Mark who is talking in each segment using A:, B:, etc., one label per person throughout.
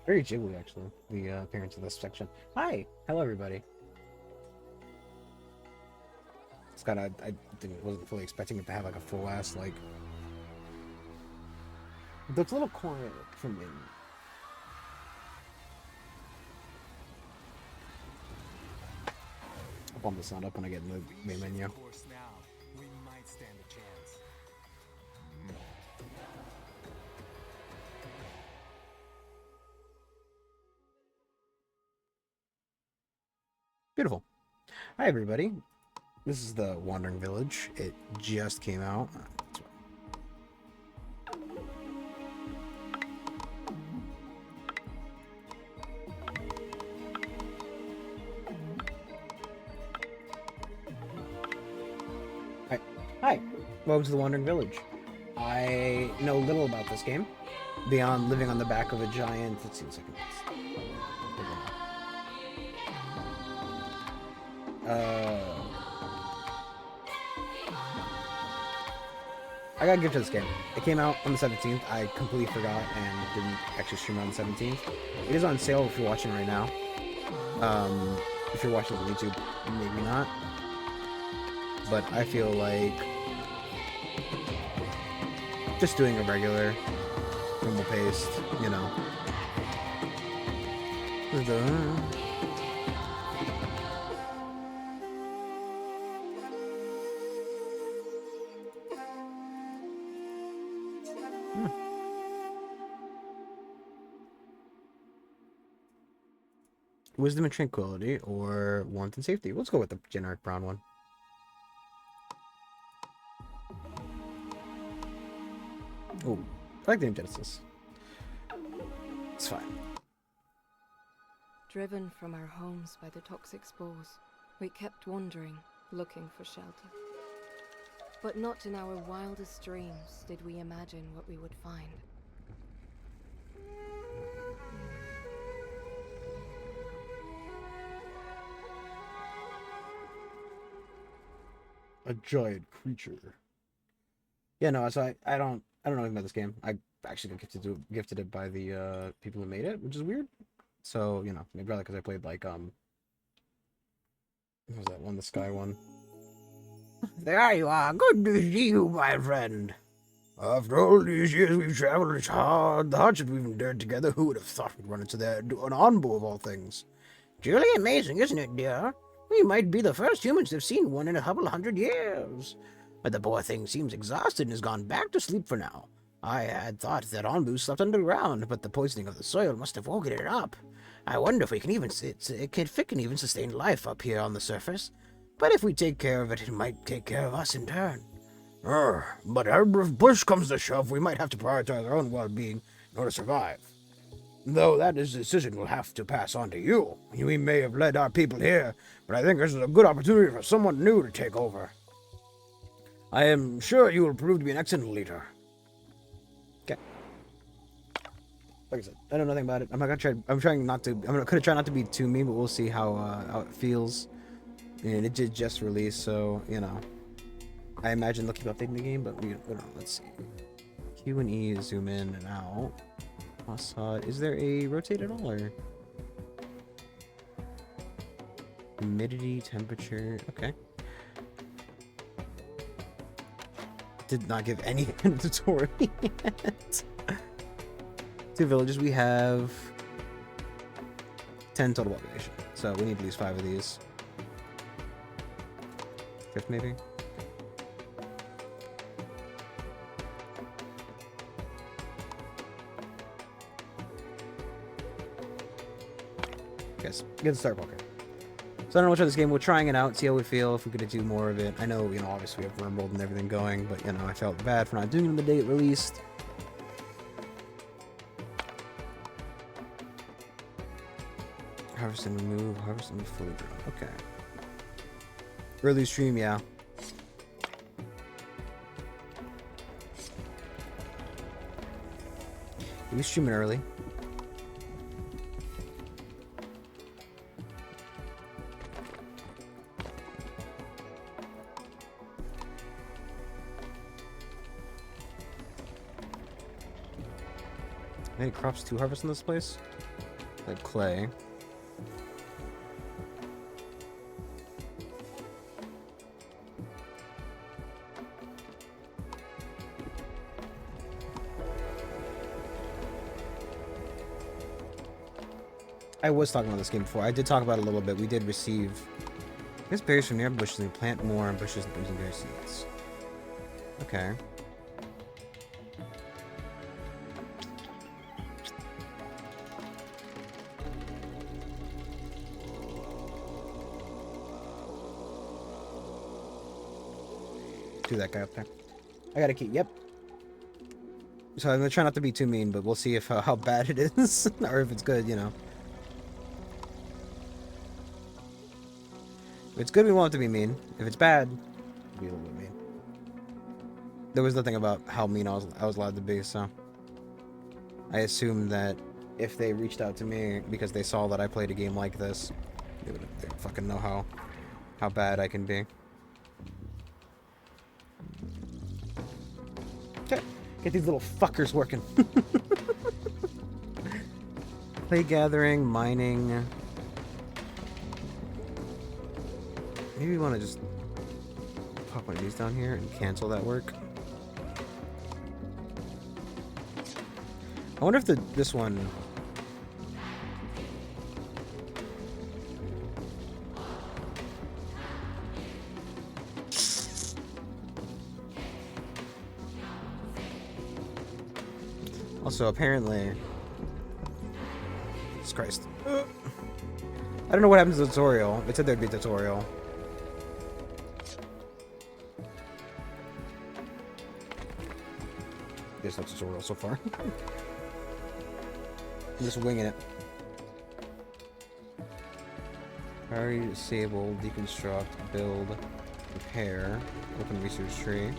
A: Very jiggly, actually, the appearance of this section. Hi! Hello, everybody. It's got a... wasn't fully expecting it to have, like, a full-ass, like... It's a little quiet for me. I'll bump the sound up when I get in the main menu. Beautiful. Hi, everybody. This is the Wandering Village. It just came out. Hi. Hi. Welcome to the Wandering Village. I know little about this game, beyond living on the back of a giant... Let's see a second. I got gifted this game. It came out on the 17th. I completely forgot and didn't actually stream it on the 17th. It is on sale if you're watching right now. If you're watching on YouTube, maybe not. But I feel like just doing a regular, normal paced, you know. Wisdom and tranquility, or warmth and safety. Let's go with the generic brown one. Oh, I like the name Genesis. It's fine.
B: Driven from our homes by the toxic spores, we kept wandering, looking for shelter. But not in our wildest dreams did we imagine what we would find.
A: A giant creature. Yeah, no, so I don't know anything about this game. I actually got gifted it by the people who made it, which is weird. So, you know, maybe probably because I played like what was that one, the sky one? There you are. Good to see you, my friend. After all these years we've traveled, it's hard. The hardships we've endured together, who would have thought we'd run into an Onbu of all things? Truly amazing, isn't it, dear? We might be the first humans to have seen one in a couple hundred years. But the poor thing seems exhausted and has gone back to sleep for now. I had thought that Onbu slept underground, but the poisoning of the soil must have woken it up. I wonder if we can even if it can even sustain life up here on the surface. But if we take care of it, it might take care of us in turn. But if push comes to shove, we might have to prioritize our own well-being in order to survive. Though that decision will have to pass on to you. We may have led our people here, but I think this is a good opportunity for someone new to take over. I am sure you will prove to be an excellent leader. Okay. Like I said, I know nothing about it. I'm trying not to. I'm gonna try not to be too mean, but we'll see how it feels. And it did just release, so you know. I imagine they'll keep updating the game, but we don't know. Let's see. Q and E zoom in and out. Is there a rotate at all, or humidity, temperature? Okay. Did not give any kind of tutorial yet. 2 villages. We have 10 total population, so we need at least 5 of these. 5th, maybe. Guess get the start poker. So I don't know which of this game. We're trying it out, see how we feel, if we could do more of it. I know, you know, obviously we have Wormwood and everything going, but you know, I felt bad for not doing it on the day it released. Harvest and remove, harvest and fully grown. Okay. Early stream, yeah. We stream it early. Any crops to harvest in this place? Like clay. I was talking about this game before. I did talk about it a little bit. We did receive... I guess berries from near bushes and plant more bushes using berry seeds. Okay. Do that guy up there. I got a key. Yep. So I'm gonna try not to be too mean, but we'll see if how bad it is, or if it's good. You know. If it's good, we want it to be mean. If it's bad, we'll be a little bit mean. There was nothing about how mean I was allowed to be, so I assumed that if they reached out to me because they saw that I played a game like this, they would fucking know how bad I can be. Okay, get these little fuckers working. Clay gathering, mining. Maybe we want to just pop one of these down here and cancel that work. I wonder if this one... Also, apparently... Jesus Christ. I don't know what happens to the tutorial. It said there'd be a tutorial. There's no tutorial so far. I'm just winging it. Priority, disable, deconstruct, build, repair, open research tree.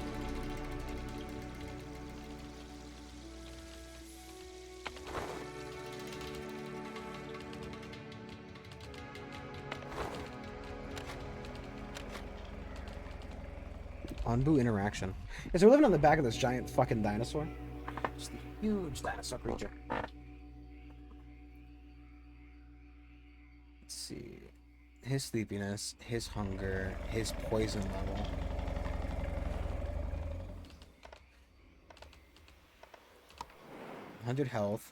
A: Onbu interaction. Yeah, so we're living on the back of this giant fucking dinosaur. Just a huge dinosaur creature. Let's see. His sleepiness, his hunger, his poison level. $100 health.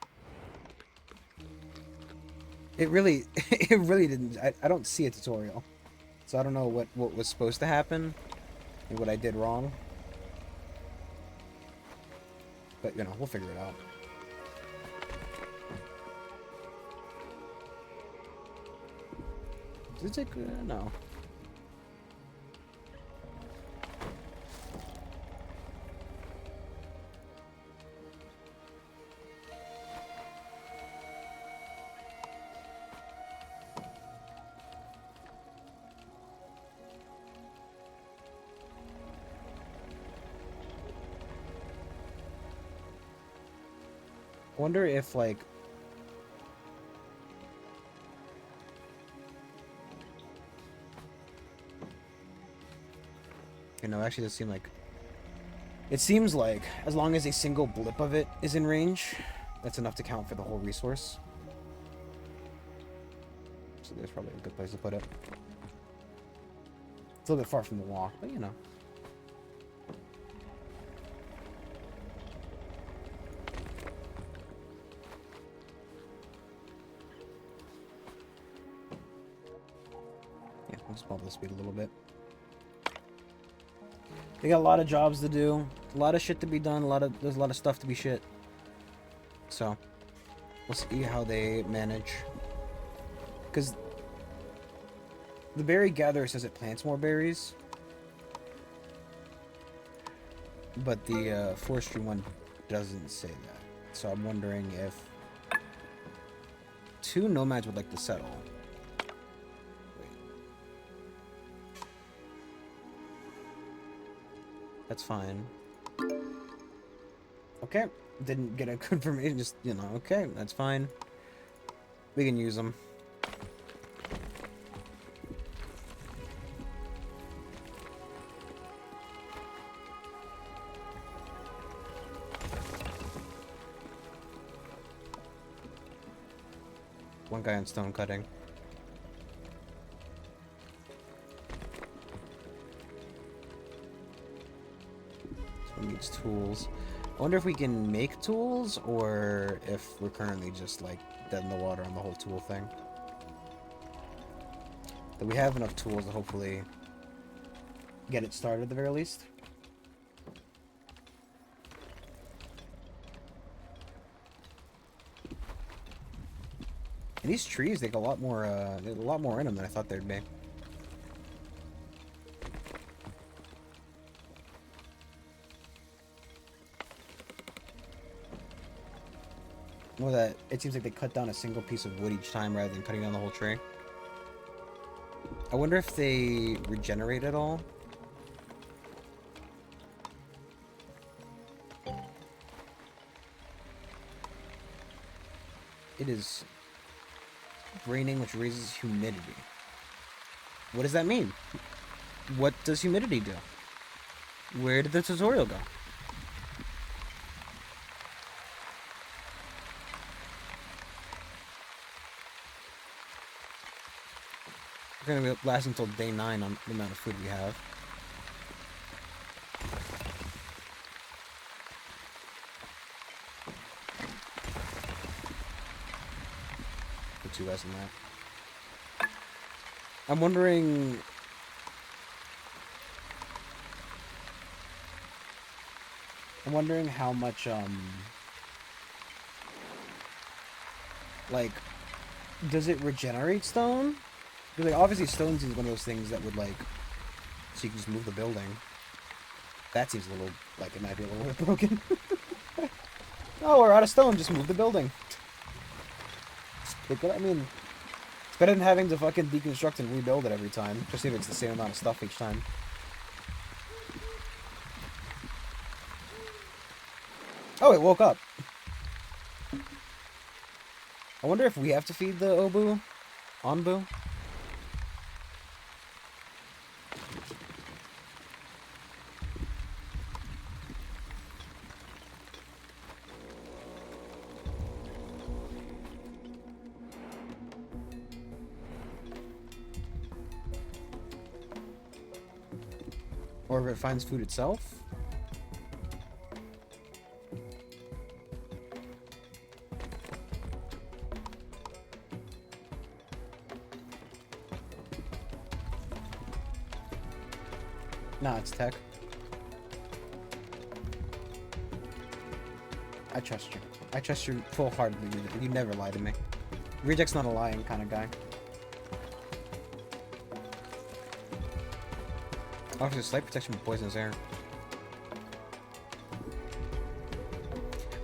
A: It really didn't. I don't see a tutorial. So I don't know what was supposed to happen. And what I did wrong. But, you know, we'll figure it out. Does it take... no. I wonder if, like... You know, actually, it does seem like... It seems like, as long as a single blip of it is in range, that's enough to count for the whole resource. So there's probably a good place to put it. It's a little bit far from the wall, but you know. Yeah, we'll just bump the speed a little bit. They got a lot of jobs to do, a lot of shit to be done, there's a lot of stuff to be shit. So, we'll see how they manage. Because the berry gatherer says it plants more berries, but the forestry one doesn't say that. So I'm wondering if 2 nomads would like to settle. That's fine. Okay. Didn't get a confirmation, just, you know, okay, that's fine. We can use them. One guy on stone cutting. This one needs tools. I wonder if we can make tools, or if we're currently just, like, dead in the water on the whole tool thing. That we have enough tools to hopefully get it started at the very least. And these trees, they got a lot more in them than I thought there'd be. Well, that it seems like they cut down a single piece of wood each time rather than cutting down the whole tree. I wonder if they regenerate at all. It is raining, which raises humidity. What does that mean? What does humidity do? Where did the tutorial go? We're gonna be lasting until day 9 on the amount of food we have. Put 2 less than that. I'm wondering. How much like, does it regenerate stone? Because, like, obviously stones is one of those things that would, like, so you can just move the building. That seems a little, like, it might be a little bit broken. Oh, we're out of stone, just move the building. I mean, it's better than having to fucking deconstruct and rebuild it every time, especially if it's the same amount of stuff each time. Oh, it woke up. I wonder if we have to feed the Obu? Onbu? Or if it finds food itself? Nah, it's tech. I trust you. I trust you full-heartedly. You never lie to me. Reject's not a lying kind of guy. Offers slight protection from poisonous air.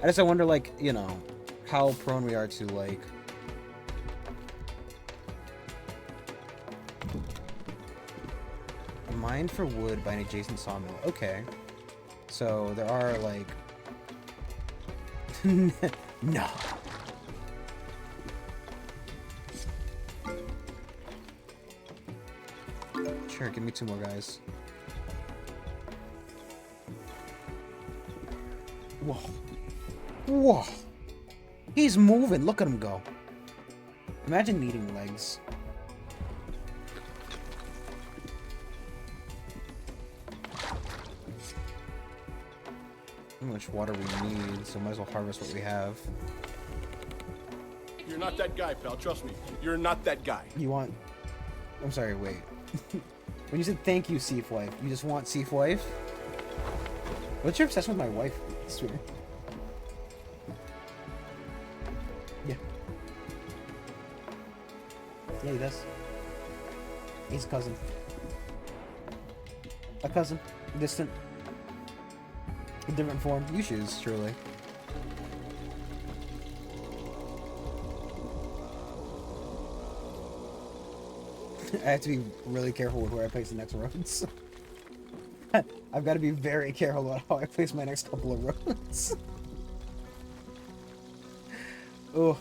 A: I wonder, like, you know, how prone we are to, like... A mine for wood by an adjacent sawmill. Okay. So, there are, like... No. Sure, give me 2 more guys. Whoa. Whoa. He's moving. Look at him go. Imagine needing legs. How much water we need, so might as well harvest what we have.
C: You're not that guy, pal. Trust me. You're not that guy.
A: You want... I'm sorry, wait. When you said thank you, Seif Wife, you just want Seif Wife? What's your obsession with my wife, sweetie? Yeah. Yeah, he does. He's a cousin. A cousin. Distant. In different form. You choose, surely. I have to be really careful with where I place the next roads. I've got to be very careful about how I place my next couple of roads. Oh.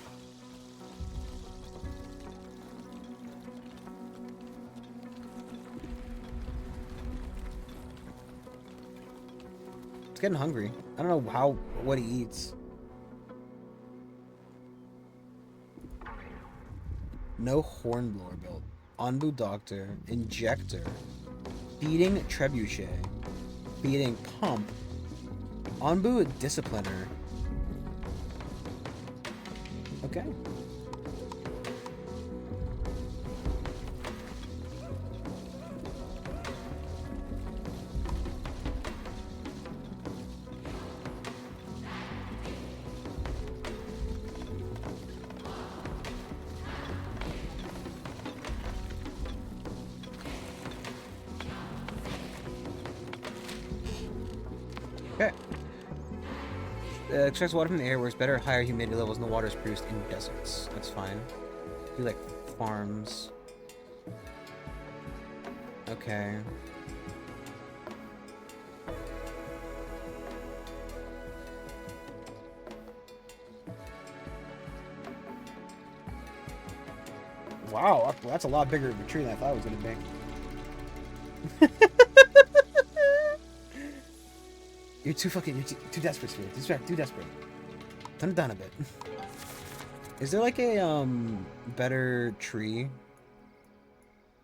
A: It's getting hungry. I don't know what he eats. No hornblower built. Onbu Doctor. Injector. Feeding Trebuchet. Feeding Pump. Onbu Discipliner. Okay. Okay. Extracts water from the air where it's better at higher humidity levels and the water is produced in deserts. That's fine. Do like farms. Okay. Wow, that's a lot bigger of a tree than I thought it was gonna be. You're too desperate, Spirit. Too desperate. Tone it down a bit. Is there like a better tree?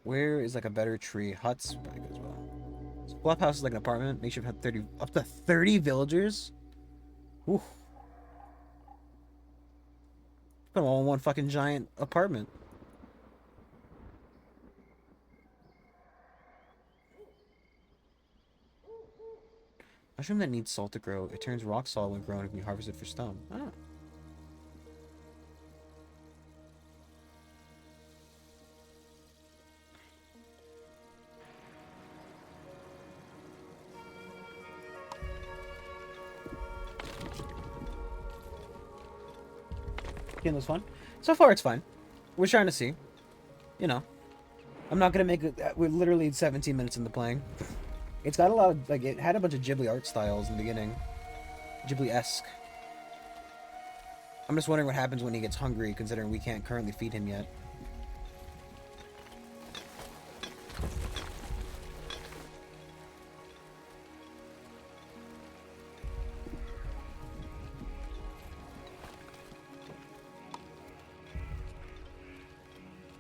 A: Where is like a better tree? Huts probably good as well. So Flop House is like an apartment. Make sure you have up to 30 villagers. Ooh. Put them all in one fucking giant apartment. Mushroom that needs salt to grow. It turns rock solid when grown and can be harvested for stone. Ah. Game was fun. So far, it's fun. We're trying to see. You know. I'm not gonna make it. We're literally 17 minutes into playing. It's got a lot of, like, it had a bunch of Ghibli art styles in the beginning. Ghibli-esque. I'm just wondering what happens when he gets hungry, considering we can't currently feed him yet.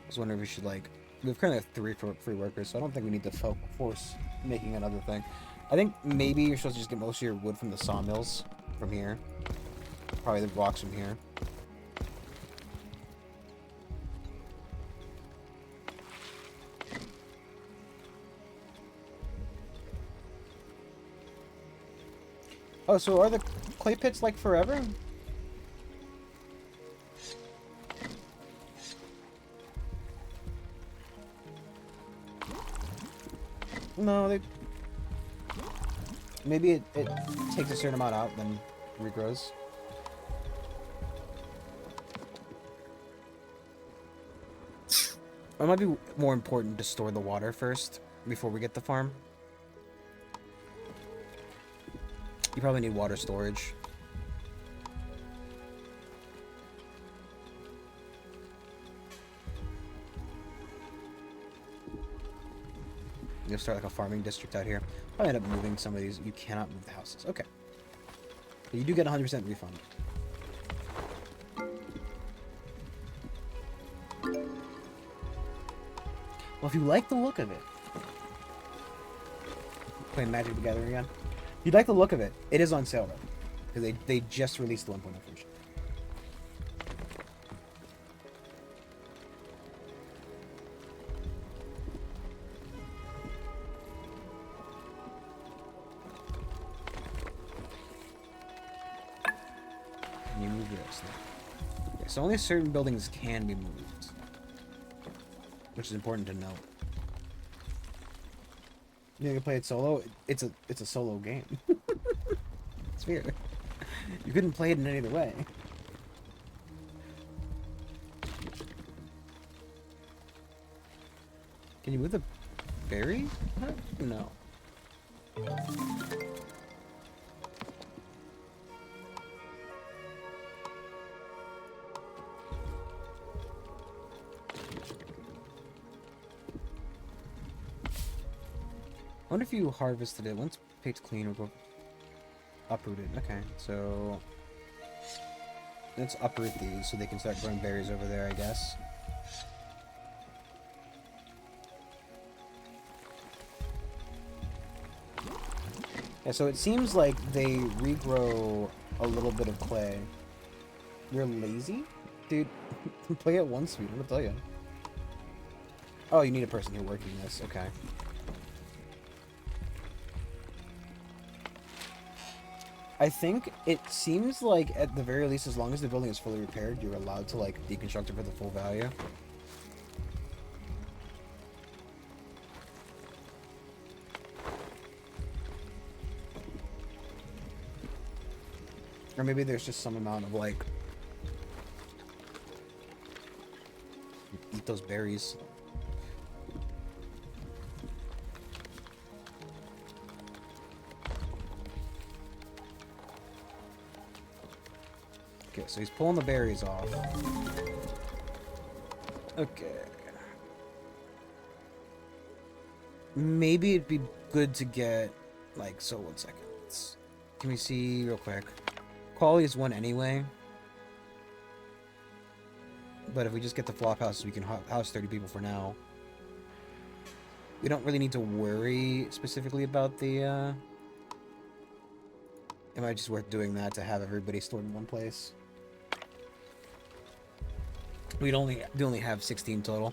A: I was wondering if we should, like, we currently have 3 free workers, so I don't think we need to force making another thing. I think maybe you're supposed to just get most of your wood from the sawmills from here. Probably the rocks from here. Oh, so are the clay pits like forever? No, they... Maybe it takes a certain amount out, then regrows. It might be more important to store the water first, before we get the farm. You probably need water storage. You'll start like a farming district out here. I'll end up moving some of these. You cannot move the houses. Okay. But you do get 100% refund. Well, if you like the look of it... Playing Magic the Gathering again. If you like the look of it, it is on sale though. Because they just released the 1.0 version. You move this. Okay, so only certain buildings can be moved, which is important to note. You can play it solo. It's a solo game. It's weird. You couldn't play it in any other way. Can you move the berry? What? No. I wonder if you harvested it. Once picked clean, or go uprooted. Okay, so let's uproot these so they can start growing berries over there, I guess. Yeah, so it seems like they regrow a little bit of clay. You're lazy? Dude, play at 1 speed, what did I tell you? Oh, you need a person here working this, okay. I think it seems like, at the very least, as long as the building is fully repaired, you're allowed to, like, deconstruct it for the full value. Or maybe there's just some amount of, like... Eat those berries. Okay, so he's pulling the berries off. Okay. Maybe it'd be good to get, like, so 1 second. Can we see real quick? Quality is 1 anyway. But if we just get the flop houses, we can house 30 people for now. We don't really need to worry specifically about the, It might just worth doing that to have everybody stored in one place. We only have 16 total.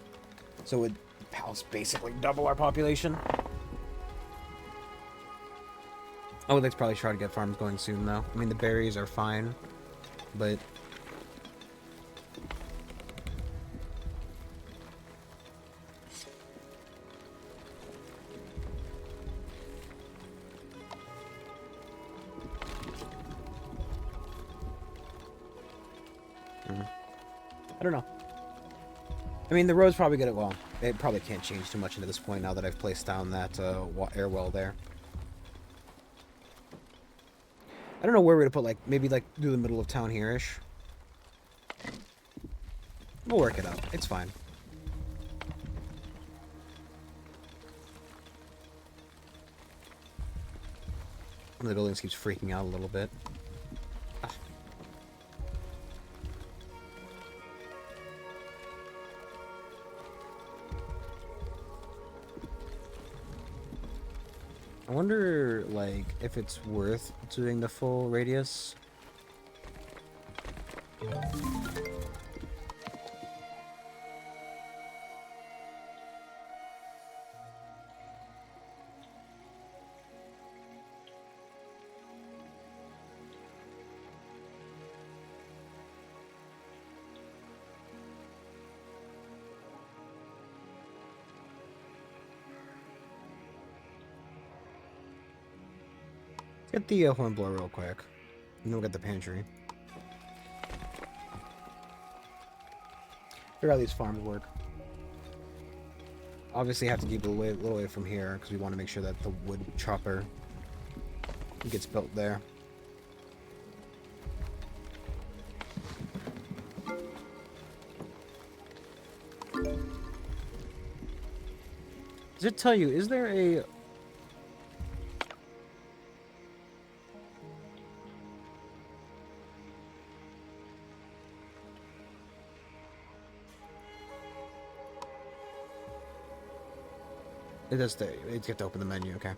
A: So it would house basically double our population. I would like to probably try to get farms going soon, though. I mean, the berries are fine, but... I don't know. I mean, the road's probably gonna... Well, it probably can't change too much into this point now that I've placed down that air well there. I don't know where we're gonna put, like, maybe, like, do the middle of town here-ish. We'll work it out. It's fine. One of the buildings keeps freaking out a little bit. Ah. I wonder, like, if it's worth doing the full radius. Get the hornblower real quick. And then we'll get the pantry. Figure out how these farms work. Obviously, have to keep it a little way from here because we want to make sure that the wood chopper gets built there. Does it tell you, is there a... It does stay. You have to open the menu, okay.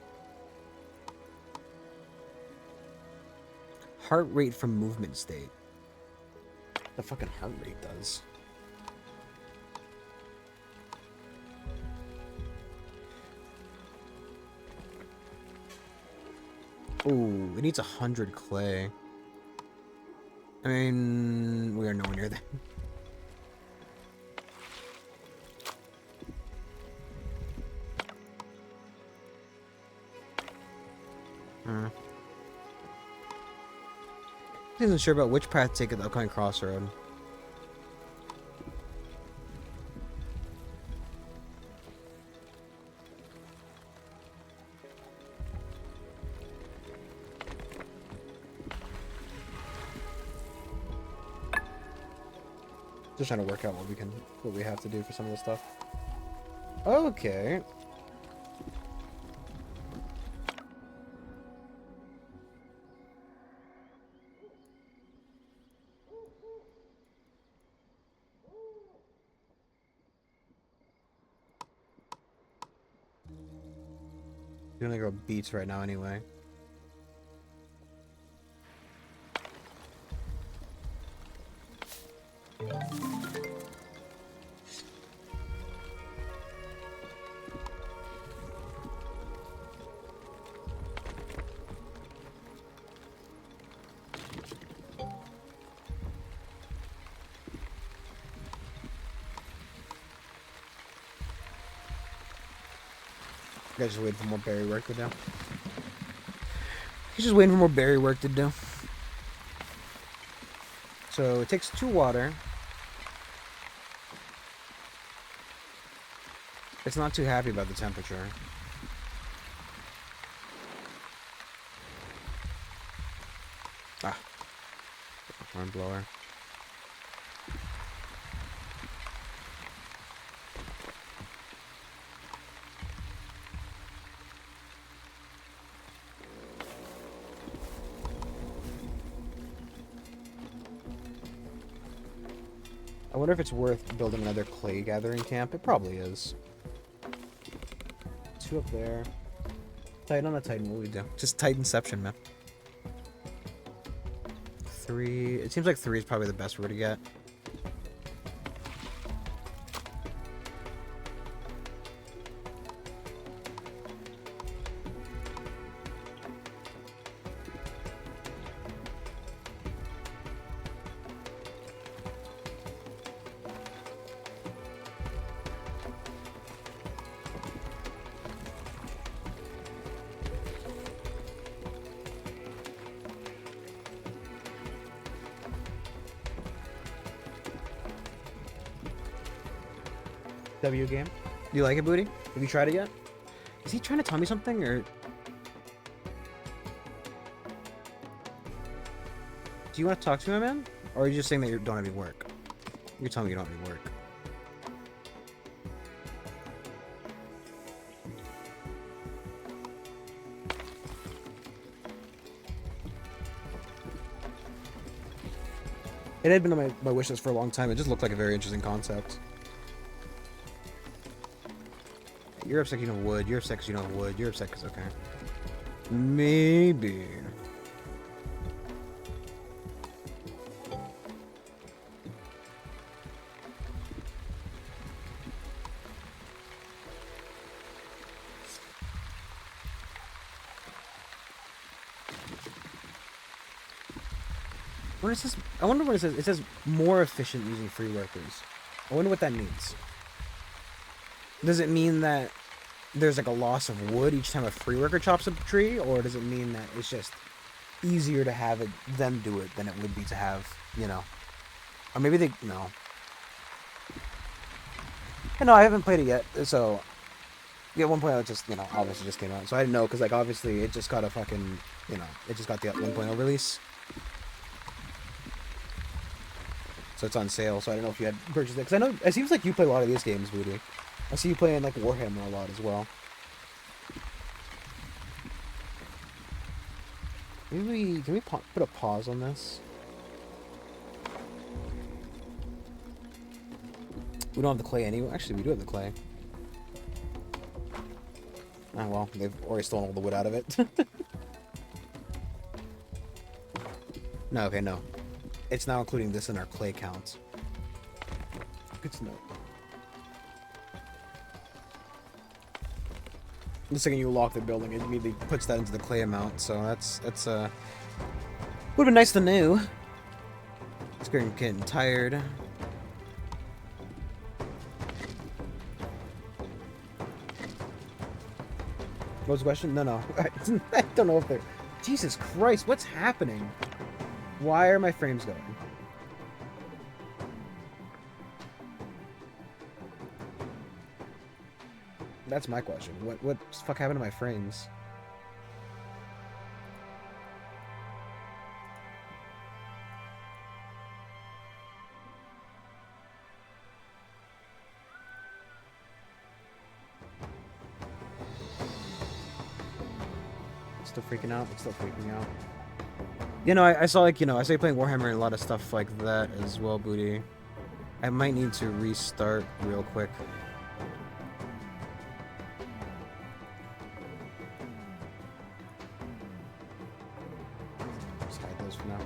A: Heart rate from movement state. The fucking heart rate does. Ooh, it needs 100 clay. I mean, we are nowhere near that. I wasn't sure about which path to take at the upcoming crossroad. Just trying to work out what we have to do for some of this stuff. Okay. You're gonna go beats right now anyway. Guys just waiting for more berry work to do. He's just waiting for more berry work to do. So it takes 2 water. It's not too happy about the temperature. Ah. Horn blower. I wonder if it's worth building another clay gathering camp. It probably is. 2 up there. Titan on a Titan, what do we do? Just Titanception, man. 3. It seems like 3 is probably the best we're gonna get. W game. Do you like it, Booty? Have you tried it yet? Is he trying to tell me something, or... Do you want to talk to him, man? Or are you just saying that you don't have any work? You're telling me you don't have any work. It had been on my wish list for a long time. It just looked like a very interesting concept. You're upset 'cause you know wood. You're upset 'cause you know wood. You're upset 'cause okay. Maybe. What is this? I wonder what it says. It says more efficient using free workers. I wonder what that means. Does it mean that there's like a loss of wood each time a free worker chops a tree, or does it mean that it's just easier to have it them do it than it would be to have, you know? Or maybe they no. No, I haven't played it yet, so yeah, at one point I just, you know, obviously just came out, so I didn't know because like obviously it just got a fucking, you know, it just got the 1.0 release. So it's on sale, so I don't know if you had purchased it. Because I know, it seems like you play a lot of these games, Voodoo. I see you playing, like, Warhammer a lot as well. Maybe can we put a pause on this? We don't have the clay anyway. Actually, we do have the clay. Ah, well, they've already stolen all the wood out of it. No, okay, no. It's now including this in our clay counts. Good to know. The second you lock the building, it immediately puts that into the clay amount, so that's would've been nice to know. It's getting tired. What was the question? No. I don't know if they're... Jesus Christ, what's happening? Why are my frames going? That's my question. What the fuck happened to my frames? Still freaking out? It's still freaking out. You know, I saw, like, you know, I saw you playing Warhammer and a lot of stuff like that as well, Booty. I might need to restart real quick. Just hide those for now.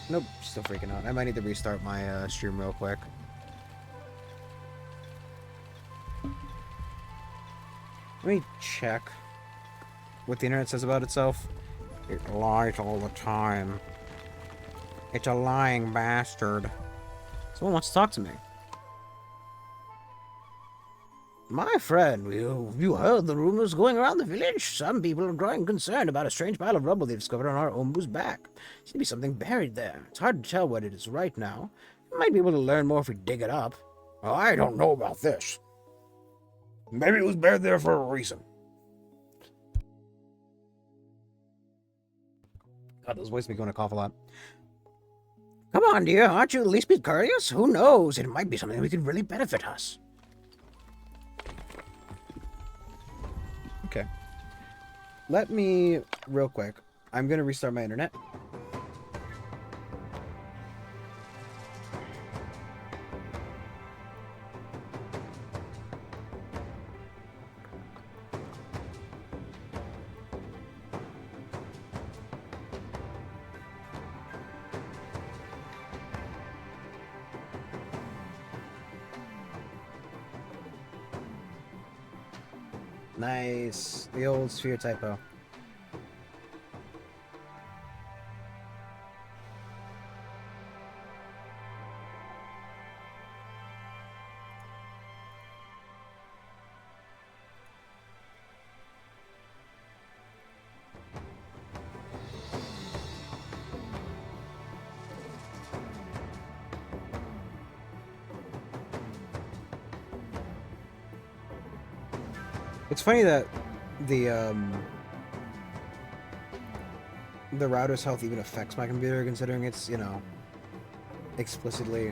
A: Nope, still freaking out. I might need to restart my stream real quick. Let me check what the internet says about itself. It lies all the time. It's a lying bastard. Someone wants to talk to me. My friend, you heard the rumors going around the village. Some people are growing concerned about a strange pile of rubble they discovered on our Ombu's back. Seems to be something buried there. It's hard to tell what it is right now. We might be able to learn more if we dig it up. Well, I don't know about this. Maybe it was buried there for a reason. God, those voices make me want to cough a lot. Come on, dear. Aren't you at least be curious? Who knows? It might be something that could really benefit us. Okay. Let me, real quick, I'm going to restart my internet. Nice. The old sphere typo. It's funny that the router's health even affects my computer, considering it's, you know, explicitly.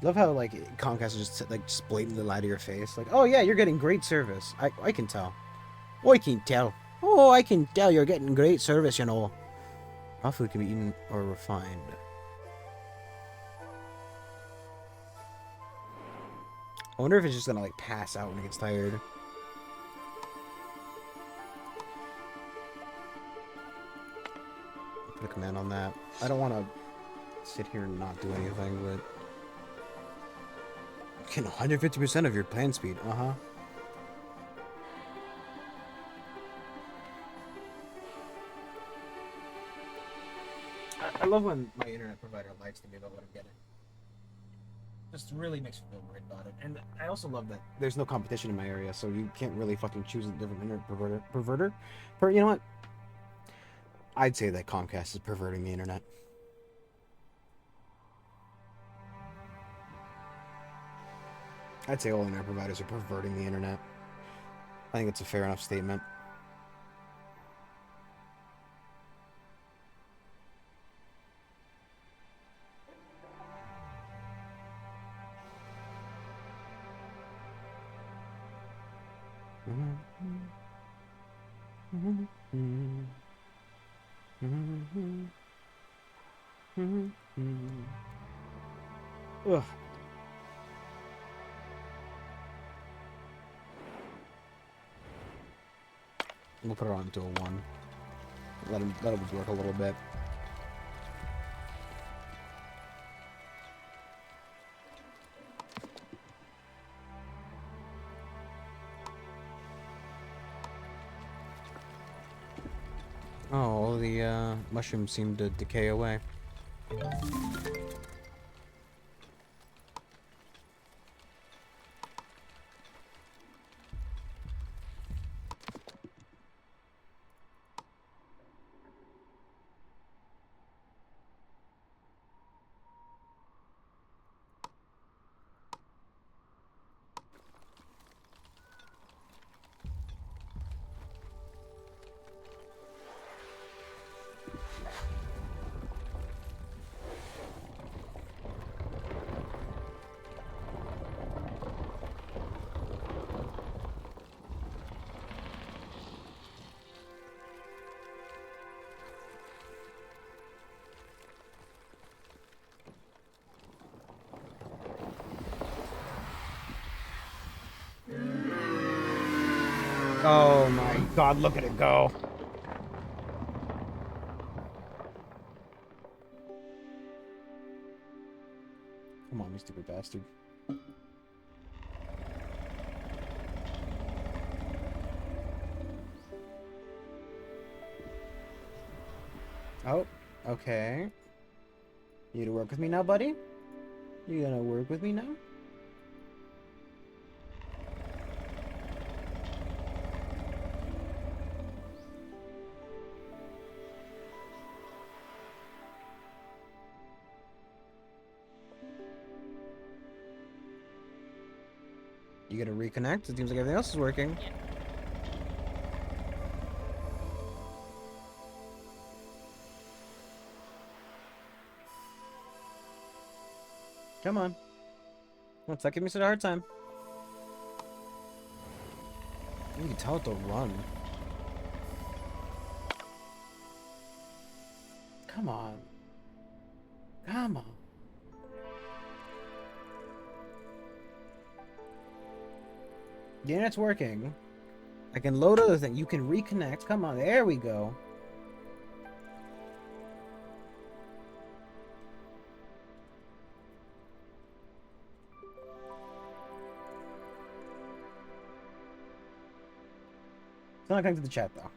A: Love how, like, Comcast is just, like, just blatantly lie to your face. Like, oh, yeah, you're getting great service. I can tell. I can tell. Oh, I can tell you're getting great service, you know. Raw food can be eaten or refined. I wonder if it's just gonna, like, pass out when it gets tired. Put a command on that. I don't want to sit here and not do anything, but... Get 150% of your plan speed. Uh-huh. I love when my internet provider lies to me about what I'm getting. Just really makes me feel worried about it. And I also love that there's no competition in my area, so you can't really fucking choose a different internet perverter. You know what? I'd say that Comcast is perverting the internet. I'd say all internet providers are perverting the internet. I think it's a fair enough statement. Ugh. We'll put it on to a 1. Let it work a little bit. Oh, all the mushrooms seem to decay away. Oh my god, look at it go. you stupid bastard. Oh, okay. You gonna work with me now, buddy? You gonna work with me now? You gonna reconnect? It seems like everything else is working.
D: Yeah.
A: Come on. Don't stop giving me such a hard time. You can tell it to run. Come on. Come on. The internet's working. I can load other things. You can reconnect. Come on. There we go. It's not connected to the chat, though.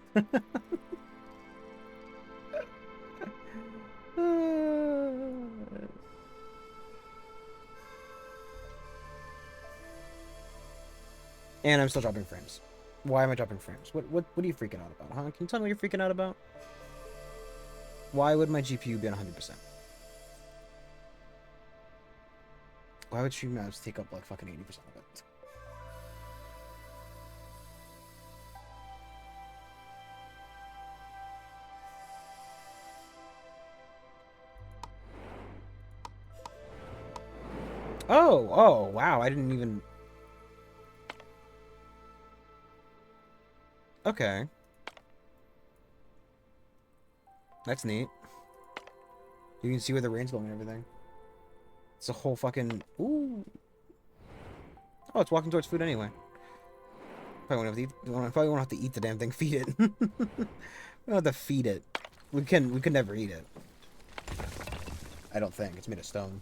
A: And I'm still dropping frames. Why am I dropping frames? What are you freaking out about, huh? Can you tell me what you're freaking out about? Why would my GPU be on 100%? Why would stream maps take up like fucking 80% of it? Oh, wow, I didn't even... Okay. That's neat. You can see where the rain's going and everything. It's a whole fucking... Ooh. Oh, it's walking towards food anyway. Probably won't have to eat the damn thing. Feed it. We don't have to feed it. We could never eat it. I don't think. It's made of stone.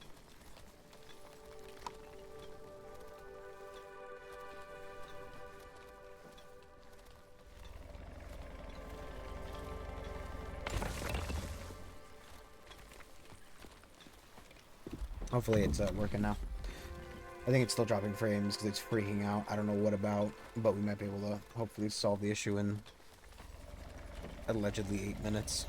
A: Hopefully it's working now. I think it's still dropping frames because it's freaking out. I don't know what about, but we might be able to hopefully solve the issue in allegedly 8 minutes.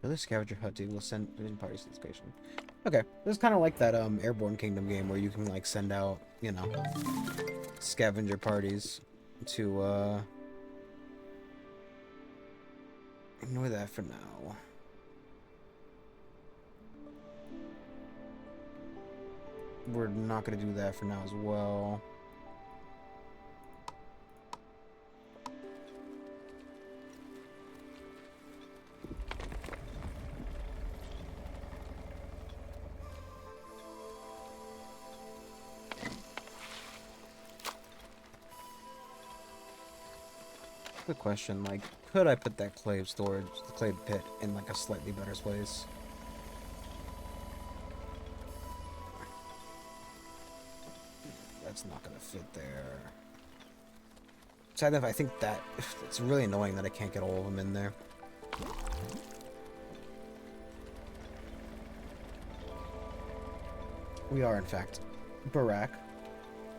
A: This scavenger hut dude will send division parties to this station. Okay, this is kind of like that Airborne Kingdom game where you can like send out, you know, scavenger parties to ignore that for now. We're not gonna do that for now as well. Good question. Like, could I put that clay storage, the clay pit, in like a slightly better place? That's not gonna fit there. Sad enough, I think that it's really annoying that I can't get all of them in there. We are, in fact, Barack.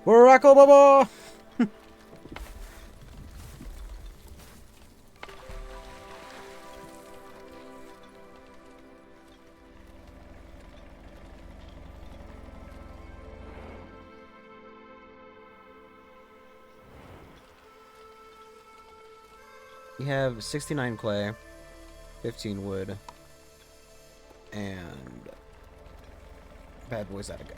A: Barack Obama! We have 69 clay, 15 wood, and bad boys out of gun.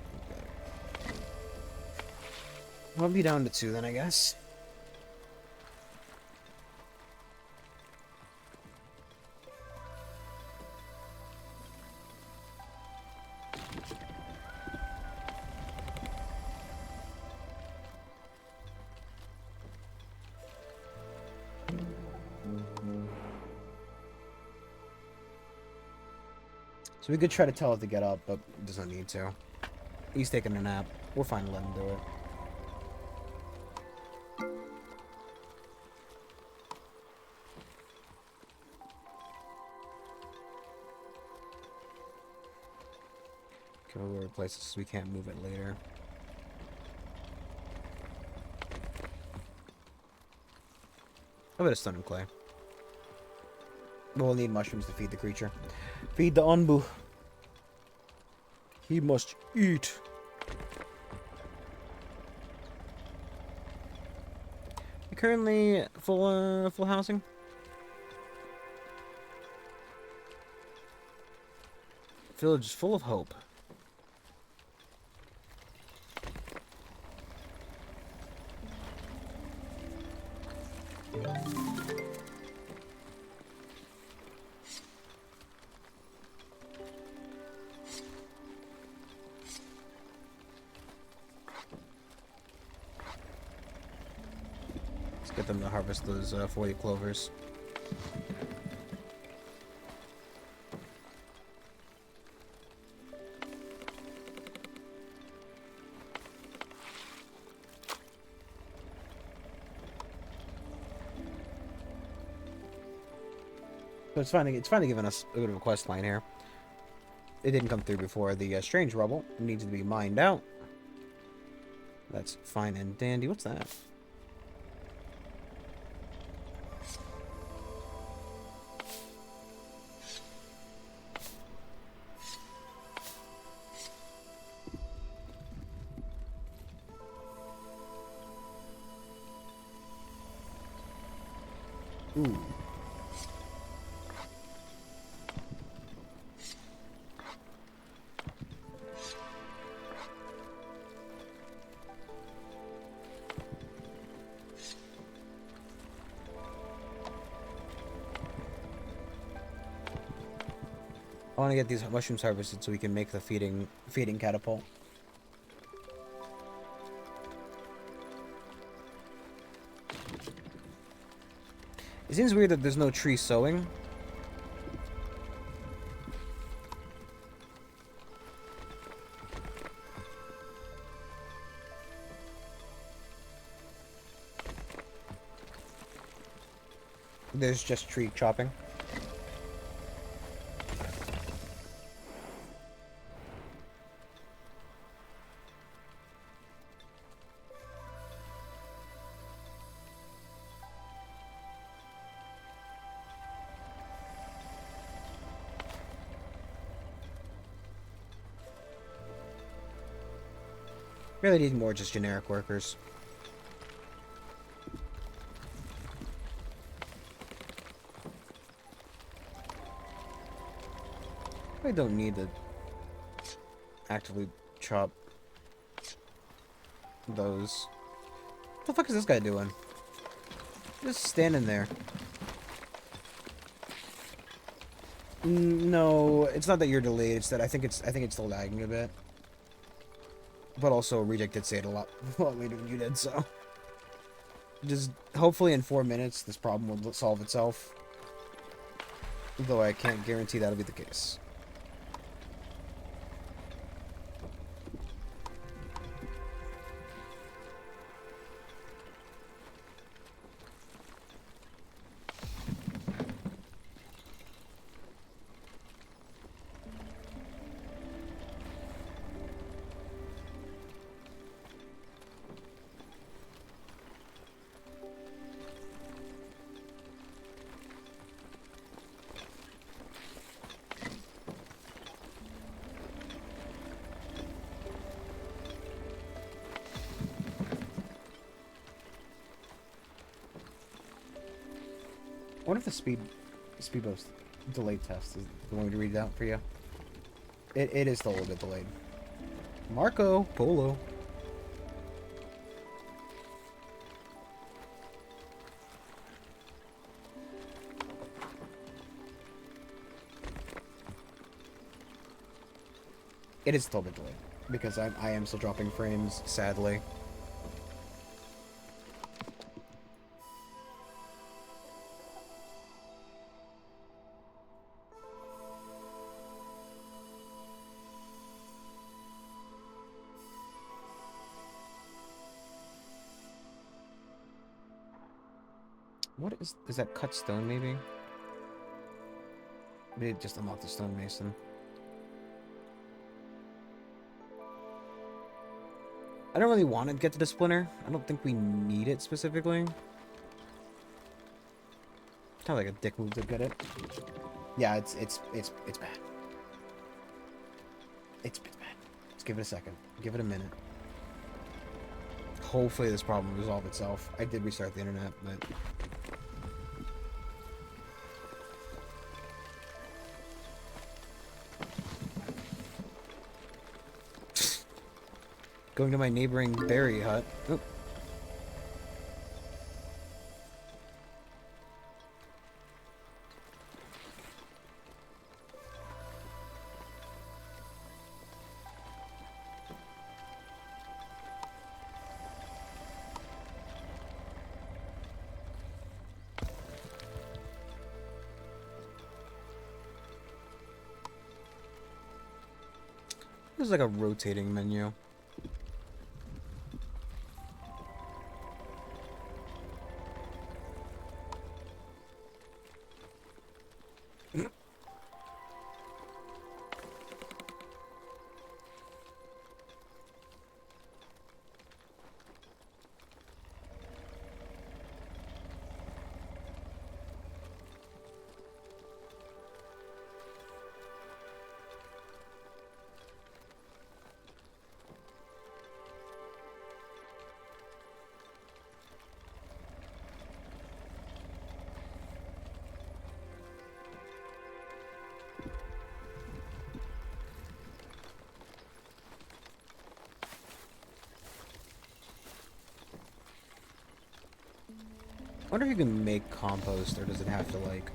A: I'll be down to 2 then, I guess. So we could try to tell it to get up, but it doesn't need to. He's taking a nap. We're fine to let him do it. Okay, we'll replace this so we can't move it later. A bit of stone and clay. We'll need mushrooms to feed the creature. Feed the Anbu. He must eat. You currently full housing? Village is full of hope. Let's get them to harvest those 40 clovers. So it's finally giving us a bit of a quest line here. It didn't come through before. The strange rubble needs to be mined out. That's fine and dandy. What's that? Ooh. I want to get these mushrooms harvested so we can make the feeding catapult. It seems weird that there's no tree sowing. There's just tree chopping. Really need more just generic workers. I don't need to actively chop those. What the fuck is this guy doing? Just standing there. No, it's not that you're delayed. It's that I think it's still lagging a bit. But also, Reject did say it a lot later than you did, so... Just, hopefully in 4 minutes, this problem will solve itself. Though I can't guarantee that'll be the case. I wonder if the speed boost delayed test is the one to read it out for you. It is still a little bit delayed. Marco Polo. It is still a bit delayed because I am still dropping frames, sadly. What is that cut stone, maybe? Maybe it just unlocked the stonemason. I don't really want to get to the splinter. I don't think we need it specifically. Kind of like a dick move to get it. Yeah, it's bad. It's bad. Let's give it a second. Give it a minute. Hopefully this problem will resolve itself. I did restart the internet, but... Going to my neighboring berry hut. Oop. This is like a rotating menu. I wonder if you can make compost, or does it have to, like...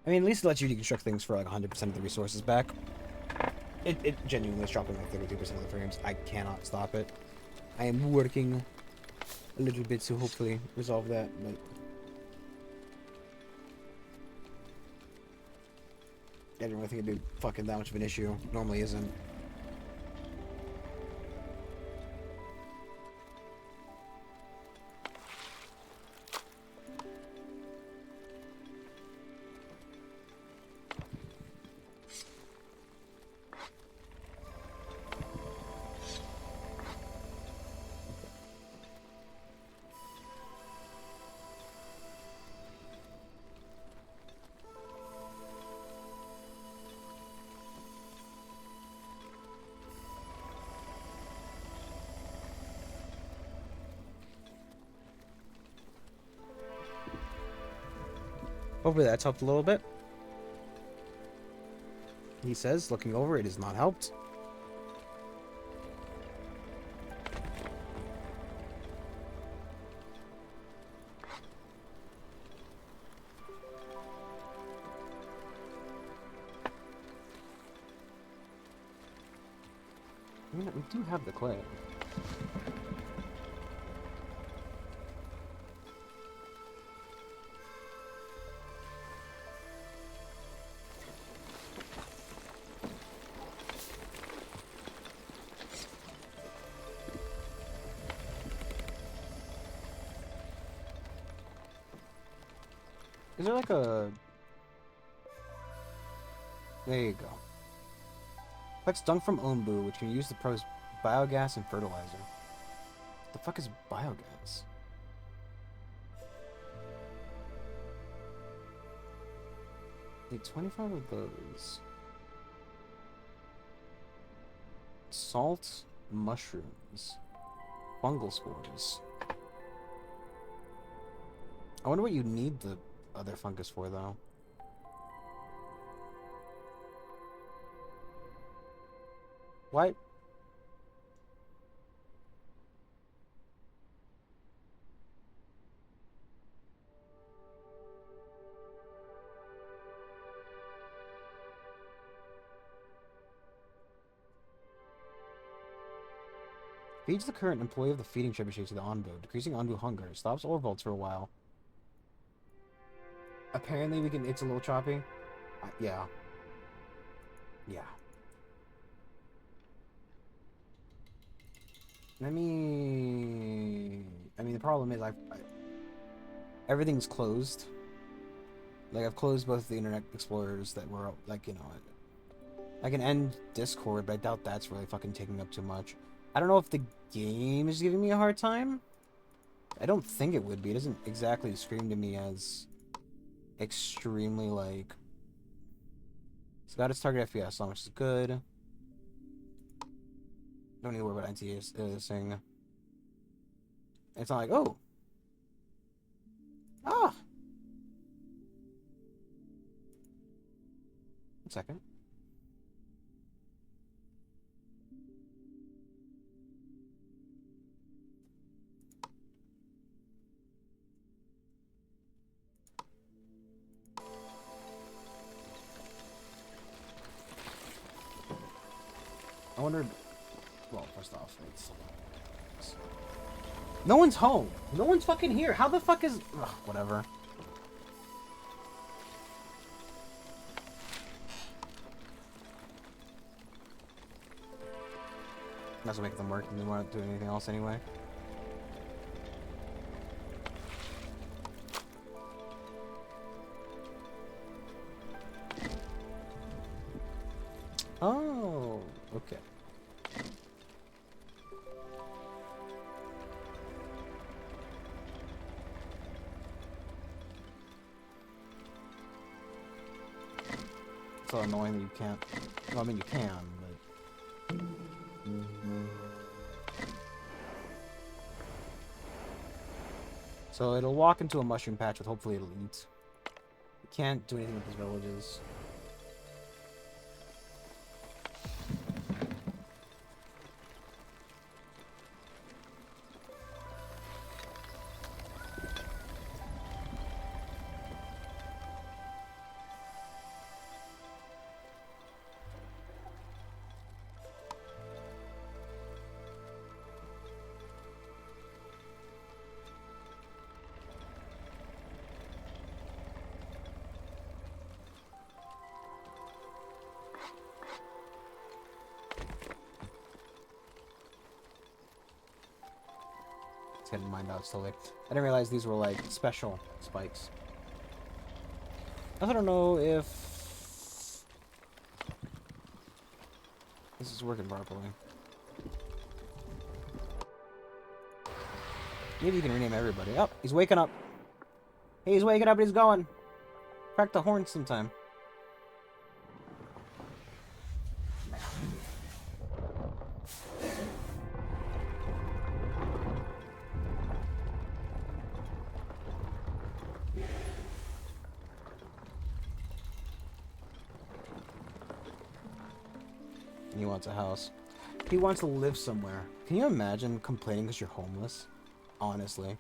A: I mean, at least it lets you deconstruct things for, like, 100% of the resources back. It genuinely is dropping, like, 32% of the frames. I cannot stop it. I am working a little bit to hopefully resolve that, but... I didn't really think it'd be fucking that much of an issue. Normally isn't. Hopefully that's helped a little bit. He says, looking over, it has not helped. I mean, we do have the clay. Is there like a... There you go. Collects dung from Ombu, which can use to produce biogas and fertilizer. What the fuck is biogas? Need 25 of those. Salt, mushrooms, fungal spores. I wonder what you need the other fungus for, though. Why? Feeds the current employee of the feeding trebuchet to the Onbu, decreasing Onbu hunger. Stops Orvolts for a while. Apparently we can... It's a little choppy. Yeah. Yeah. I mean, the problem is everything's closed. Like, I've closed both the Internet Explorers that were, like, you know, I can end Discord, but I doubt that's really fucking taking up too much. I don't know if the game is giving me a hard time. I don't think it would be. It doesn't exactly scream to me as extremely, like... It's got its target FPS on, which is good. Don't need to worry about anti-aliasing. It's not like, oh! Ah! 1 second. I wondered... Well, first off, it's... No one's home! No one's fucking here! How the fuck is... Ugh, whatever. Might as well make them work and they won't do anything else anyway. Oh, okay. It's so annoying that you can't... Well, I mean, you can, but... So it'll walk into a mushroom patch with hopefully it'll eat. You can't do anything with these villages. Getting mined out slowly. I didn't realize these were like special spikes. I don't know if this is working properly. Maybe you can rename everybody. Oh, he's waking up. Hey, he's waking up and he's going. Crack the horn sometime. He wants a house. He wants to live somewhere. Can you imagine complaining because you're homeless? Honestly.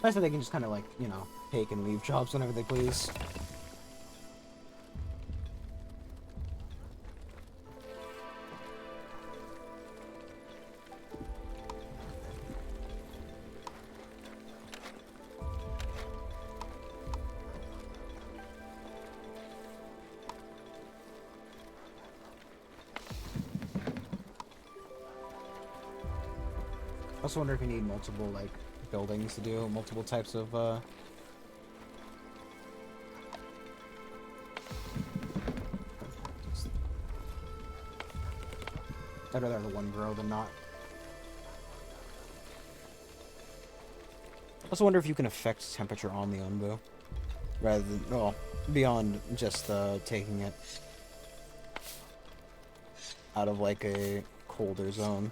A: Nice that they can just kind of like, you know, take and leave jobs whenever they please. I also wonder if you need multiple, like, buildings to do multiple types of, I'd rather have the one grow than not. also wonder if you can affect temperature on the Onbu, rather than, well, beyond just taking it out of like a colder zone.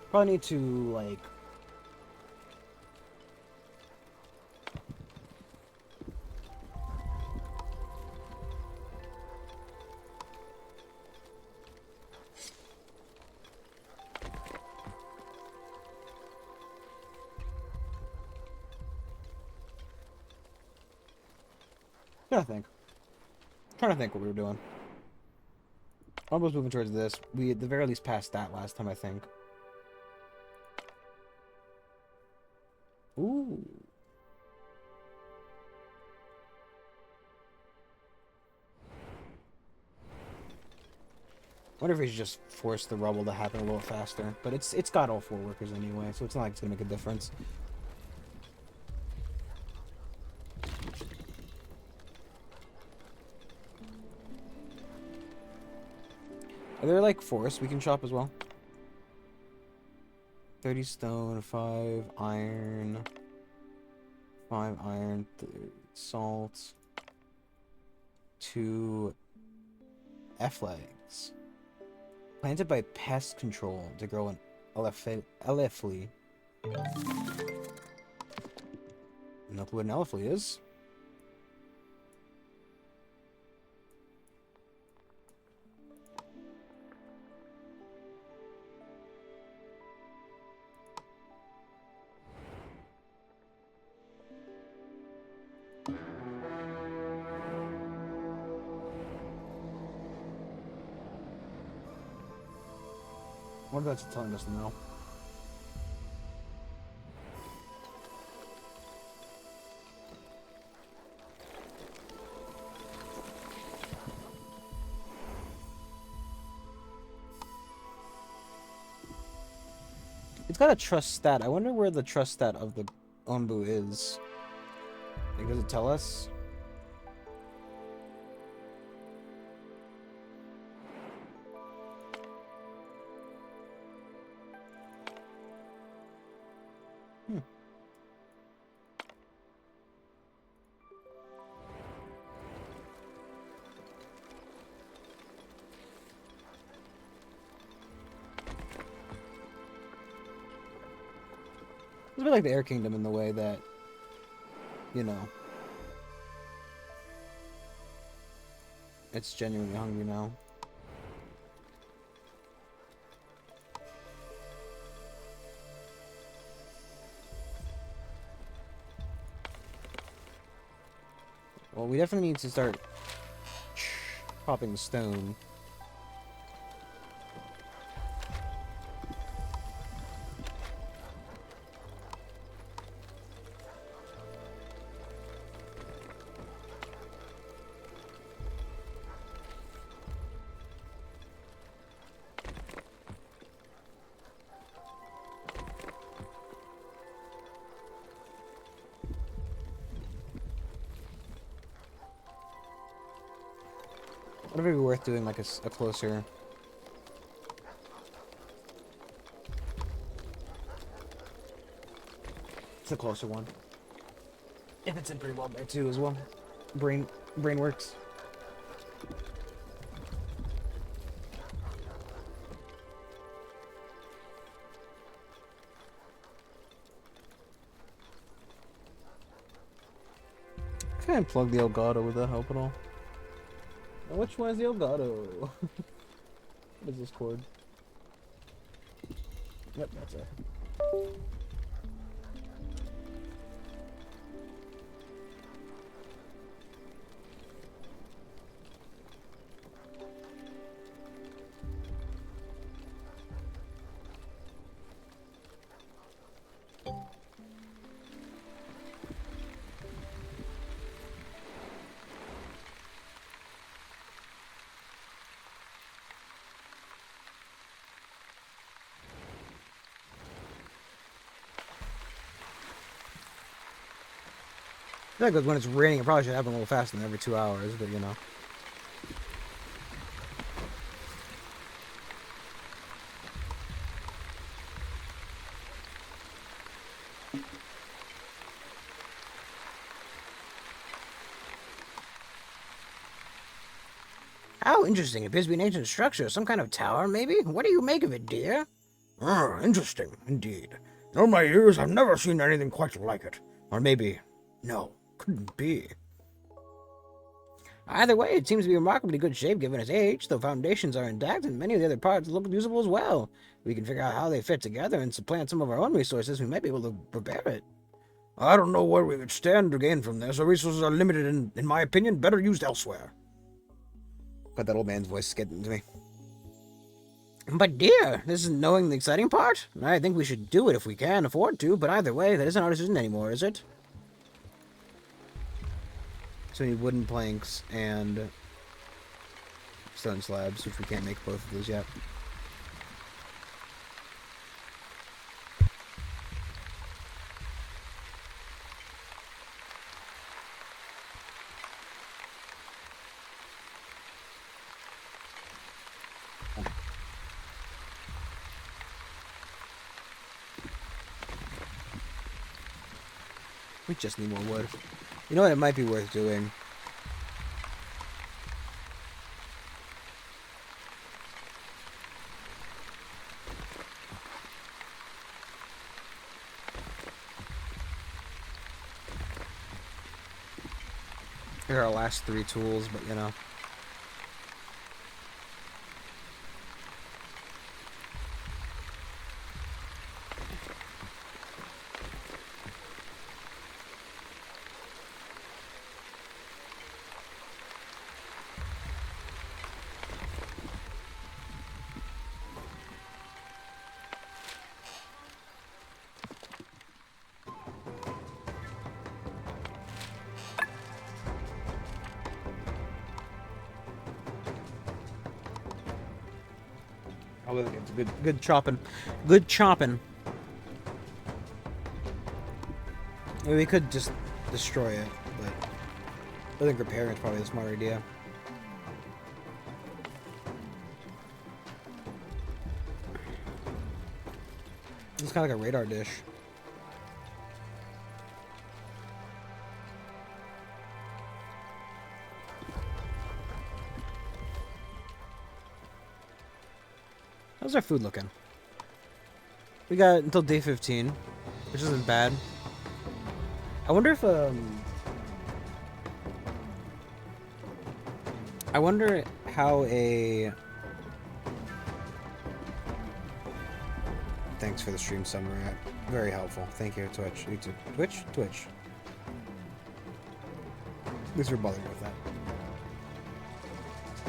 A: Probably need to, like... Trying to think what we were doing. Almost moving towards this. We at the very least passed that last time, I think. Ooh. Wonder if we should just force the rubble to happen a little faster. But it's got all 4 workers anyway, so it's not like it's gonna make a difference. Are there like forests we can chop as well? 30 stone, 5 iron, 5 iron, salt, 2 F-legs. Planted by pest control to grow an elefly. No clue what an elefly is. What that's telling us now? It's got a trust stat. I wonder where the trust stat of the Onbu is. Like, does it tell us? It's a bit like the Air Kingdom in the way that, you know, it's genuinely hungry now. Well, we definitely need to start chopping stone. Would it be worth doing like a closer... It's a closer one. If it's in pretty well there too as well. Brain works. Can't plug the Elgato. Would that help at all? Which one is the Elgato? What is this cord? Yep, that's it. feel like when it's raining, it probably should happen a little faster than every 2 hours, but you know. How interesting. It appears to be an ancient structure. Some kind of tower, maybe? What do you make of it, dear? Interesting, indeed. In all my years, I've never seen anything quite like it. Or maybe... no, couldn't be. Either way, it seems to be remarkably good shape given its age. The foundations are intact, and many of the other parts look usable as well. We can figure out how they fit together and supplant some of our own resources. We might be able to repair it. I don't know what we could stand to gain from this. Our resources are limited and, in my opinion, better used elsewhere. Got that old man's voice getting to me. But dear, this is knowing the exciting part. I think we should do it if we can afford to, but either way, that isn't our decision anymore, is it? So we need wooden planks and stone slabs, which we can't make both of those yet. We just need more wood. You know what? It might be worth doing. Here are our last 3 tools, but you know. Oh, it's a good chopping. Good chopping. Maybe we could just destroy it, but I think repairing is probably a smart idea. It's kind of like a radar dish. How's our food looking? We got until day 15, which isn't bad. I wonder if I wonder how a... Thanks for the stream summary. Very helpful. Thank you, Twitch. YouTube. Twitch? Twitch. At least we're bothering with that.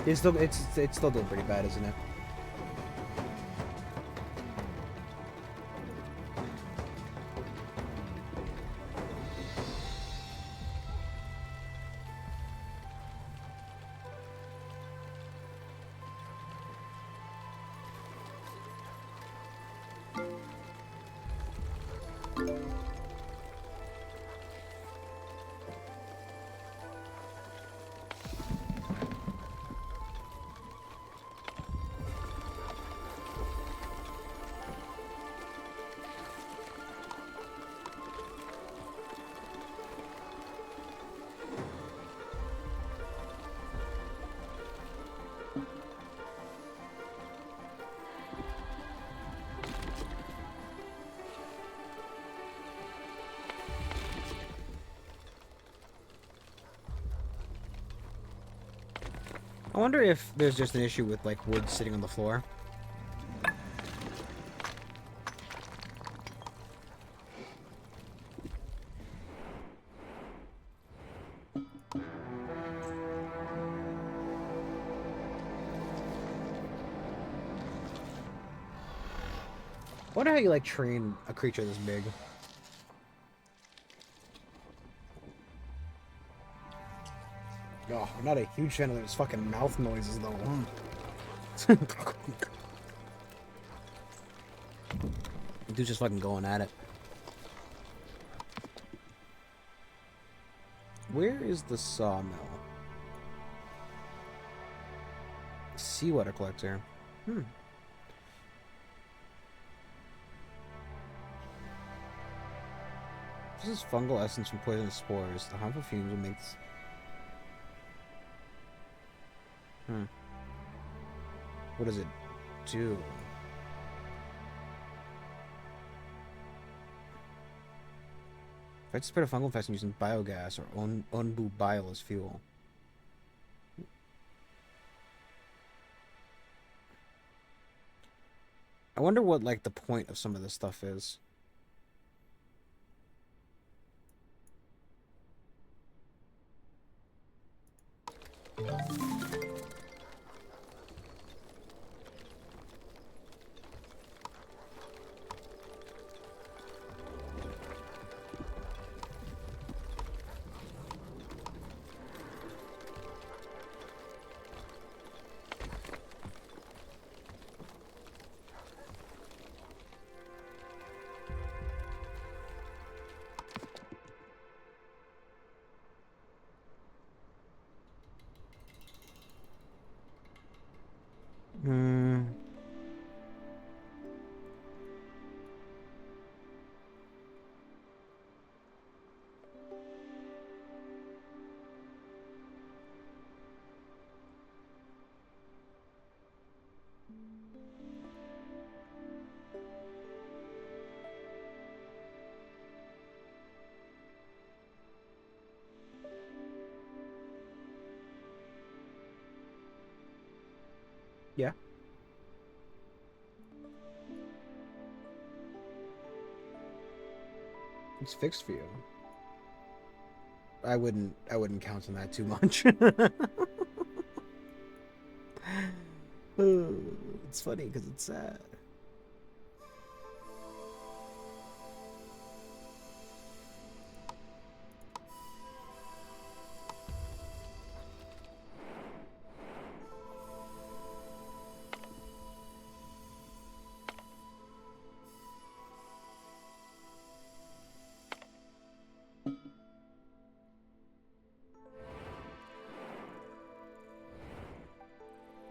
A: It's still doing pretty bad, isn't it? I wonder if there's just an issue with, like, wood sitting on the floor. I wonder how you, like, train a creature this big. Oh, I'm not a huge fan of those fucking mouth noises, though. Dude's just fucking going at it. Where is the sawmill? Seawater collector. This is fungal essence from poisonous spores. The harmful fumes will make. What does it do? Fight spread a fungal infection using biogas or onbu bile as fuel. I wonder what like the point of some of this stuff is. Yeah. It's fixed for you. I wouldn't count on that too much. It's funny because it's sad.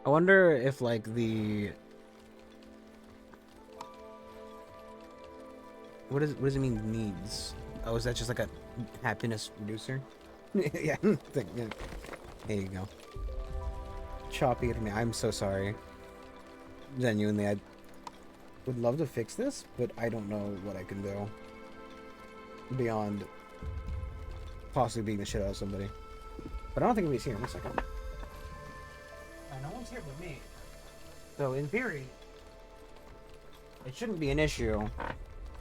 A: I wonder if like what does it mean needs? Oh, is that just like a happiness reducer? Yeah, yeah. There you go. Choppy internet. I'm so sorry. Genuinely, I would love to fix this, but I don't know what I can do beyond possibly beating the shit out of somebody. But I don't think anybody's here. 1 second. No one's here but me. So in theory, it shouldn't be an issue. I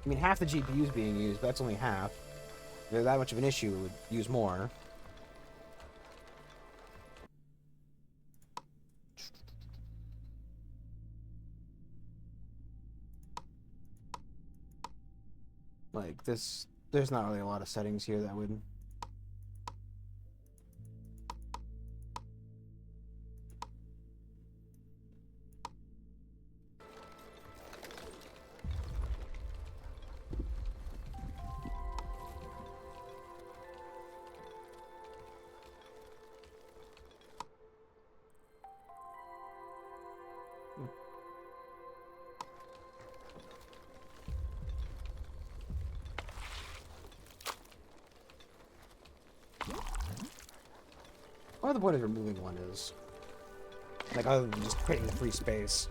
A: mean, half the GPU's being used, but that's only half. If there's that much of an issue, it would use more. Like, there's not really a lot of settings here that would... What the point of removing one is? Like, other than just creating the free space.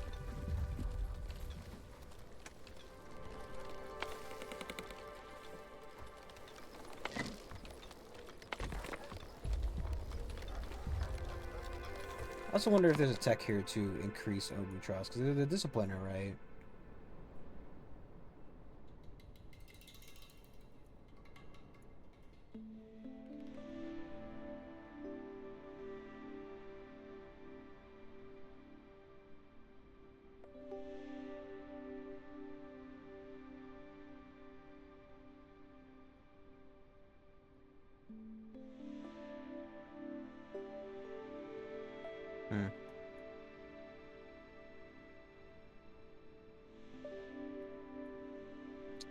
A: I also wonder if there's a tech here to increase Obu Trust, because they're the discipliner, right?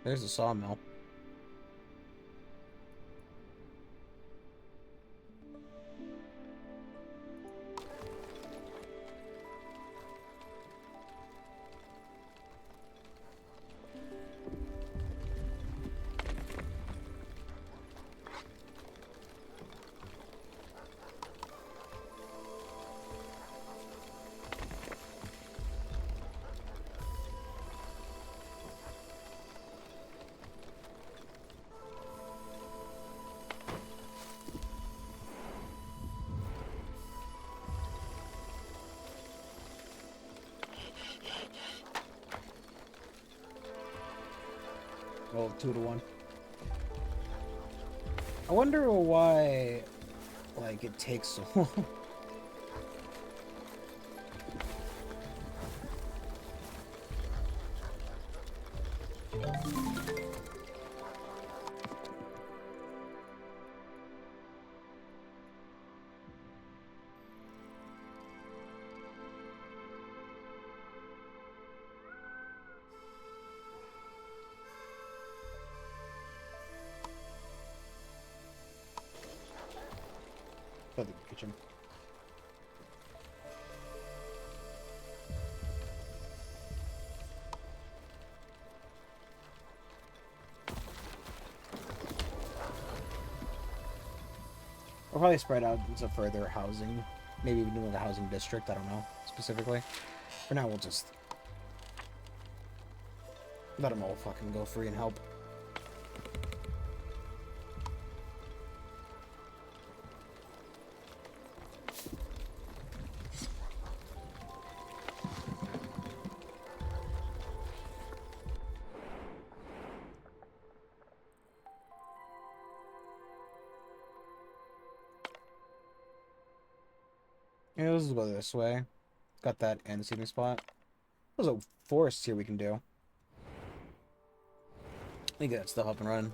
A: There's the sawmill. Oh, 2 to 1. I wonder why, like, it takes so long. The kitchen. We'll probably spread out into further housing. Maybe even doing a housing district, I don't know, specifically. For now, we'll just let them all fucking go free and help. Yeah, let's go this way. Got that end seating spot. There's a forest here we can do. I think that stuff up and running.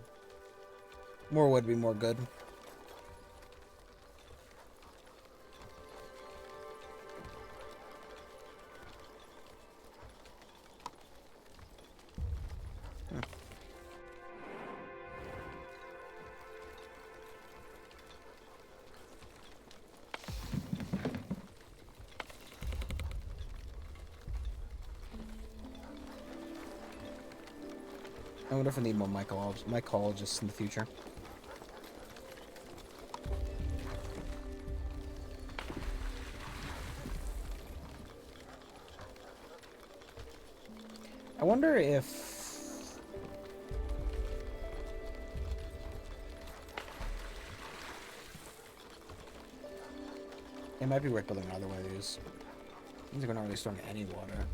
A: More would be more good. I wonder if I need more mycologists in the future. I wonder if... It might be worth building another one of these. Seems like we're not really storing any water.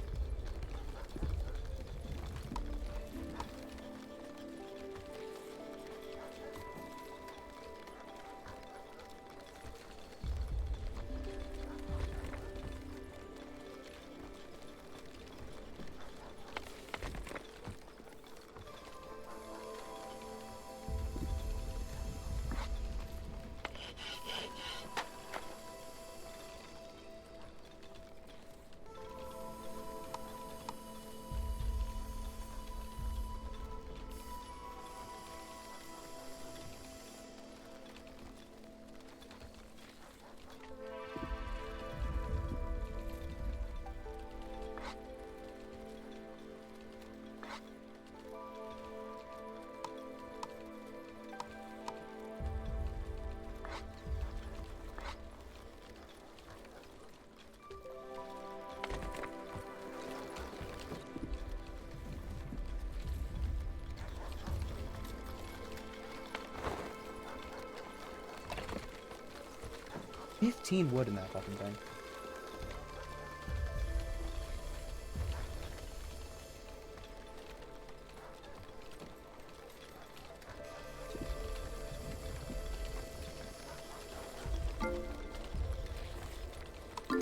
A: $15 wood in that fucking thing.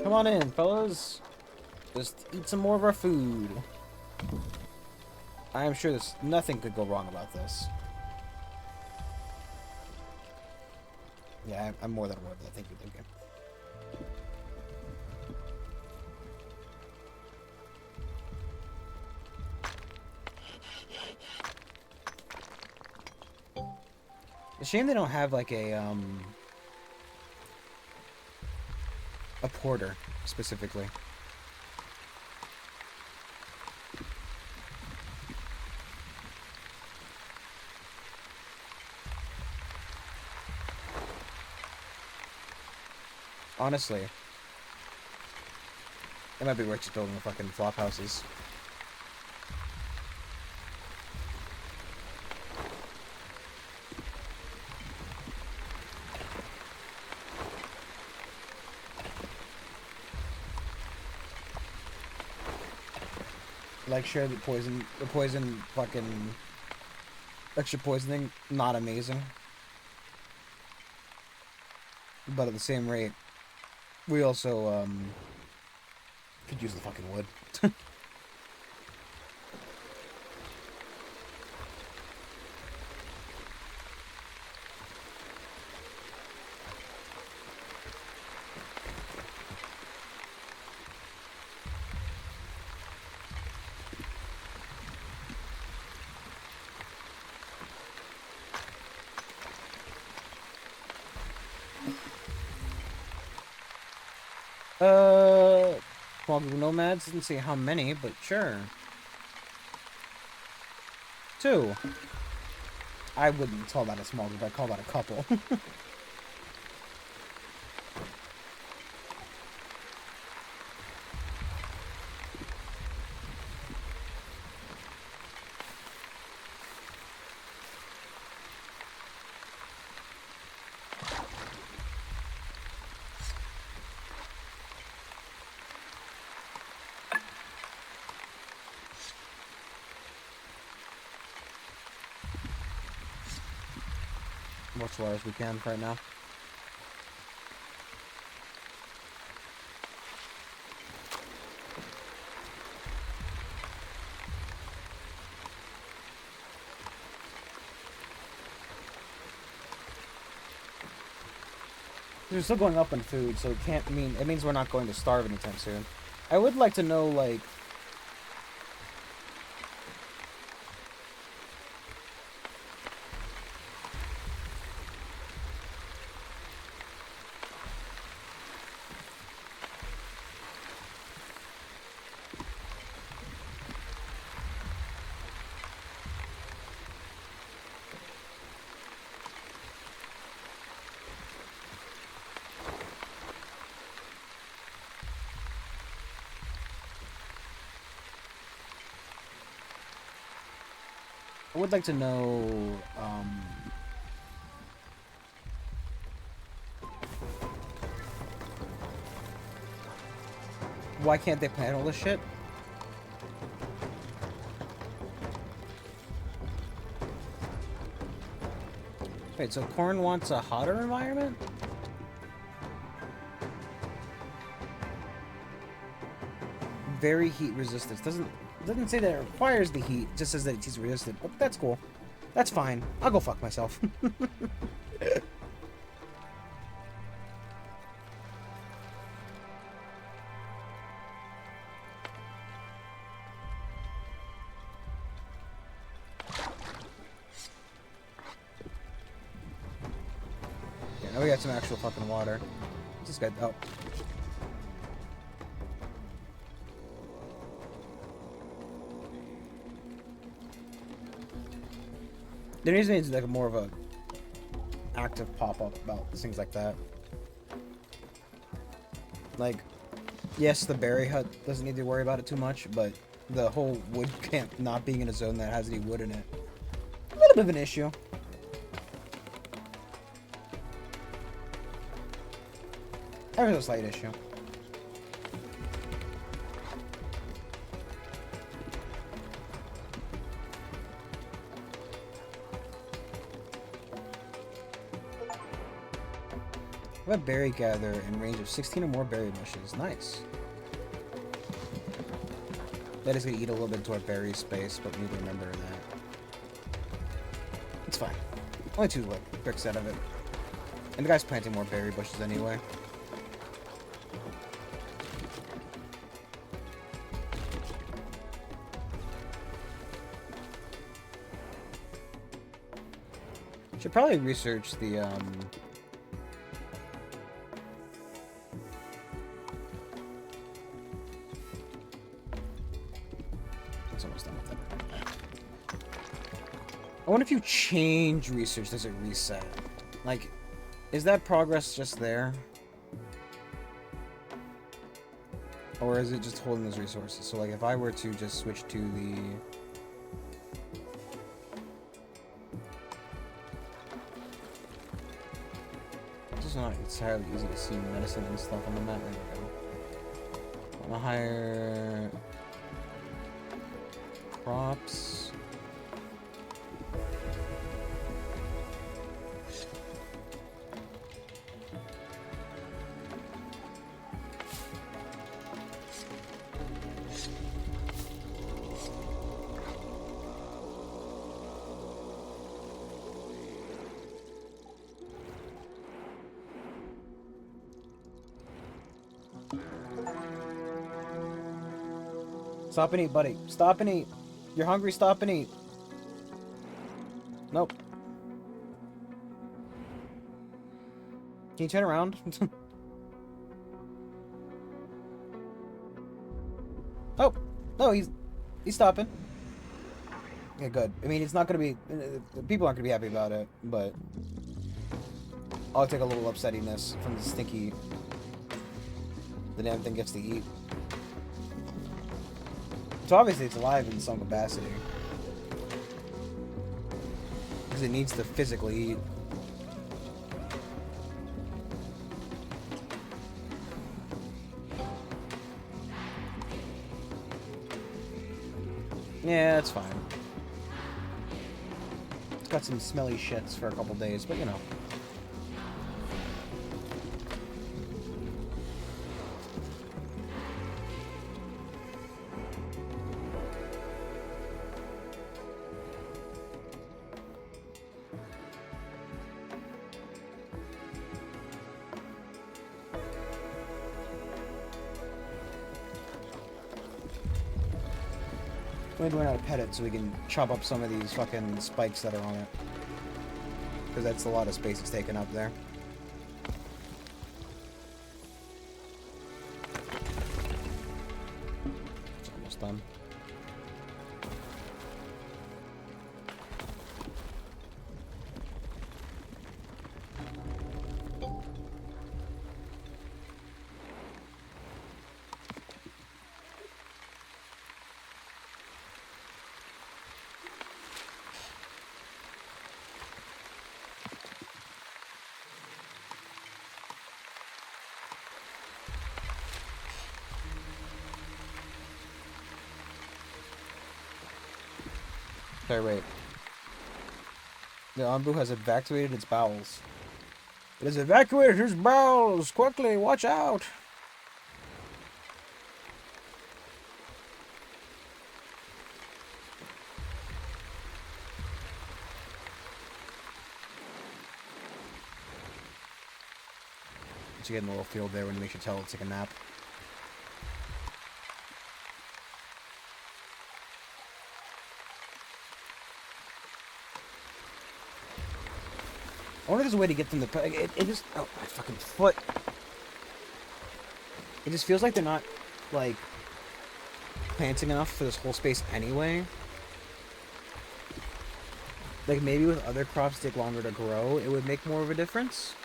A: Come on in, fellas. Just eat some more of our food. I am sure there's nothing could go wrong about this. Yeah, I'm more than aware of that. Thank you, thank you. It's a shame they don't have like a porter specifically. Honestly, it might be worth just building the fucking flop houses. Like share the poison fucking extra poisoning, not amazing. But at the same rate, we also, could use the fucking wood. Small group of nomads, didn't say how many, but sure. 2. I wouldn't call that a small group, I'd call that a couple. Much water as we can right now. We're still going up in food, so it means we're not going to starve anytime soon. I would like to know, like, I would like to know, why can't they plant all this shit? Wait, so corn wants a hotter environment? Very heat resistant. Doesn't say that it requires the heat, it just says that it's heat resistant. But that's cool. That's fine. I'll go fuck myself. Yeah, now we got some actual fucking water. What's this guy? Oh. There needs to be like more of a active pop-up about things like that. Like, yes, the berry hut doesn't need to worry about it too much, but the whole wood camp not being in a zone that has any wood in it, a little bit of an issue. There's a slight issue. I have a berry gather in range of 16 or more berry bushes. Nice. That is going to eat a little bit into our berry space, but we need to remember that. It's fine. Only 2 bricks out of it. And the guy's planting more berry bushes anyway. Should probably research the, It's almost done with it. I wonder if you change research, does it reset? Like, is that progress just there? Or is it just holding those resources? So, like, if I were to just switch to the... It's not entirely easy to see medicine and stuff on the map. There we go. I want to hire... crops. Stop and eat, buddy. Stop and eat. You're hungry, stop and eat. Nope. Can you turn around? Oh! No, he's stopping. Yeah, good. I mean, it's not gonna be... people aren't gonna be happy about it, but... I'll take a little upsettiness from the stinky... The damn thing gets to eat. So obviously it's alive in some capacity. Because it needs to physically eat. Yeah, it's fine. It's got some smelly shits for a couple days, but you know. We need to learn how to pet it so we can chop up some of these fucking spikes that are on it. Because that's a lot of space it's taking up there. It's almost done. Okay, wait. The Anbu has evacuated its bowels. It has evacuated its bowels! Quickly, watch out! It's getting a little field there when you make sure tell it to take a nap. I wonder if there's a way to get them to... It just... Oh, my fucking foot. It just feels like they're not, like, planting enough for this whole space anyway. Like, maybe with other crops take longer to grow, it would make more of a difference.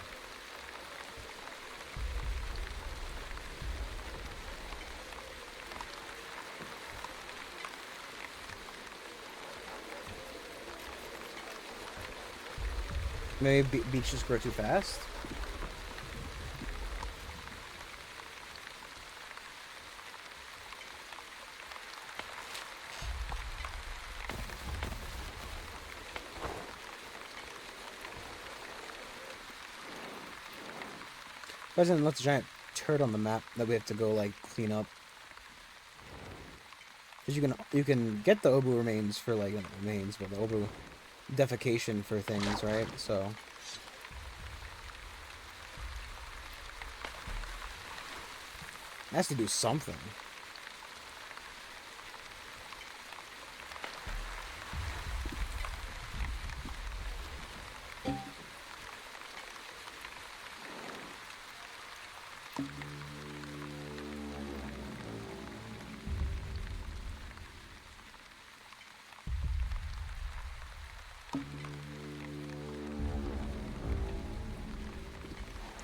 A: Maybe beets just grow too fast. President left a giant turd on the map that we have to go like clean up. Because you can get the Obu remains for like remains, but the Obu defecation for things, right? So it has to do something.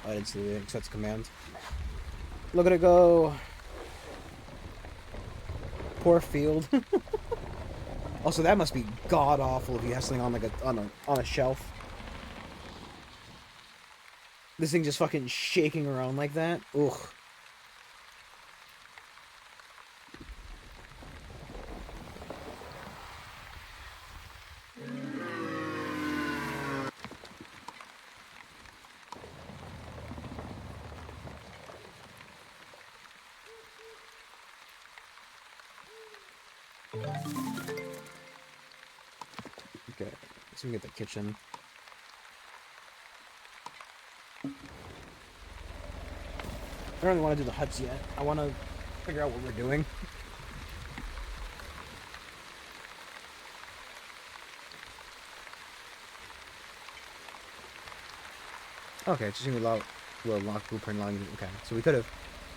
A: I didn't see the accept command. Look at it go. Poor field. Also, that must be god awful if you have something on like on a shelf. This thing just fucking shaking around like that. Ugh. Okay, so we can get the kitchen. I don't really want to do the huts yet. I want to figure out what we're doing. Okay, it's just gonna be lock blueprint line. Okay, so we could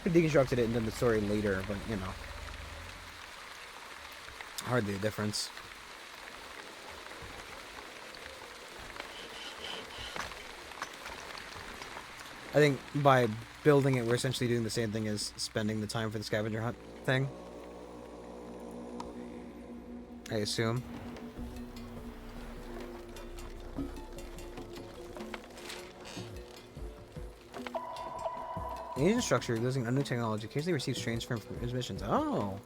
A: deconstructed it and done the story later, but you know, hardly a difference. I think by building it, we're essentially doing the same thing as spending the time for the scavenger hunt thing. I assume. The agent structure using unknown technology occasionally receives strange transmissions. Oh!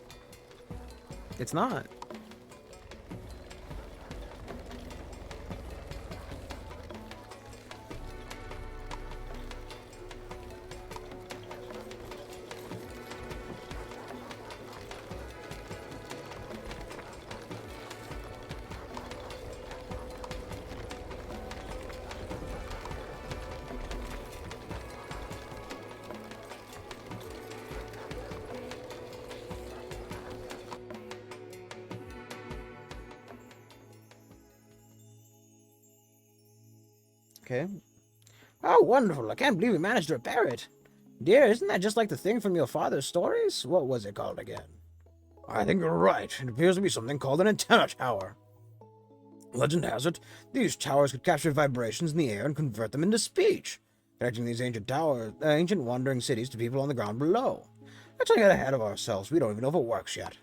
A: It's not. Okay. Oh, wonderful. I can't believe we managed to repair it. Dear, isn't that just like the thing from your father's stories? What was it called again? I think you're right. It appears to be something called an antenna tower. Legend has it, these towers could capture vibrations in the air and convert them into speech, connecting these ancient wandering cities to people on the ground below. Let's not get ahead of ourselves. We don't even know if it works yet.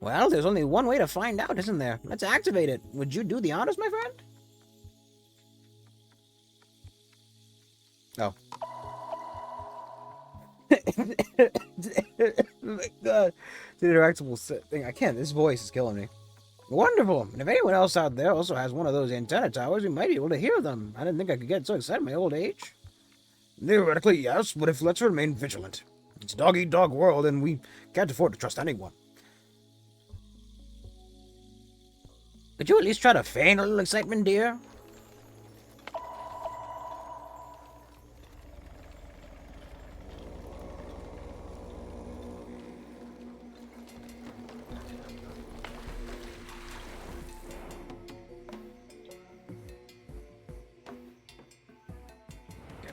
A: Well, there's only one way to find out, isn't there? Let's activate it. Would you do the honors, my friend? Oh. My God. The interactable thing. I can't. This voice is killing me. Wonderful. And if anyone else out there also has one of those antenna towers, we might be able to hear them. I didn't think I could get so excited in my old age. Theoretically, yes, but if let's remain vigilant. It's a dog-eat-dog world, and we can't afford to trust anyone. Could you at least try to feign a little excitement, dear?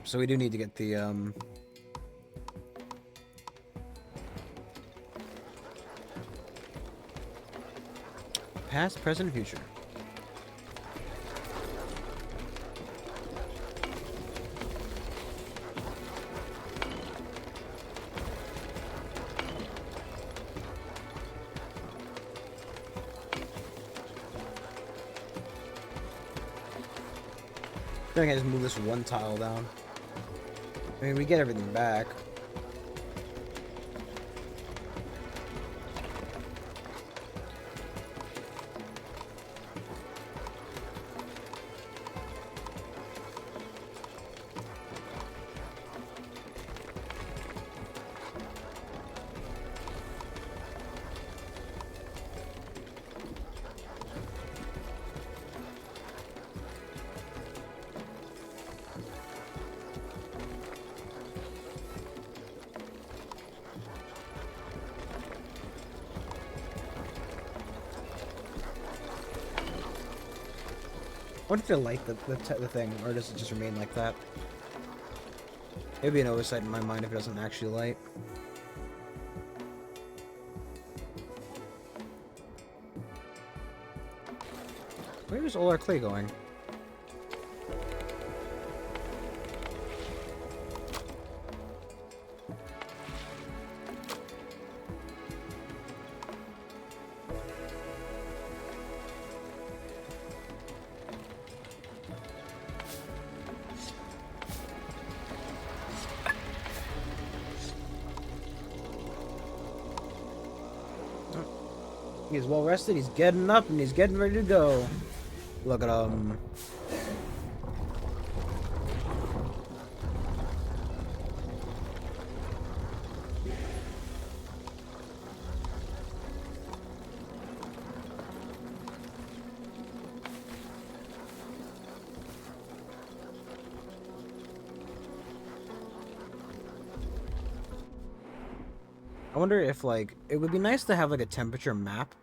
A: So we do need to get the, past, present, future. I think I just move this one tile down. I mean, we get everything back. What if they light the thing, or does it just remain like that? It'd be an oversight in my mind if it doesn't actually light. Where is all our clay going? He's well rested, he's getting up, and he's getting ready to go. Look at him. I wonder if, like, it would be nice to have, like, a temperature map.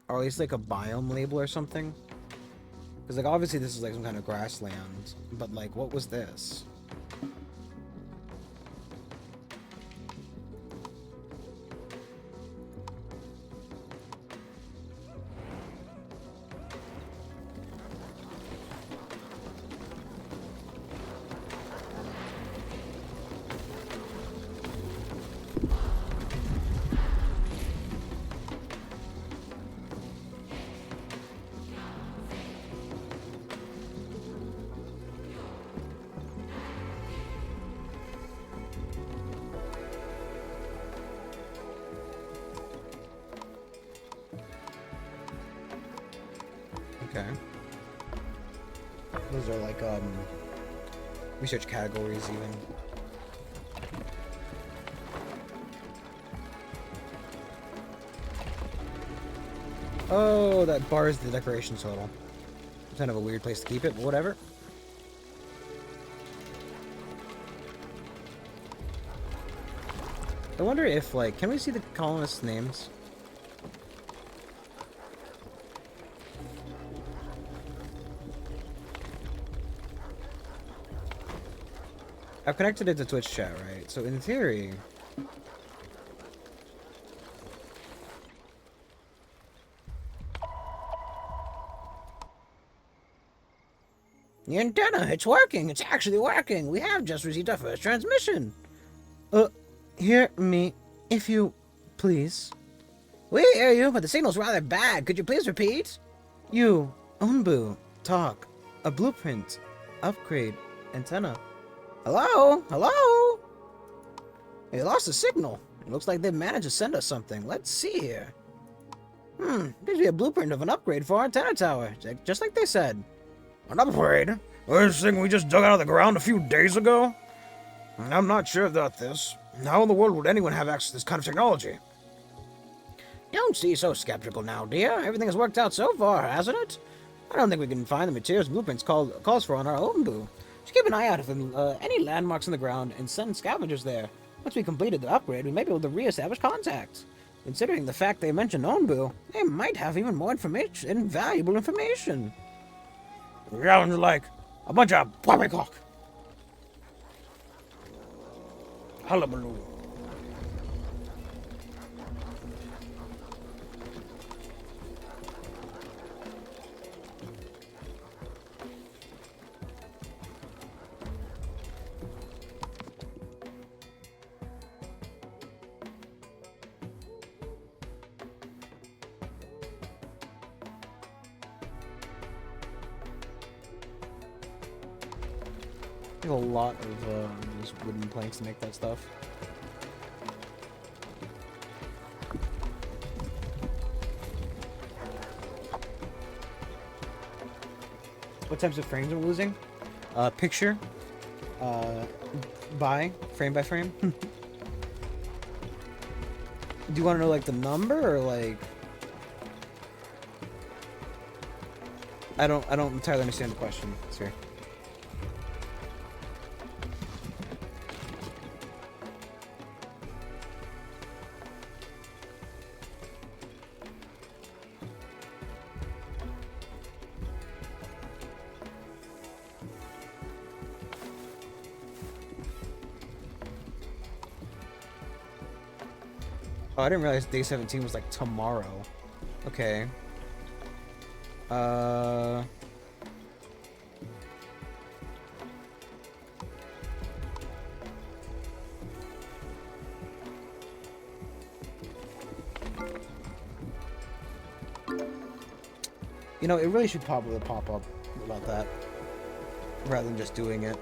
A: Or at least, like, a biome label or something. Because Because, like, obviously this is, like, some kind of grassland. But, like, what was this? Okay. Those are like, research categories even. Oh, that bar is the decoration total. It's kind of a weird place to keep it, but whatever. I wonder if, like, can we see the colonists' names? I've connected it to Twitch chat, right? So in theory... The antenna, it's working! It's actually working! We have just received our first transmission! Hear me, if you please. We hear you, but the signal's rather bad. Could you please repeat? You, Onbu, talk. A blueprint. Upgrade. Antenna. Hello? Hello? We lost the signal. It looks like they've managed to send us something. Let's see here. Appears to be a blueprint of an upgrade for our antenna tower, just like they said. An upgrade? This thing we just dug out of the ground a few days ago? I'm not sure about this. How in the world would anyone have access to this kind of technology? Don't be so skeptical now, dear. Everything has worked out so far, hasn't it? I don't think we can find the materials blueprints calls for on our Onbu. Just keep an eye out for any landmarks in the ground and send scavengers there. Once we completed the upgrade, we may be able to re-establish contact. Considering the fact they mentioned Onbu, they might have even more information, valuable information. Sounds like a bunch of poppycock. Hullabaloo. There's a lot of these wooden planks to make that stuff. What types of frames are we losing? Picture. Frame by frame. Do you want to know like the number or like? I don't entirely understand the question, sir. Oh, I didn't realize day 17 was like tomorrow. Okay. You know, it really should probably pop up about that rather than just doing it.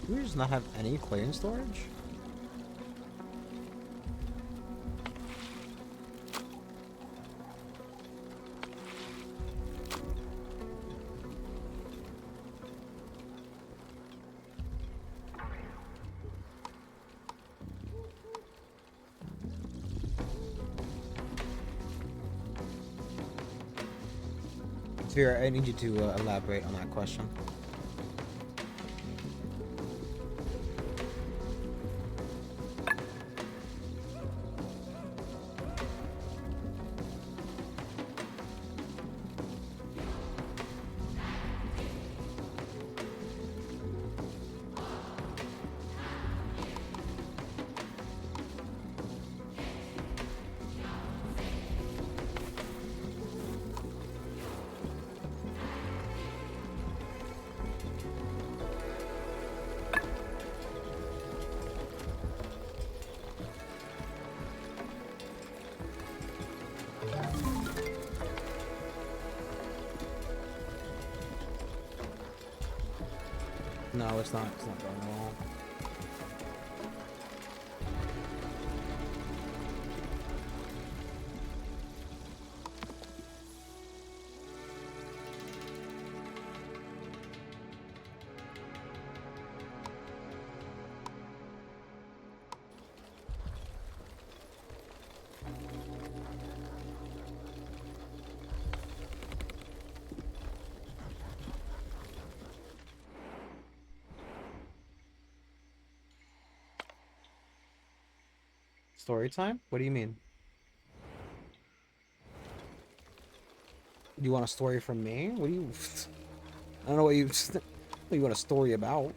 A: Do we just not have any clearance storage? Sphere, I need you to elaborate on that question. No, it's not. It's not going well. Story time? What do you mean? Do you want a story from me? What do you... I don't know what you... what you want a story about.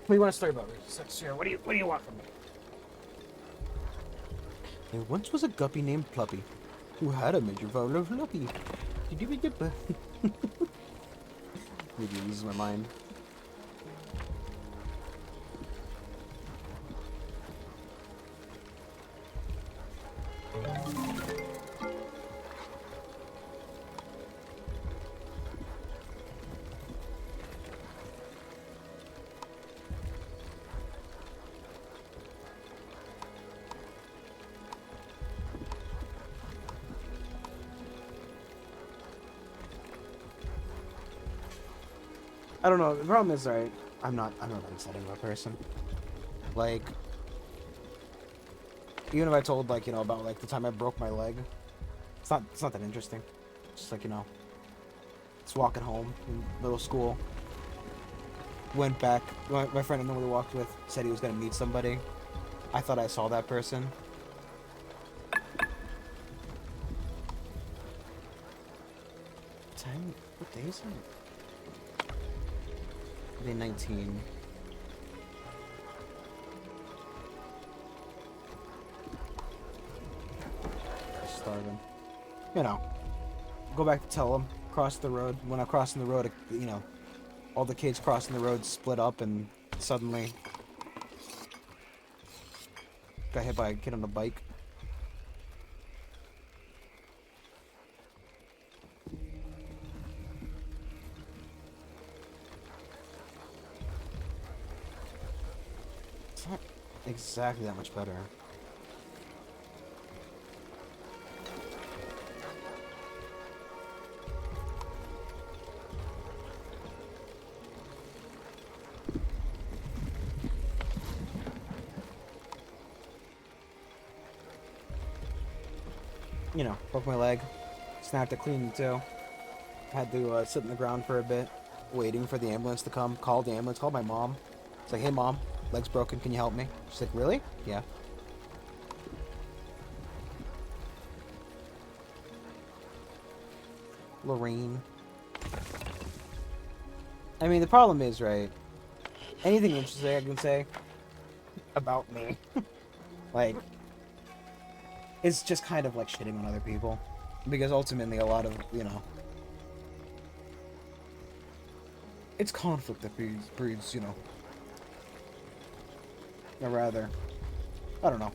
A: What do you want a story about? Sierra, what do you want from me? There once was a guppy named Pluppy, who had a major vial of Luppy. Maybe it uses my mind. I don't know. The problem is, right? I'm not that exciting of a person. Like, even if I told, like, you know, about like the time I broke my leg, it's not that interesting. It's just like, you know, just walking home from middle school. Went back. My friend I normally walked with said he was gonna meet somebody. I thought I saw that person. What day is it? Day 19. Starving. You know, go back to tell him. Cross the road. When I'm crossing the road, you know, all the kids crossing the road split up, and suddenly got hit by a kid on a bike. It's not exactly that much better. You know, broke my leg, snapped it clean too. Had to sit on the ground for a bit, waiting for the ambulance to come. Called the ambulance, called my mom. It's like, hey mom, leg's broken, can you help me? She's like, really? Yeah. Lorraine. I mean, the problem is, right? Anything interesting I can say about me, like, it's just kind of like shitting on other people. Because ultimately, a lot of, you know, it's conflict that breeds, you know, or rather, I don't know.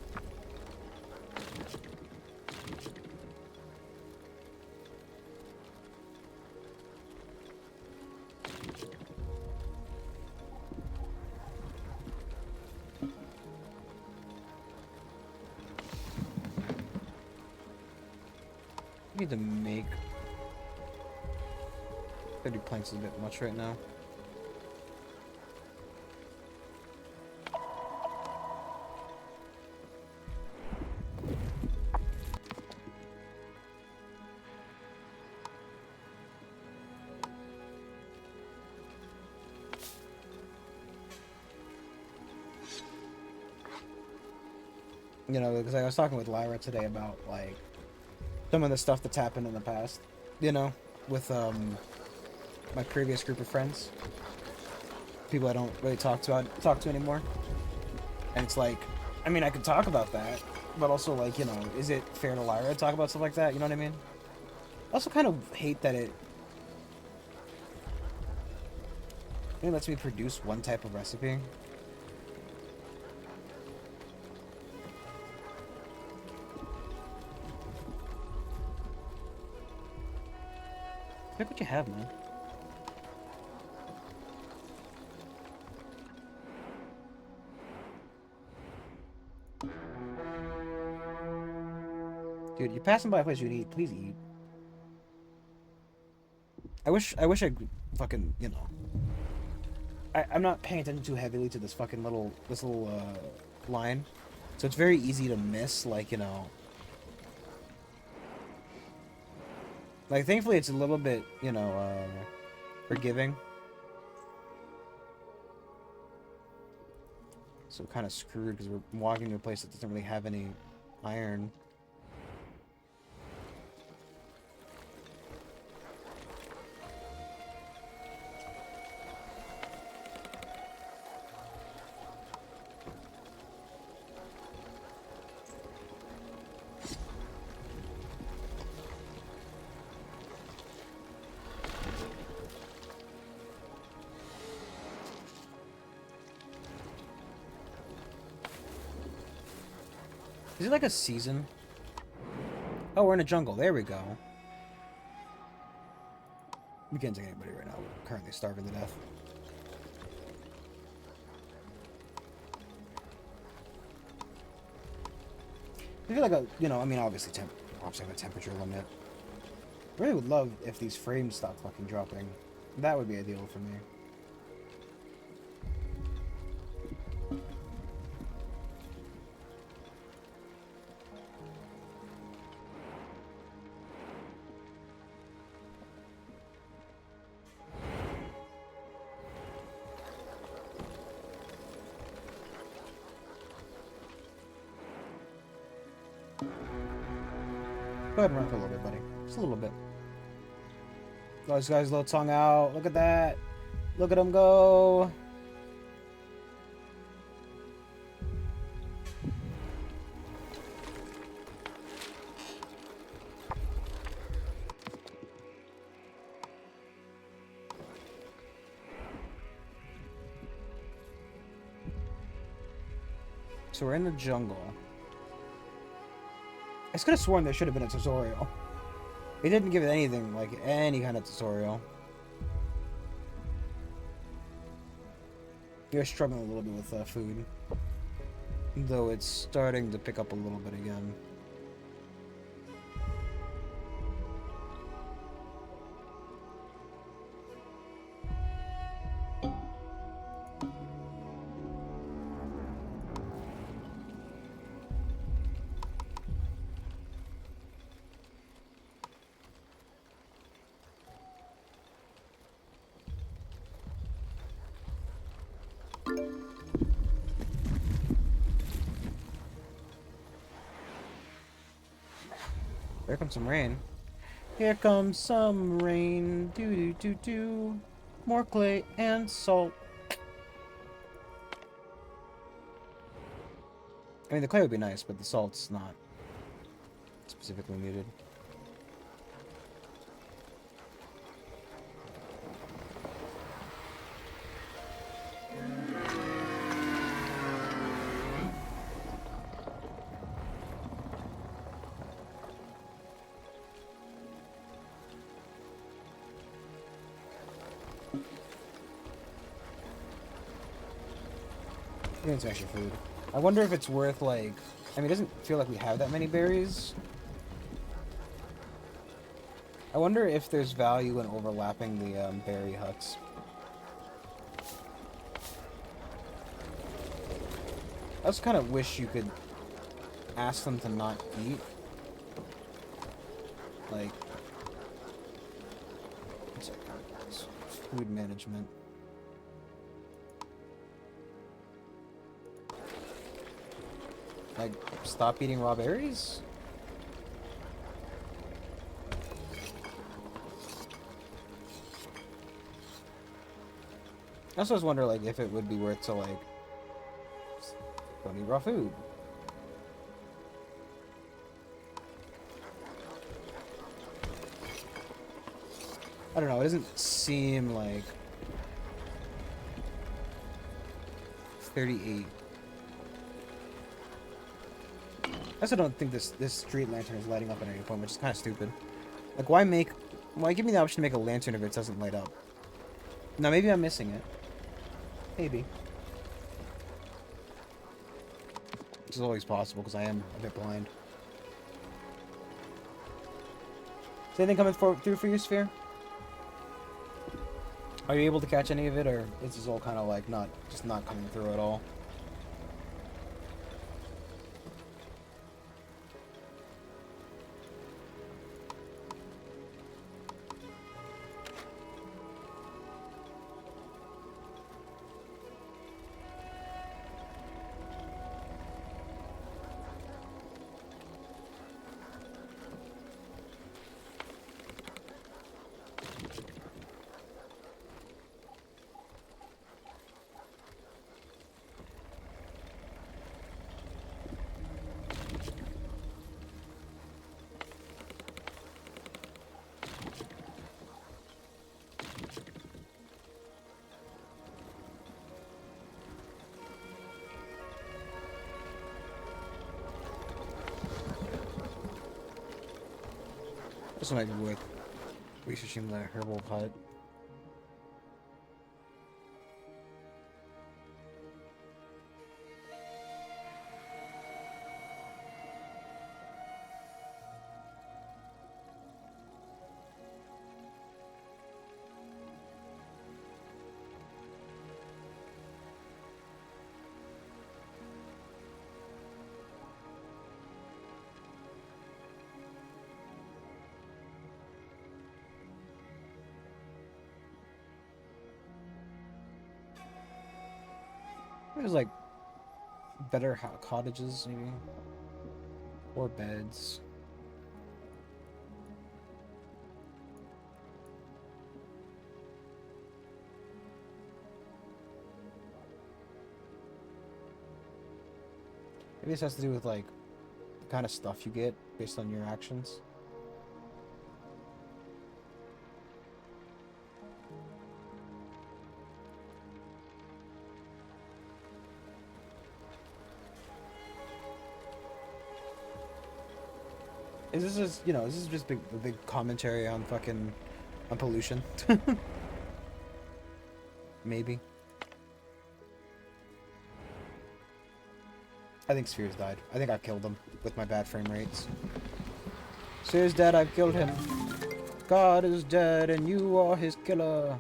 A: I need to make 30 planks is a bit much right now. You know, because I was talking with Lyra today about, like, some of the stuff that's happened in the past, you know, with, my previous group of friends. People I don't really talk to anymore. And it's like, I mean, I could talk about that, but also, like, you know, is it fair to Lyra to talk about stuff like that? You know what I mean? I also kind of hate that it lets me produce one type of recipe. Look what you have, man. Dude, you're passing by a place you eat. Please eat. I wish I fucking, you know. I'm not paying attention too heavily to this fucking little line. So it's very easy to miss, like, you know. Like, thankfully it's a little bit, you know, forgiving. So kind of screwed because we're walking to a place that doesn't really have any iron. Is it like a season? Oh, we're in a jungle. There we go. We can't take anybody right now. We're currently starving to death. I feel like a, you know, I mean, obviously have a temperature limit. I really would love if these frames stopped fucking dropping. That would be ideal for me. Go ahead and run for a little bit, buddy. Just a little bit. Oh, this guy's little tongue out. Look at that. Look at him go. So we're in the jungle. I could have sworn there should have been a tutorial. It didn't give it anything, like any kind of tutorial. You're struggling a little bit with food. Though it's starting to pick up a little bit again. There comes some rain. Here comes some rain. Do do do do. More clay and salt. I mean, the clay would be nice, but the salt's not specifically needed. I think it's extra food. I wonder if it's worth, like... I mean, it doesn't feel like we have that many berries. I wonder if there's value in overlapping the berry huts. I also kind of wish you could ask them to not eat. Like... What's it called? It's food management. Like, stop eating raw berries? I also just wonder, like, if it would be worth to, like, don't eat raw food. I don't know, it doesn't seem like 38. I also don't think this street lantern is lighting up at any point, which is kind of stupid. Like, why give me the option to make a lantern if it doesn't light up? Now, maybe I'm missing it. Maybe. Which is always possible, because I am a bit blind. Is anything coming through for you, Sphere? Are you able to catch any of it, or is this all kind of like just not coming through at all? This might be worth researching the herbal hut. There's like better cottages, maybe, or beds. Maybe this has to do with like the kind of stuff you get based on your actions. This is just a big commentary on pollution. Maybe. I think Sphere's died. I think I killed him with my bad frame rates. Sphere's dead, I've killed him. God is dead and you are his killer.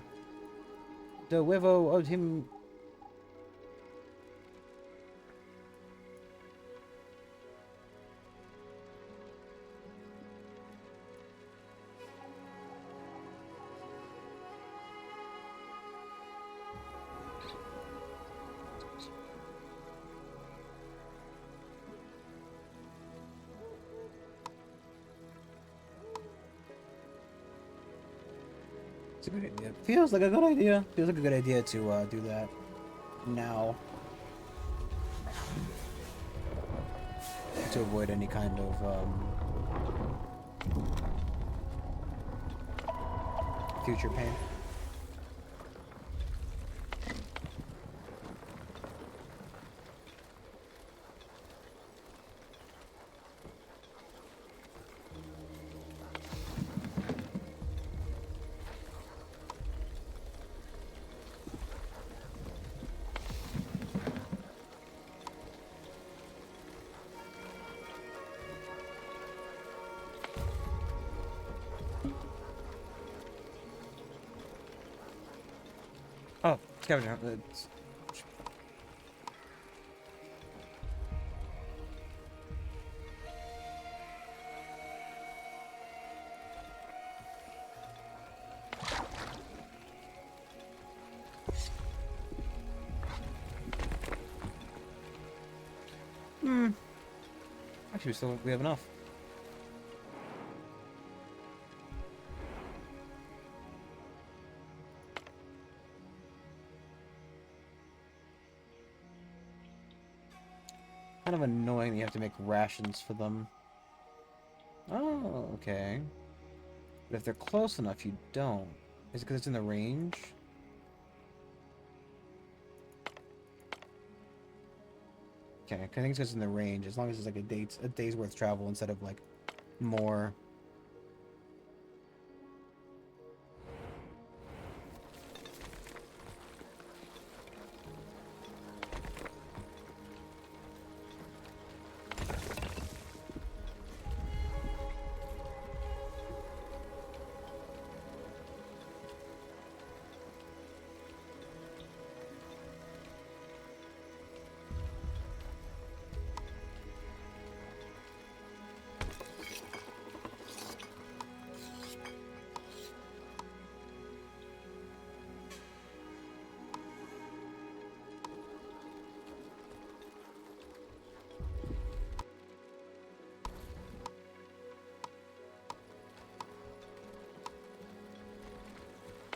A: The widow of him. It's a good idea. Feels like a good idea. Feels like a good idea to do that now. To avoid any kind of future pain. Oh, scavenger hunt. Actually, we have enough. Kind of annoying that you have to make rations for them. Oh, okay. But if they're close enough, you don't. Is it because it's in the range? Okay, I think it's because it's in the range. As long as it's like a day's worth of travel instead of like more.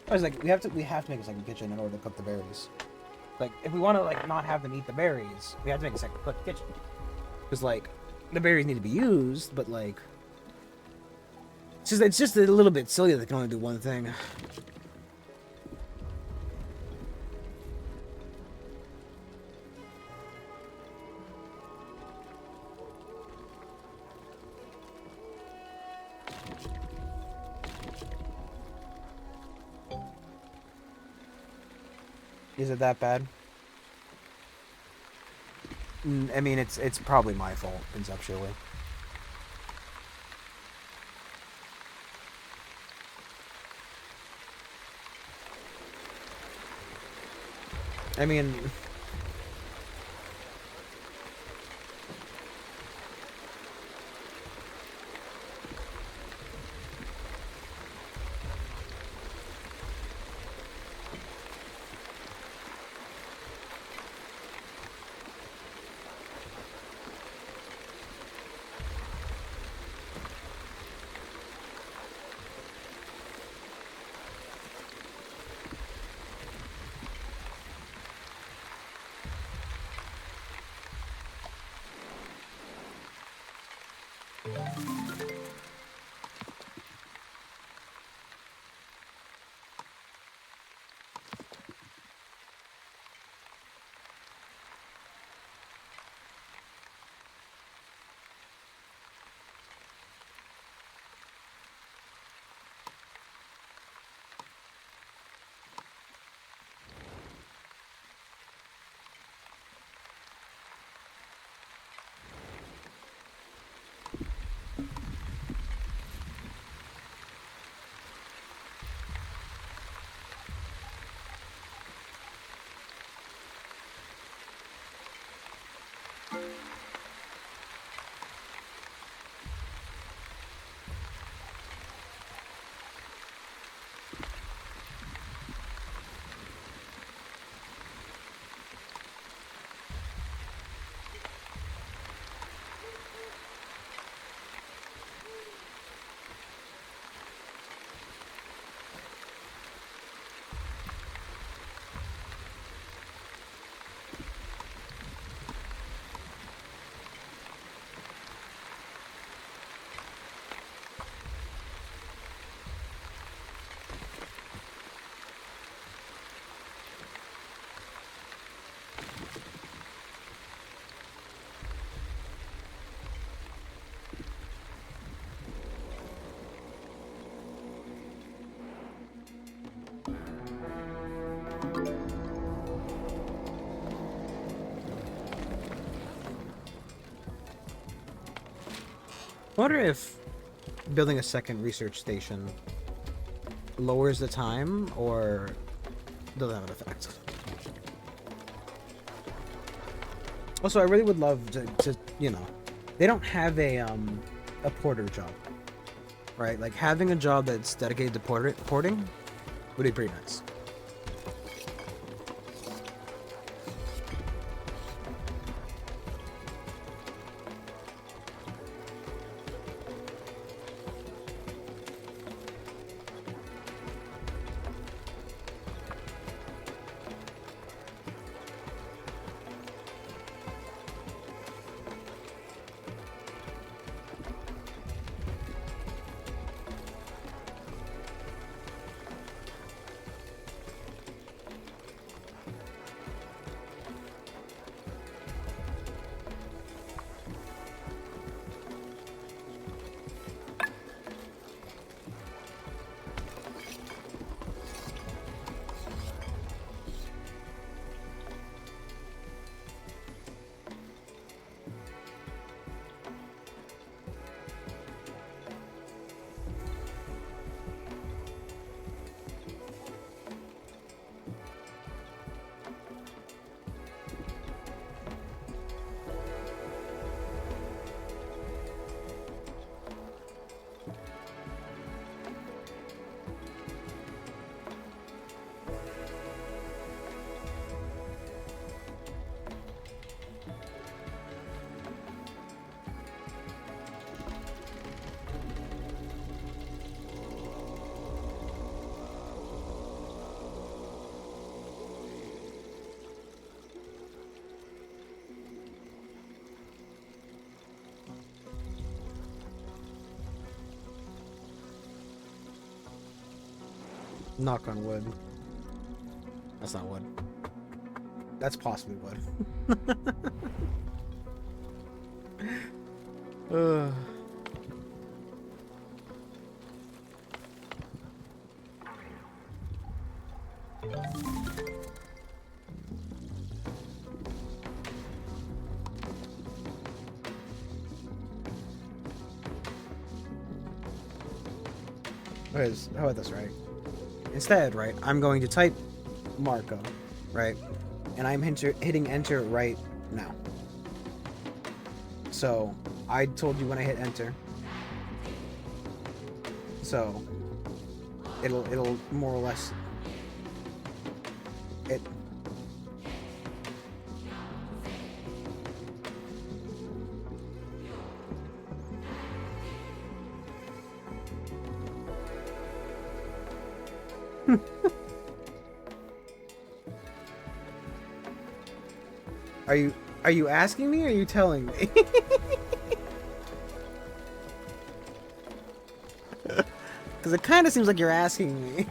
A: I was like, we have to make a second kitchen in order to cook the berries. Like, if we want to like not have them eat the berries, we have to make a second cooked kitchen. Because like, the berries need to be used, but like, it's just a little bit silly that they can only do one thing. Is it that bad? I mean, it's probably my fault, conceptually. I mean... I wonder if building a second research station lowers the time or doesn't have an effect. Also, I really would love to you know, they don't have a porter job, right? Like having a job that's dedicated to porting would be pretty nice. Knock on wood. That's not wood. That's possibly wood. How about this, right? Instead, right, I'm going to type Marco, right? And I'm hitting enter right now. So, I told you when I hit enter. So, it'll more or less... It... Are you asking me or are you telling me? Because it kind of seems like you're asking me.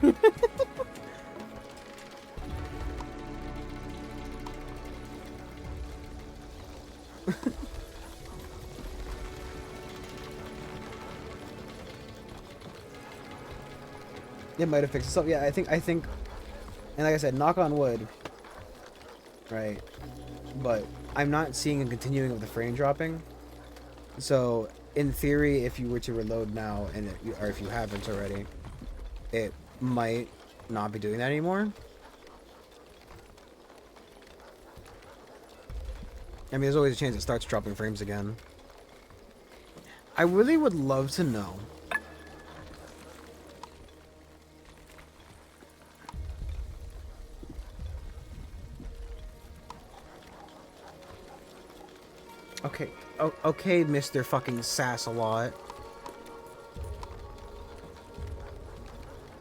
A: It might have fixed itself. Yeah, I think, and like I said, knock on wood, right? But I'm not seeing a continuing of the frame dropping. So, in theory, if you were to reload now, or if you haven't already, it might not be doing that anymore. I mean, there's always a chance it starts dropping frames again. I really would love to know. Okay, okay, Mr. fucking Sass-a-lot.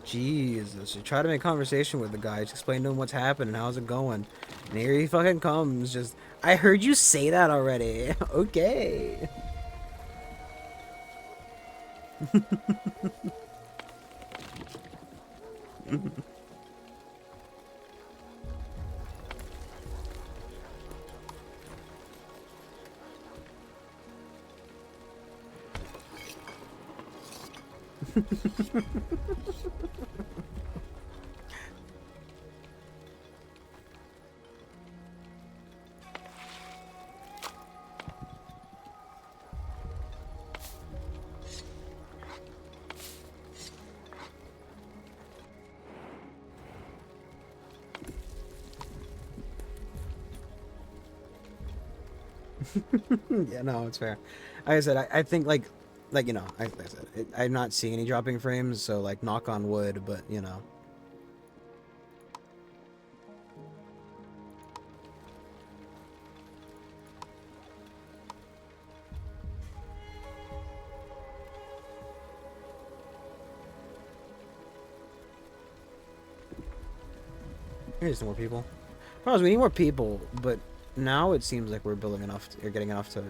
A: Jesus, you try to make conversation with the guy, just explain to him what's happening, how's it going. And here he fucking comes, just, I heard you say that already. Okay. Yeah, no, it's fair. Like I said, I think like you know, like I said, I'm not seeing any dropping frames, so like knock on wood, but you know. Here's more people. Problem is, we need more people, but now it seems like we're building enough, or getting enough to.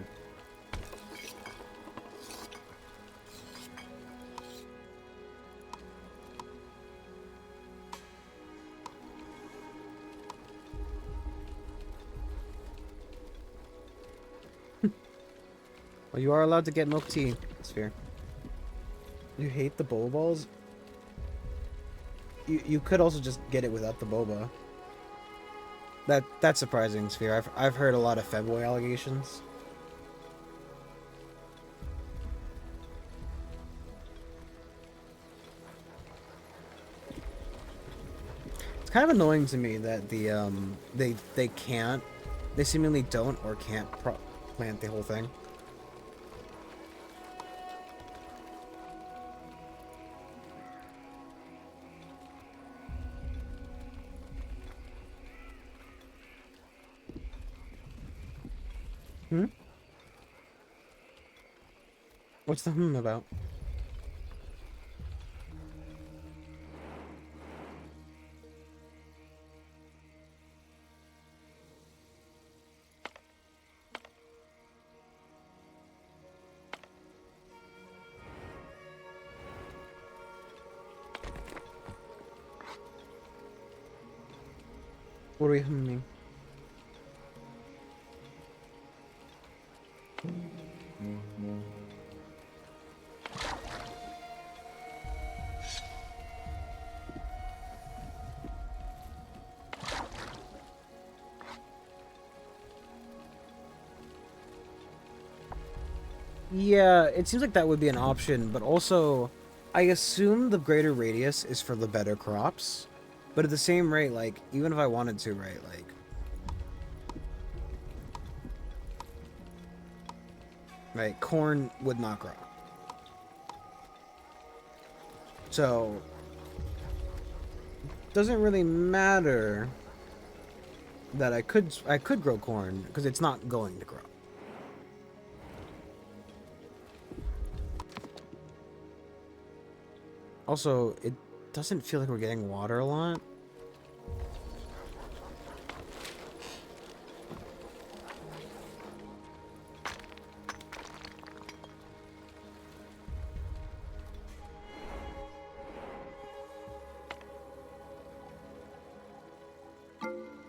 A: Well, you are allowed to get milk tea. That's fair. You hate the boba balls? You could also just get it without the boba. That's surprising, Sphere. I've heard a lot of Febboy allegations. It's kind of annoying to me that they seemingly don't or can't plant the whole thing. Hmm? What's the about? What are we humming? Yeah, it seems like that would be an option, but also, I assume the greater radius is for the better crops. But at the same rate, like, even if I wanted to, right, like... Right, corn would not grow. So... Doesn't really matter that I could grow corn, because it's not going to grow. Also, it doesn't feel like we're getting water a lot.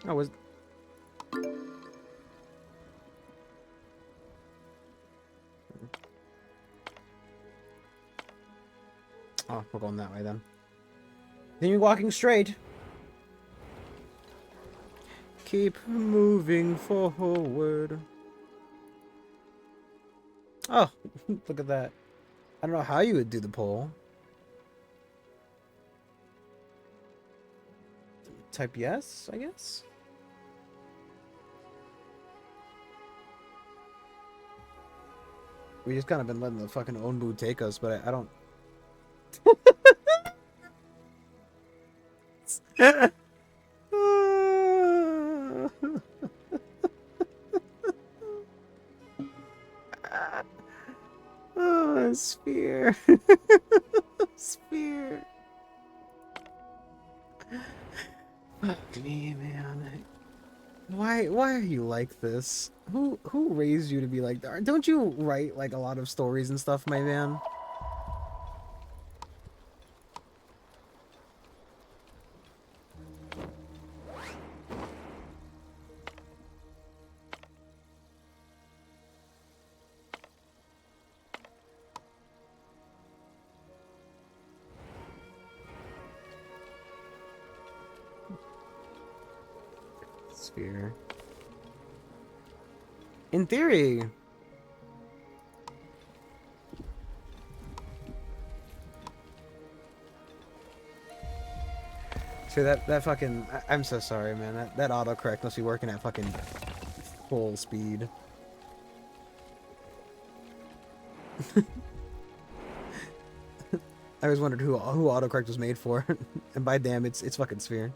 A: Oh, was... Oh, we're going that way then. Then you're walking straight. Keep moving forward. Oh, look at that. I don't know how you would do the poll. Type yes, I guess? We just kind of been letting the fucking Onbu take us, but I don't... Oh, Sphere. Sphere. Fuck me, man. Why are you like this? Who raised you to be like that? Don't you write like a lot of stories and stuff, my man? Sphere. In theory. So that fucking... I'm so sorry, man. That autocorrect must be working at fucking full speed. I always wondered who autocorrect was made for, and by damn, it's fucking Sphere.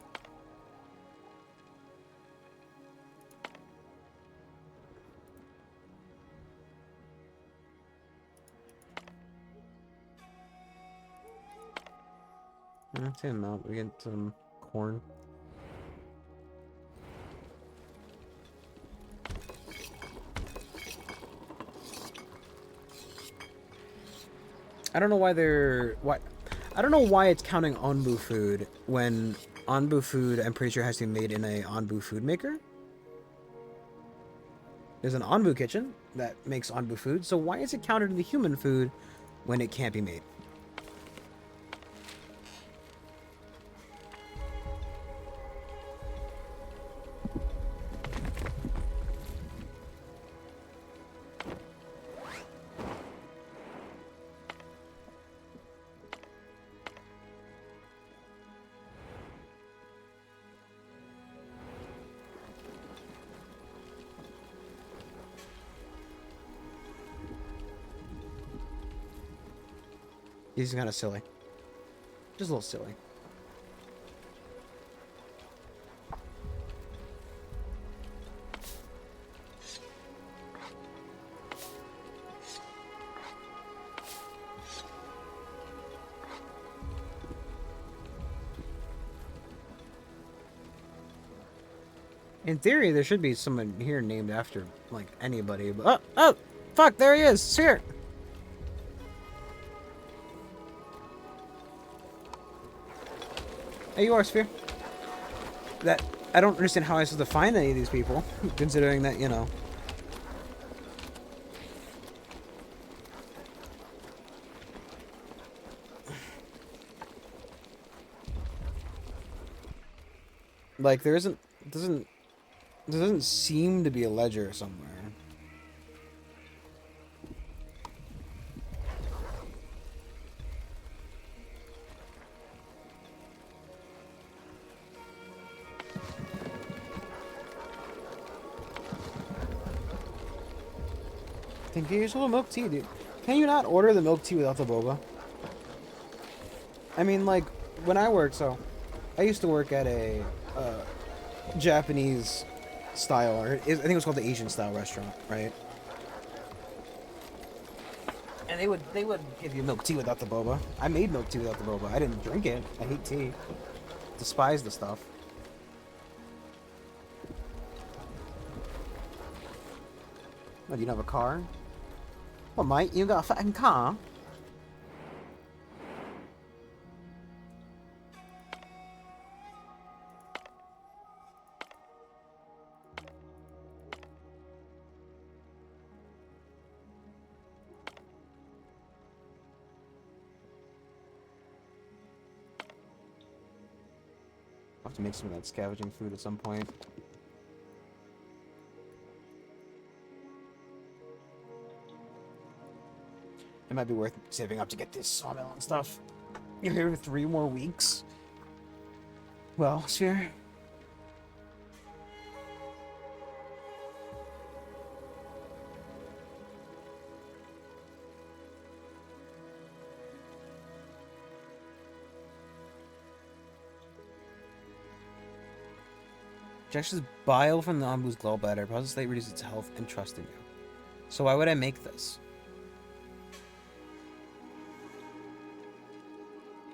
A: Same amount. We get some corn. I don't know why I don't know why it's counting Onbu food when Onbu food, I'm pretty sure, has to be made in a Onbu food maker. There's an Onbu kitchen that makes Onbu food, so why is it counted in the human food when it can't be made? He's kind of silly. Just a little silly. In theory, there should be someone here named after, like, anybody. But oh, fuck! There he is. Sphere. Hey, you are, Sphere. That I don't understand how I supposed to find any of these people, considering that, you know. Like, there doesn't seem to be a ledger somewhere. Then get yourself a milk tea, dude. Can you not order the milk tea without the boba? I mean, like, when I worked, so I used to work at a Japanese style, or I think it was called the Asian style restaurant, right? And they would give you milk tea without the boba. I made milk tea without the boba. I didn't drink it. I hate tea. Despise the stuff. What, you don't have a car? Well, mate, you got a fucking car? I'll have to make some of that scavenging food at some point. It might be worth saving up to get this sawmill and stuff. You're here for 3 more weeks. Well, Sphere. Injections bile from the Onbu's gallbladder. Process state reduces its health and trust in you. So why would I make this?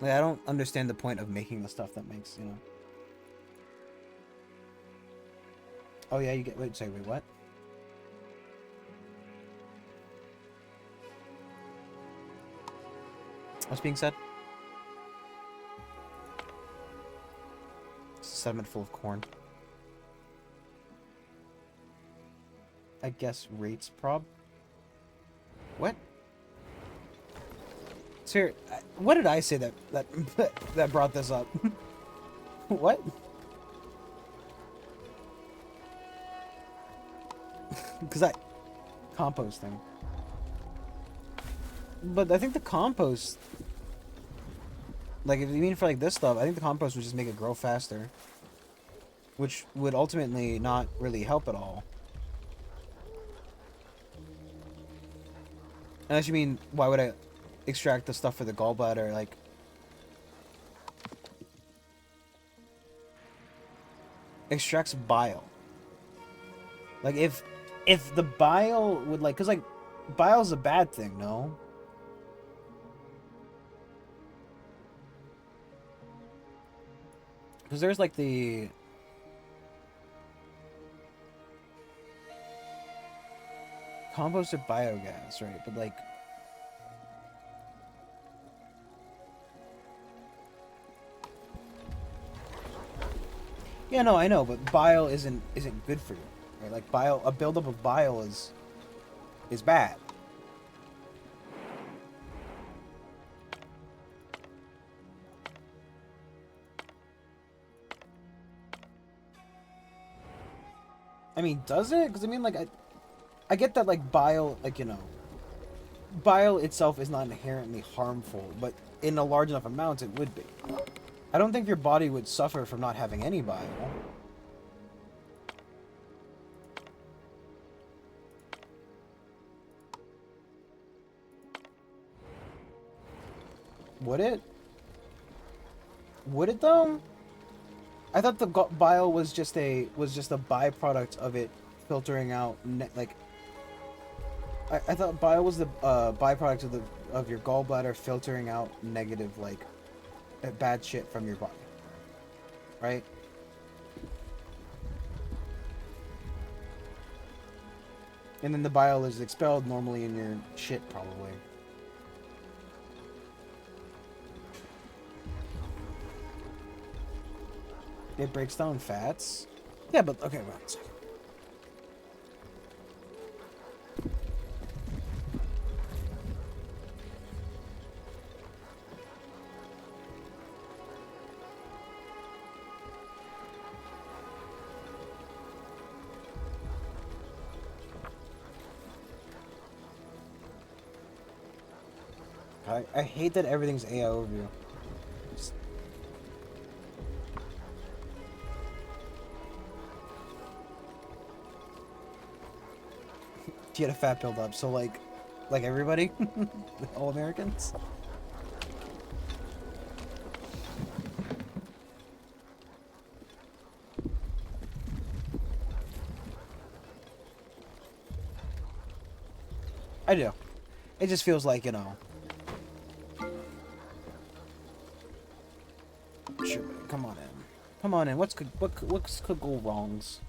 A: Like, I don't understand the point of making the stuff that makes, you know. Oh yeah, you get. Wait, what? What's being said? It's a sediment full of corn. I guess rates prob. What? Sir, what did I say that brought this up? What? Because composting. But I think the compost, like, if you mean for like this stuff, I think the compost would just make it grow faster, which would ultimately not really help at all. Unless you mean, why would I extract the stuff for the gallbladder? Like, extracts bile. Like, if the bile would, like, because, like, bile's a bad thing, no? Because there's, like, the... composted biogas, right? But, like... yeah, no, I know, but bile isn't good for you, right? Like, bile, a buildup of bile is bad. I mean, does it? Because, I mean, like, I get that, like, bile, like, you know, bile itself is not inherently harmful, but in a large enough amount, it would be. I don't think your body would suffer from not having any bile. Would it? Would it, though? I thought the bile was just a byproduct of it filtering out, like, I thought bile was the byproduct of your gallbladder filtering out negative, like, bad shit from your body, right? And then the bile is expelled normally in your shit, probably. It breaks down fats? Yeah, but, okay, one second. I hate that everything's AI overview. Just... you had a fat buildup, so like everybody? All Americans? I do. It just feels like, you know... sure, come on in. Come on in. What could go wrongs?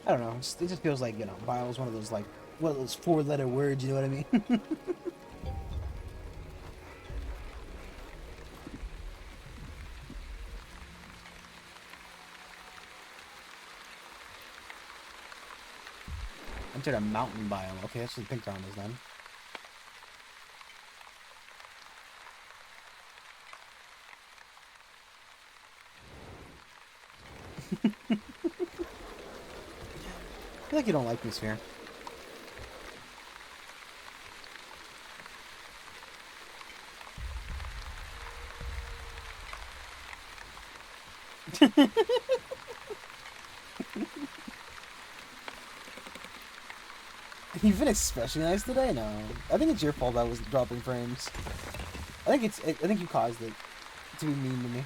A: I don't know. It just feels like, you know, bile is one of those, like, one of those four-letter words, you know what I mean? Entered a mountain biome. Okay, that's what the pink round is then. I feel like you don't like me, Sphere. You've been especially nice today? No. I think it's your fault I was dropping frames. I think you caused it to be mean to me.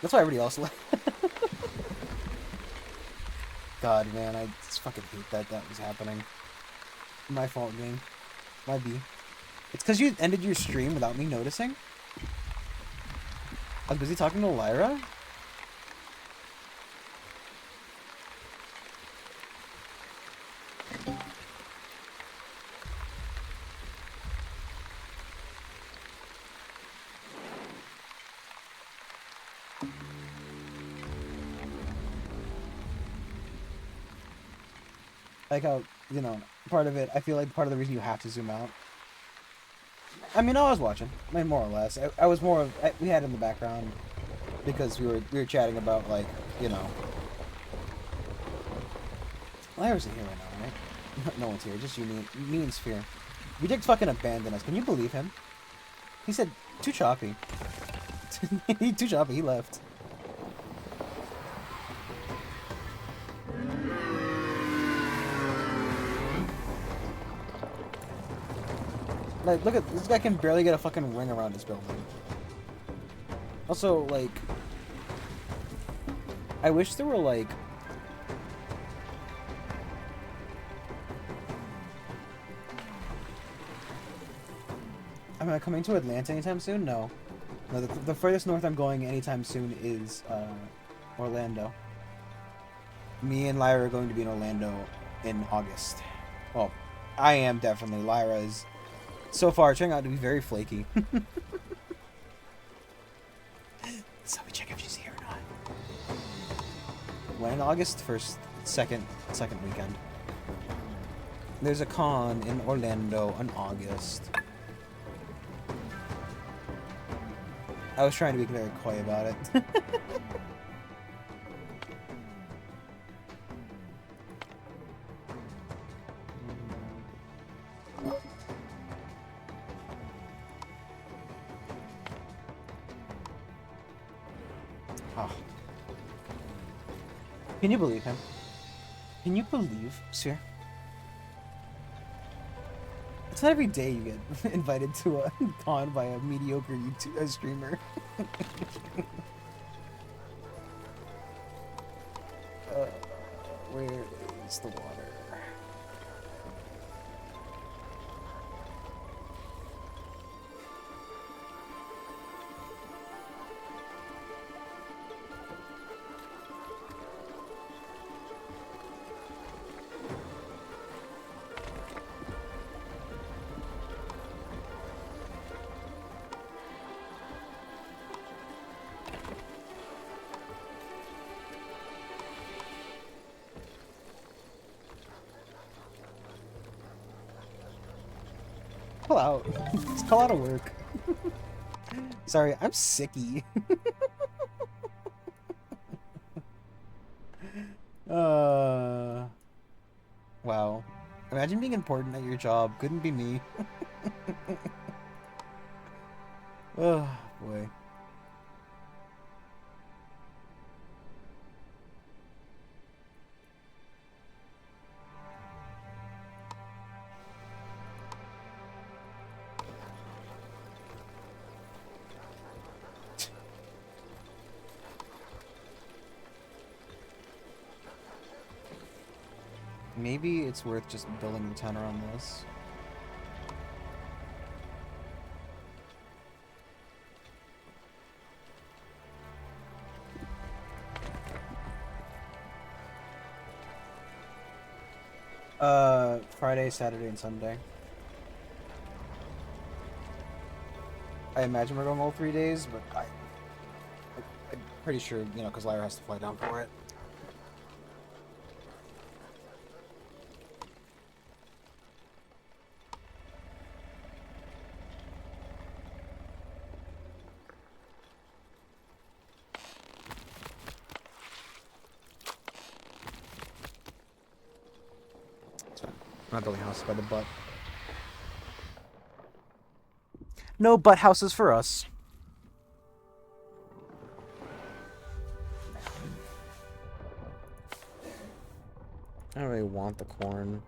A: That's why everybody else left. God, man, I just fucking hate that was happening. My fault, game. Might be. It's because you ended your stream without me noticing. I was busy talking to Lyra. Like how, you know, part of it, I feel like part of the reason you have to zoom out. I mean, I was watching, I mean, more or less. I was more of, we had it in the background because we were chatting about, like, you know. Lyra's in here right now, right? No one's here, just you, me and Sphere. Vijay fucking abandoned us. Can you believe him? He said, too choppy. Too choppy, he left. Like, look at this guy can barely get a fucking ring around his building. Also, like, I wish there were like am I coming to Atlanta anytime soon? No. No, the furthest north I'm going anytime soon is Orlando. Me and Lyra are going to be in Orlando in August. Well, I am definitely. Lyra is so far turning out to be very flaky. So we check if she's here or not. When? August 1st, second weekend. There's a con in Orlando in August. I was trying to be very coy about it. Oh. Can you believe him? Can you believe, sir? It's not every day you get invited to a con by a mediocre YouTube streamer. Where is the water? Call out. Just call out of work. Sorry, I'm sicky. Wow. Imagine being important at your job. Couldn't be me. Oh, boy. Maybe it's worth just building the town around this. Friday, Saturday, and Sunday. I imagine we're going all 3 days, but I'm pretty sure, you know, because Lyra has to fly down for it. I'm not building houses by the butt. No butt houses for us. I don't really want the corn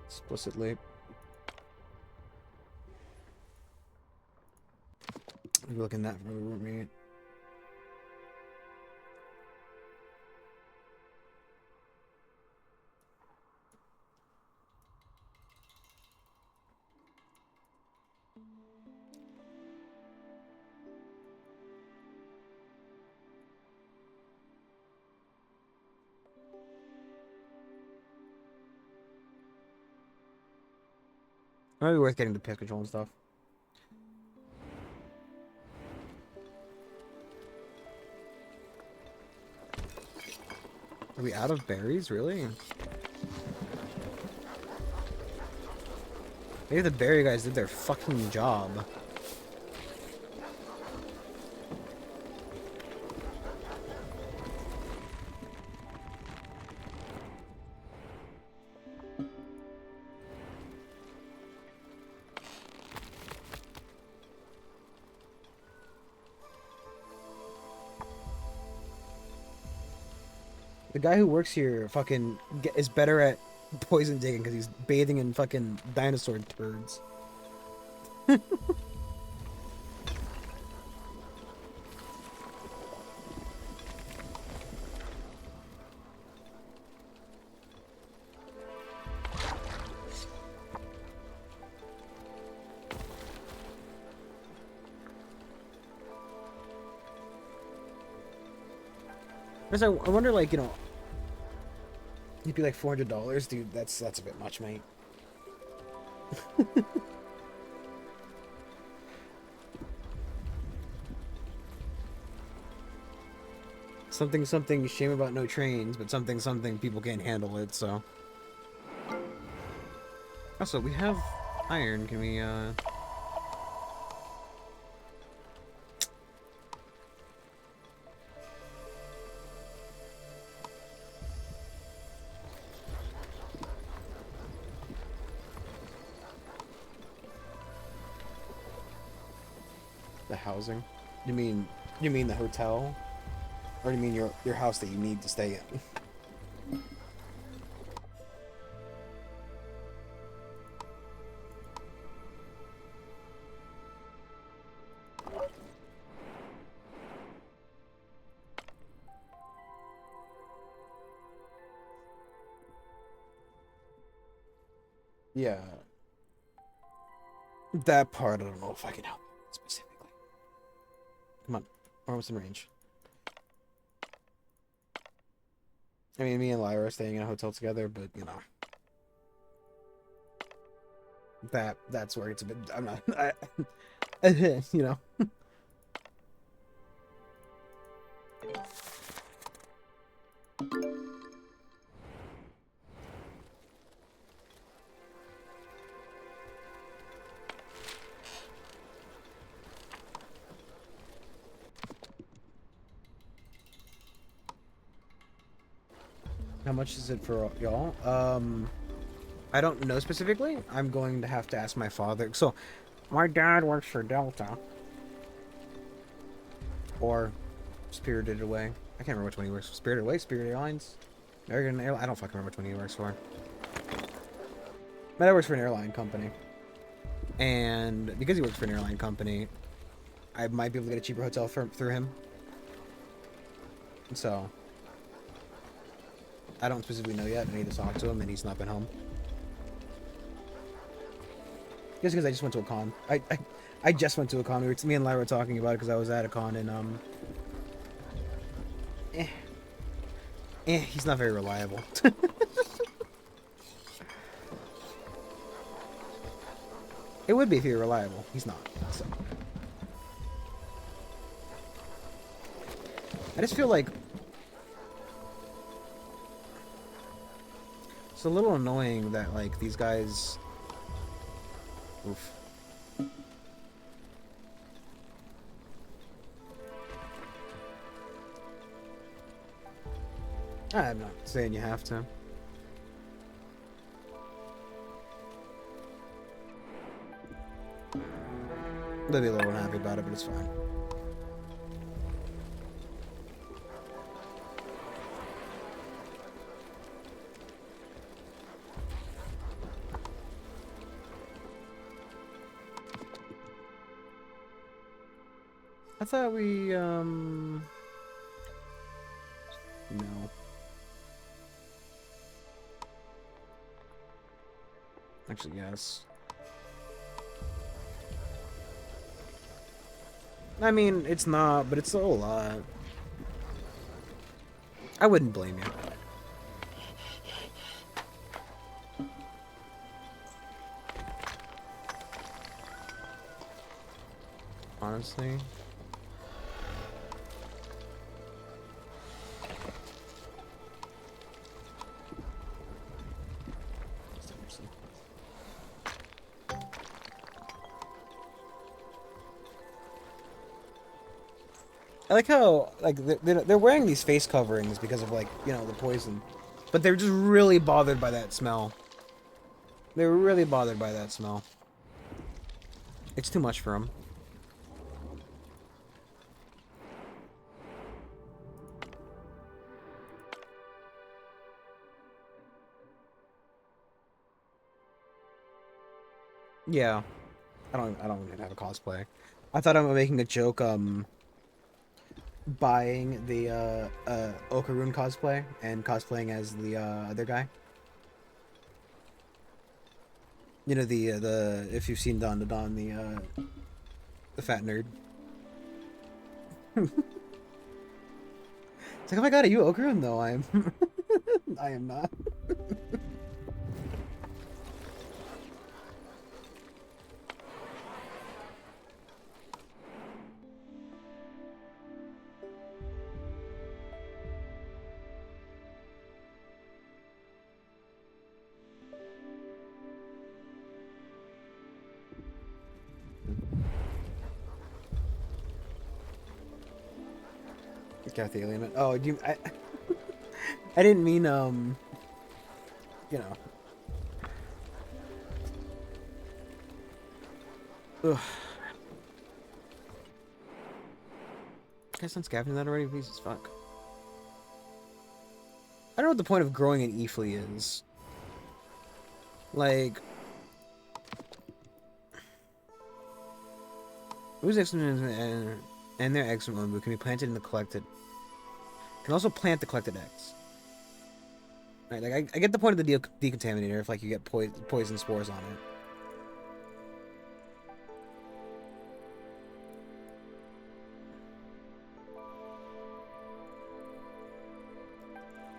A: explicitly. Maybe looking at that for root meat. Might be worth getting the pest control and stuff. Are we out of berries, really? Maybe the barrier guys did their fucking job. The guy who works here fucking is better at poison digging because he's bathing in fucking dinosaur turds. I wonder, like, you know, you'd be like $400, dude. That's a bit much, mate. something shame about no trains, but something people can't handle it. So. Also, we have iron. Can we the housing? You mean the hotel? Or do you mean your house that you need to stay in? Yeah. That part I don't know if I can help specifically. Come on, we're almost in range. I mean, me and Lyra are staying in a hotel together, but you know, that's where it's a bit. I'm not. You know. How much is it for y'all? I don't know specifically. I'm going to have to ask my father. So, my dad works for Delta. Or Spirited Away. I can't remember which one he works for. Spirited Away? Spirit Airlines? American Airlines? I don't fucking remember which one he works for. My dad works for an airline company. And because he works for an airline company, I might be able to get a cheaper hotel through him. So, I don't specifically know yet. I need to talk to him, and he's not been home. Just because I just went to a con. I just went to a con. Me and Lyra were talking about it because I was at a con, and he's not very reliable. It would be if he were reliable. He's not. So. I just feel like it's a little annoying that, like, these guys... Oof. I'm not saying you have to. They'll be a little unhappy about it, but it's fine. I thought we, no. Actually, yes. I mean, it's not, but it's still a lot. I wouldn't blame you. Honestly. I like how like they're wearing these face coverings because of like you know the poison, but they're just really bothered by that smell. They're really bothered by that smell. It's too much for them. Yeah, I don't even have a cosplay. I thought I'm making a joke. Buying the Okarun cosplay and cosplaying as the other guy. You know the if you've seen Don the fat nerd. It's like, oh my god, are you Okarun? No, I am. I am not. Kathy Alien. Oh, you. I didn't mean you know. Ugh. Guys, done scavenging that already? Jesus fuck. I don't know what the point of growing an Eefly is. Like, who's excellent and their eggs from Umbu can be planted in the collected. Can also plant the collected eggs. Right, like I get the point of the decontaminator if like you get poison spores on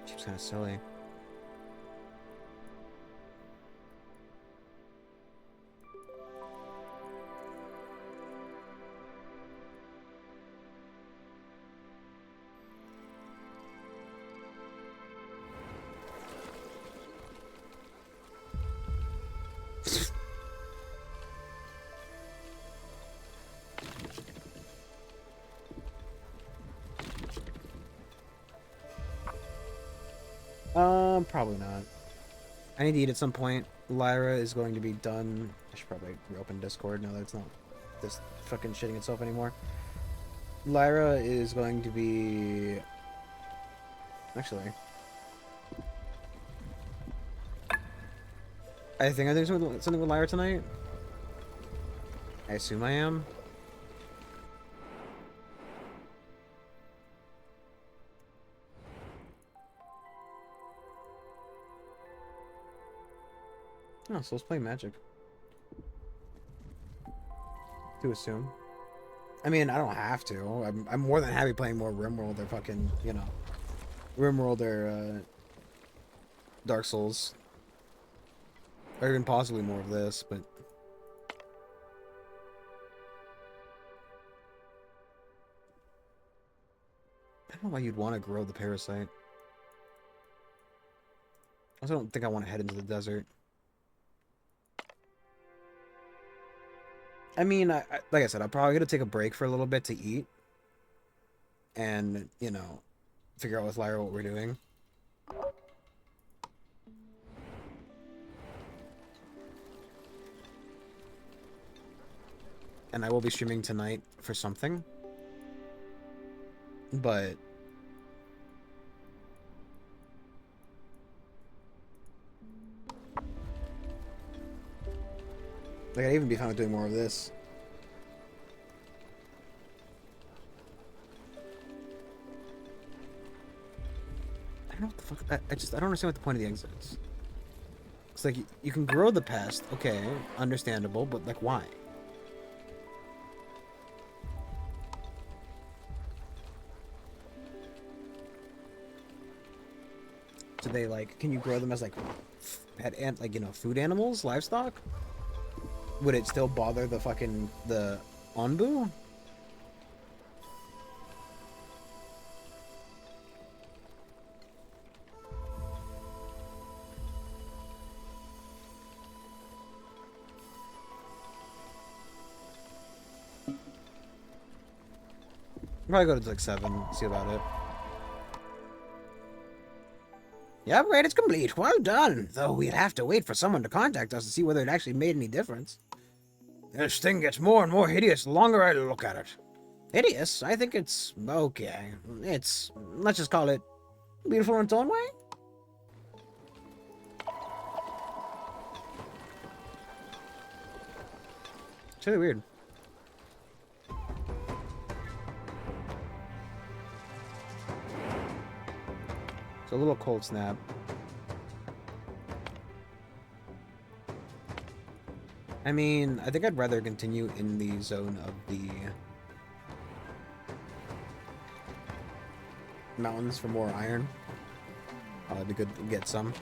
A: it. Seems kind of silly. Probably not. I need to eat at some point. Lyra is going to be done. I should probably reopen Discord now that it's not this fucking shitting itself anymore. Lyra is going to be... Actually... I think I'm doing something with Lyra tonight. I assume I am. Oh, so let's play Magic. To assume. I mean, I don't have to. I'm more than happy playing more RimWorld or fucking, you know, RimWorld or Dark Souls. Or even possibly more of this, but... I don't know why you'd want to grow the parasite. I also don't think I want to head into the desert. I mean, like I said, I'm probably going to take a break for a little bit to eat. And, you know, figure out with Lyra what we're doing. And I will be streaming tonight for something. But... like, I'd even be fine with doing more of this. I don't know what the fuck... I don't understand what the point of the eggs is. It's like, you can grow the pest. Okay, understandable, but, like, why? Do they, like... Can you grow them as, like, pet and like, you know, food animals? Livestock? Would it still bother the fucking... the Onbu? Probably go to like 7, see about it. The upgrade is complete. Well done. Though we'd have to wait for someone to contact us to see whether it actually made any difference. This thing gets more and more hideous the longer I look at it. Hideous? I think it's okay. It's, let's just call it beautiful in its own way. It's really weird. It's a little cold snap. I mean, I think I'd rather continue in the zone of the mountains for more iron. It'd be good to get some.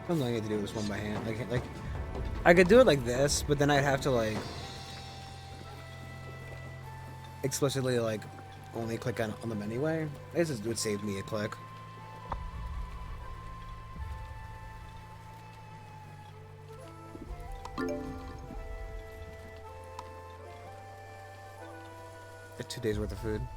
A: I don't know, I need to do this one by hand. Like, I could do it like this, but then I'd have to like explicitly like only click on them anyway. This would save me a click. Get 2 days worth of food.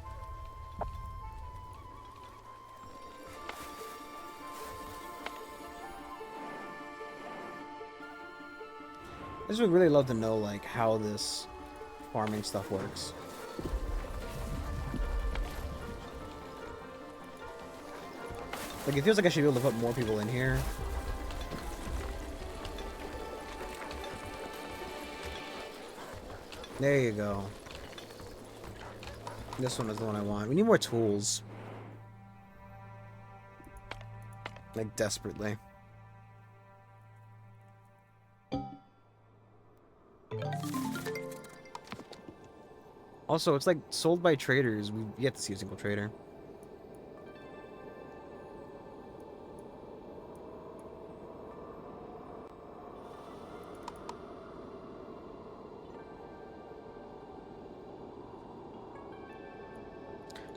A: I just would really love to know, like, how this farming stuff works. Like, it feels like I should be able to put more people in here. There you go. This one is the one I want. We need more tools. Like, desperately. Also, it's like sold by traders. We've yet to see a single trader.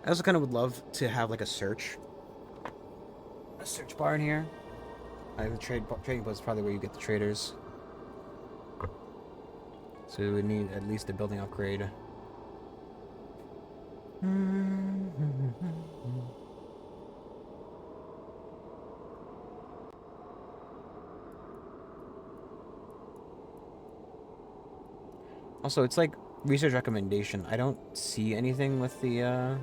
A: I also kind of would love to have like a search bar in here. The trading post is probably where you get the traders. So we would need at least a building upgrade. Also, it's like research recommendation. I don't see anything with the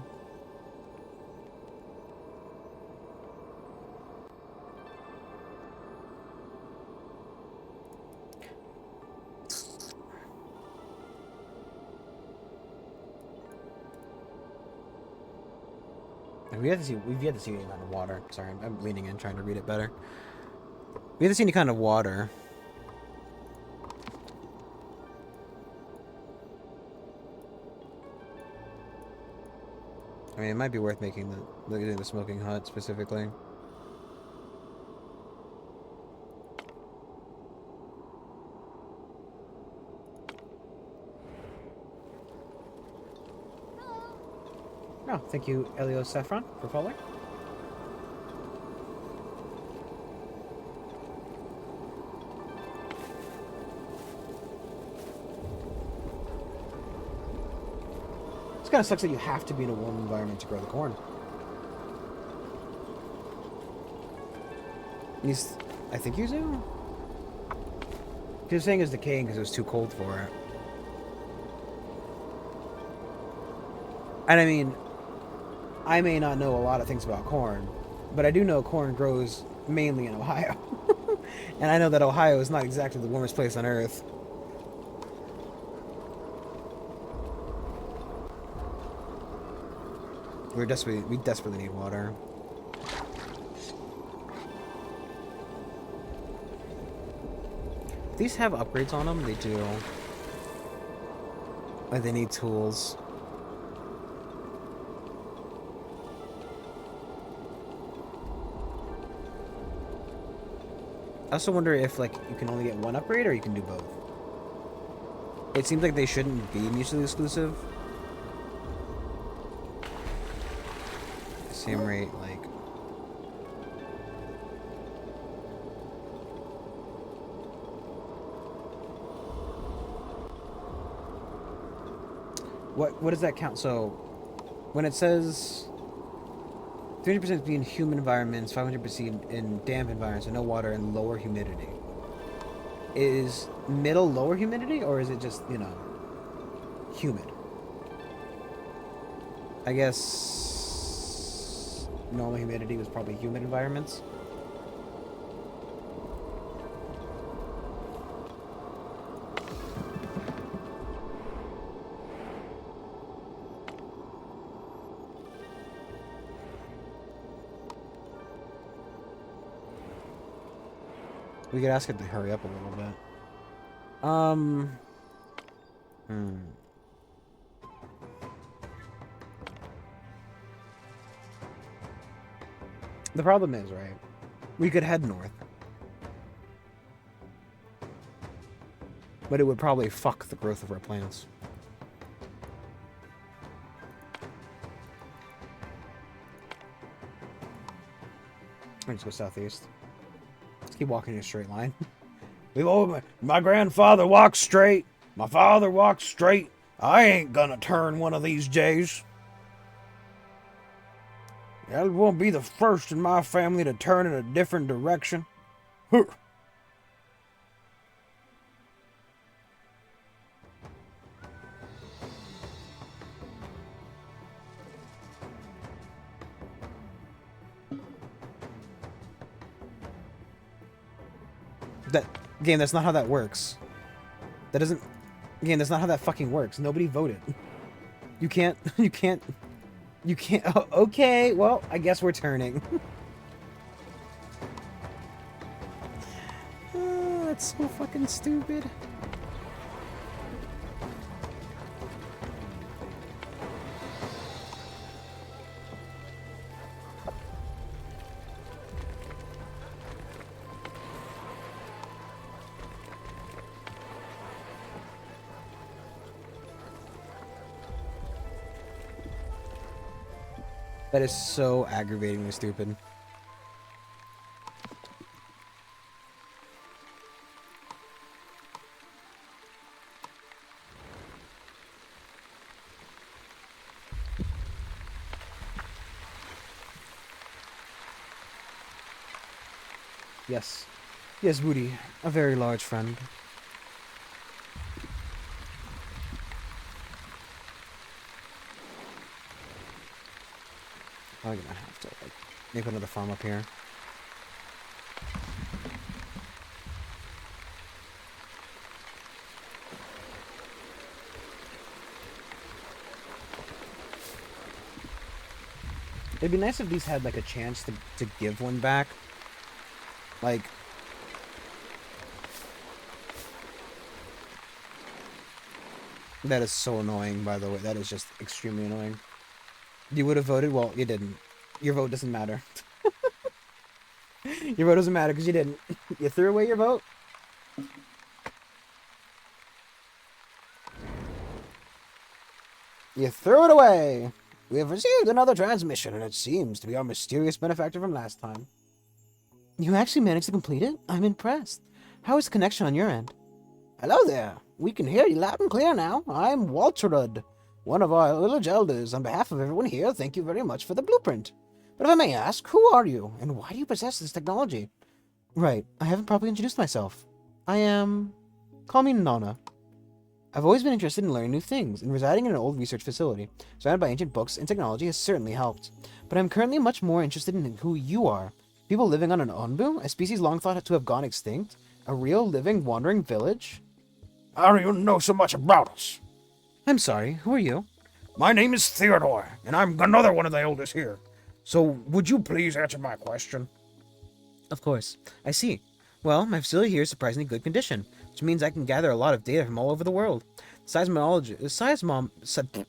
A: we've yet to see any kind of water. Sorry, I'm leaning in trying to read it better. We haven't seen any kind of water. I mean, it might be worth making the smoking hut specifically. Oh, thank you, Elios Saffron, for following. It kind of sucks that you have to be in a warm environment to grow the corn. At least, I think you do. Because the thing is decaying because it was too cold for it. And I mean, I may not know a lot of things about corn, but I do know corn grows mainly in Ohio. And I know that Ohio is not exactly the warmest place on earth. We desperately need water. These have upgrades on them? They do. Like, they need tools. I also wonder if, like, you can only get one upgrade or you can do both. It seems like they shouldn't be mutually exclusive. Same rate, like... What does that count? So, when it says 300% be in humid environments, 500% in damp environments, and no water and lower humidity. Is middle lower humidity, or is it just, you know, humid? I guess normal humidity was probably humid environments. We could ask it to hurry up a little bit. The problem is, right? We could head north. But it would probably fuck the growth of our plants. Let's go southeast. Let's keep walking in a straight line. My grandfather walked straight. My father walked straight. I ain't gonna turn one of these days. I won't be the first in my family to turn in a different direction. Huh. Game, that's not how that works. That doesn't... Game, that's not how that fucking works. Nobody voted. You can't... Oh, okay, well, I guess we're turning. Oh, that's so fucking stupid. That is so aggravatingly stupid. Yes. Yes, Woody. A very large friend. I'm gonna have to, like, make another farm up here. It'd be nice if these had, like, a chance to give one back. Like... That is so annoying, by the way. That is just extremely annoying. You would have voted? Well, you didn't. Your vote doesn't matter. Your vote doesn't matter because you didn't. You threw away your vote? You threw it away! We have received another transmission, and it seems to be our mysterious benefactor from last time. You actually managed to complete it? I'm impressed. How is the connection on your end? Hello there. We can hear you loud and clear now. I'm Walterud, one of our village elders. On behalf of everyone here, thank you very much for the blueprint. But if I may ask, who are you, and why do you possess this technology? Right, I haven't properly introduced myself. I am... Call me Nona. I've always been interested in learning new things, and residing in an old research facility, surrounded by ancient books and technology, has certainly helped. But I'm currently much more interested in who you are. People living on an Onbu, a species long thought to have gone extinct? A real, living, wandering village? I don't even know so much about us. I'm sorry, who are you? My name is Theodore, and I'm another one of the elders here. So, would you please answer my question? Of course. I see. Well, my facility here is surprisingly good condition, which means I can gather a lot of data from all over the world. Seismology, seismeme, the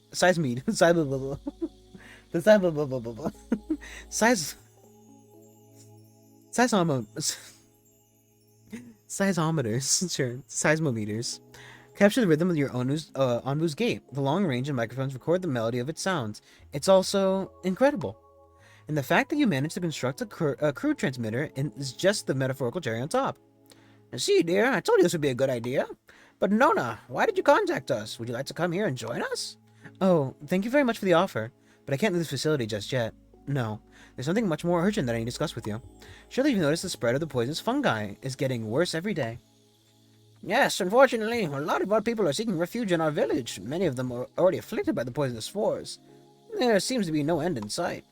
A: seismometers, sure, seismometers, capture the rhythm of your Onbu's gate. The long-range and microphones record the melody of its sounds. It's also incredible. And the fact that you managed to construct a crude transmitter is just the metaphorical cherry on top. See, dear, I told you this would be a good idea. But Nona, why did you contact us? Would you like to come here and join us? Oh, thank you very much for the offer, but I can't leave this facility just yet. No, there's something much more urgent that I need to discuss with you. Surely you've noticed the spread of the poisonous fungi is getting worse every day. Yes, unfortunately, a lot of our people are seeking refuge in our village. Many of them are already afflicted by the poisonous spores. There seems to be no end in sight.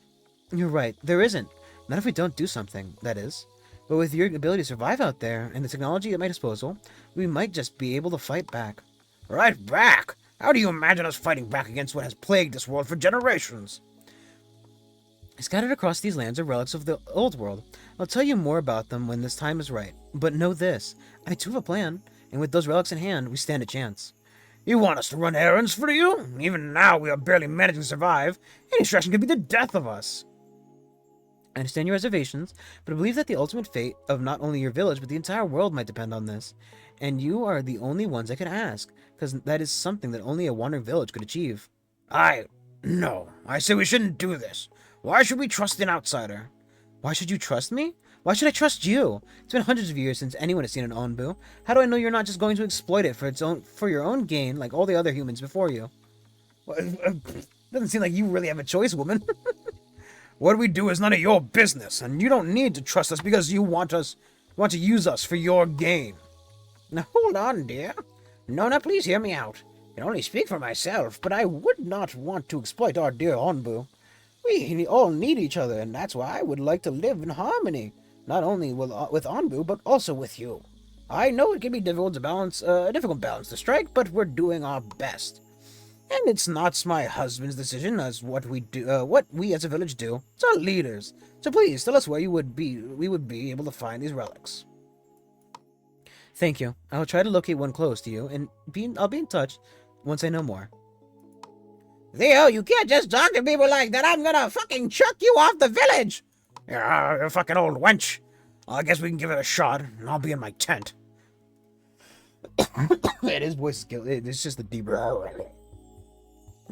A: You're right, there isn't. Not if we don't do something, that is. But with your ability to survive out there, and the technology at my disposal, we might just be able to fight back. Right back? How do you imagine us fighting back against what has plagued this world for generations? Scattered across these lands are relics of the old world. I'll tell you more about them when this time is right. But know this, I do have a plan, and with those relics in hand, we stand a chance. You want us to run errands for you? Even now we are barely managing to survive. Any distraction could be the death of us. I understand your reservations, but I believe that the ultimate fate of not only your village, but the entire world might depend on this. And you are the only ones I can ask, because that is something that only a wandering village could achieve. No. I say we shouldn't do this. Why should we trust an outsider? Why should you trust me? Why should I trust you? It's been hundreds of years since anyone has seen an Onbu. How do I know you're not just going to exploit it for your own gain, like all the other humans before you? Well, doesn't seem like you really have a choice, woman. What we do is none of your business, and you don't need to trust us because you want to use us for your gain. Now hold on, dear. Nona, please hear me out. I can only speak for myself, but I would not want to exploit our dear Onbu. We all need each other, and that's why I would like to live in harmony, not only with Onbu, but also with you. I know it can be difficult balance to strike, but we're doing our best. And it's not my husband's decision as what we do, what we as a village do. It's our leaders. So please tell us where we would be able to find these relics. Thank you. I'll try to locate one close to you, and I'll be in touch once I know more. Theo, you can't just talk to people like that. I'm gonna fucking chuck you off the village. Yeah, you fucking old wench. Well, I guess we can give it a shot, and I'll be in my tent. His voice skill. It's just the deep.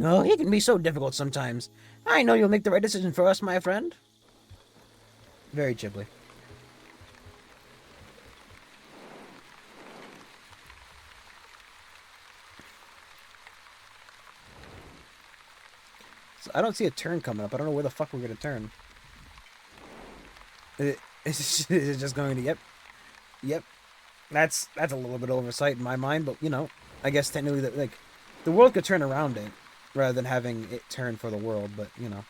A: Oh, he can be so difficult sometimes. I know you'll make the right decision for us, my friend. Very Ghibli. So I don't see a turn coming up. I don't know where the fuck we're gonna turn. It's just going to yep. That's a little bit of oversight in my mind, but you know, I guess technically the world could turn around it rather than having it turn for the world. But you know.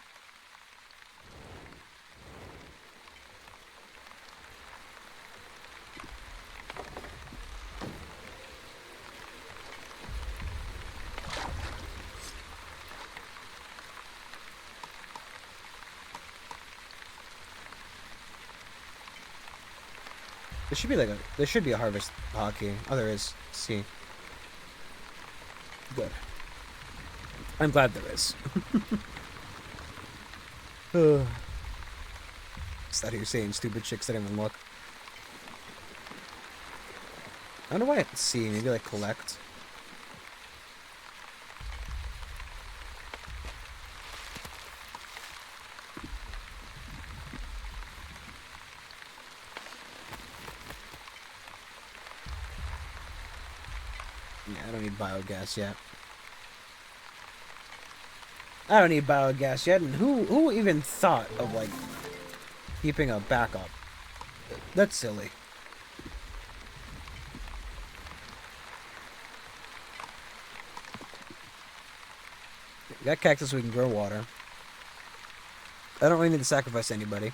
A: There should be a harvest hotkey. Oh, there is. See. Good. I'm glad there is. It's that you're saying stupid chicks that even look. I wonder why I can see. Maybe like collect. Yeah, I don't need biogas yet. I don't need biogas yet, and who even thought of, like, keeping a backup? That's silly. We got cactus so we can grow water. I don't really need to sacrifice anybody.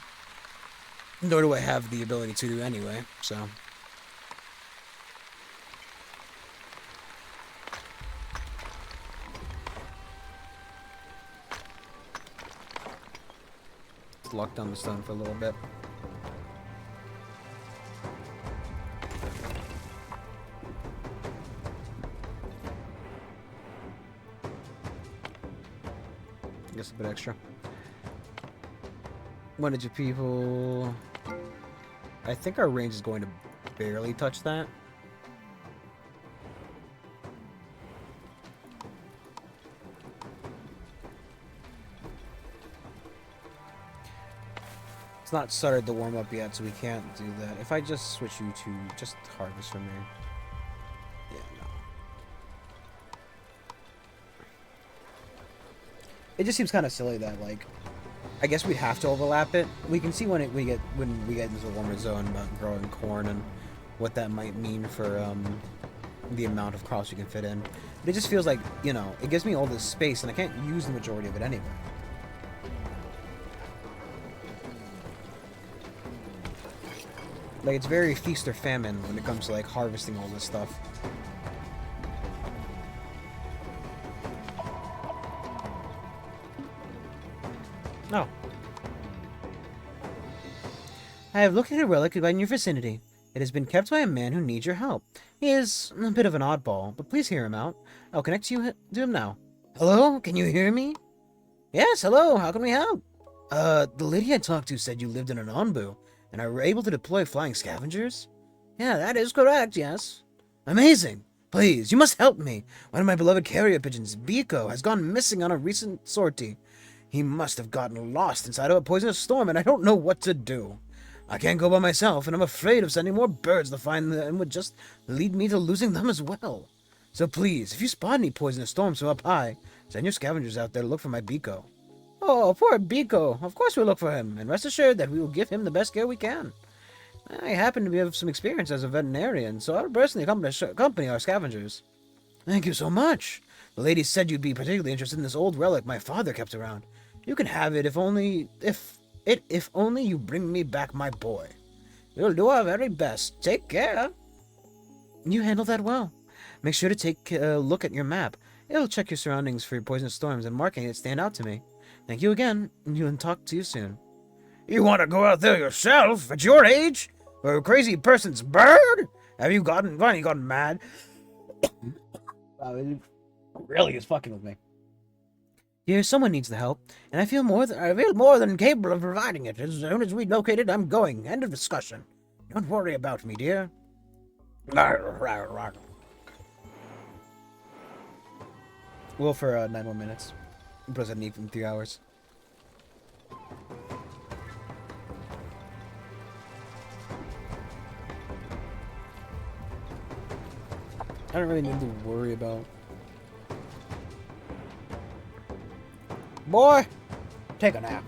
A: Nor do I have the ability to do anyway, so... Just lock down the stone for a little bit. I guess a bit extra. 100 people. I think our range is going to barely touch that. It's not started to warm up yet, so we can't do that. If I just switch you to just harvest from here. Yeah, no. It just seems kind of silly that, like, I guess we'd have to overlap it. We can see when we get into the warmer zone about growing corn and what that might mean for the amount of crops we can fit in. But it just feels like, you know, it gives me all this space and I can't use the majority of it anyway. Like, it's very feast or famine when it comes to, like, harvesting all this stuff. No. I have located a relic in your vicinity. It has been kept by a man who needs your help. He is a bit of an oddball, but please hear him out. I'll connect you to him now. Hello? Can you hear me? Yes, hello. How can we help? The lady I talked to said you lived in an Onbu, and are able to deploy flying scavengers? Yeah, that is correct, yes. Amazing! Please, you must help me. One of my beloved carrier pigeons, Biko, has gone missing on a recent sortie. He must have gotten lost inside of a poisonous storm, and I don't know what to do. I can't go by myself, and I'm afraid of sending more birds to find them would just lead me to losing them as well. So please, if you spot any poisonous storms from up high, send your scavengers out there to look for my Biko. Oh, poor Biko. Of course we'll look for him, and rest assured that we will give him the best care we can. I happen to have some experience as a veterinarian, so I'll personally accompany our scavengers. Thank you so much. The lady said you'd be particularly interested in this old relic my father kept around. You can have it if only you bring me back my boy. We'll do our very best. Take care. You handled that well. Make sure to take a look at your map. It'll check your surroundings for your poisonous storms, and marking it stand out to me. Thank you again, and you'll talk to you soon. You want to go out there yourself, at your age? For a crazy person's bird? Have you gotten mad? It really is fucking with me. Here, someone needs the help, and I feel more than capable of providing it. As soon as we locate it, I'm going. End of discussion. Don't worry about me, dear. Well, for 9 more minutes. Plus, I need from 3 hours. I don't really need to worry about. Boy, take a nap.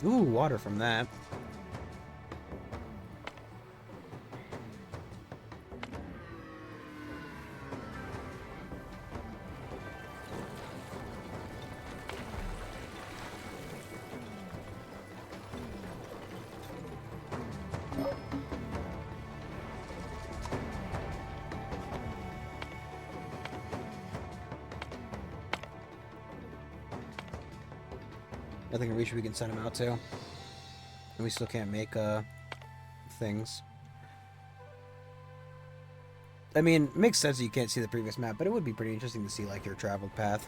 A: Ooh, water from that. Nothing reach we can send him out to. And we still can't make things. I mean, it makes sense that you can't see the previous map, but it would be pretty interesting to see like your traveled path.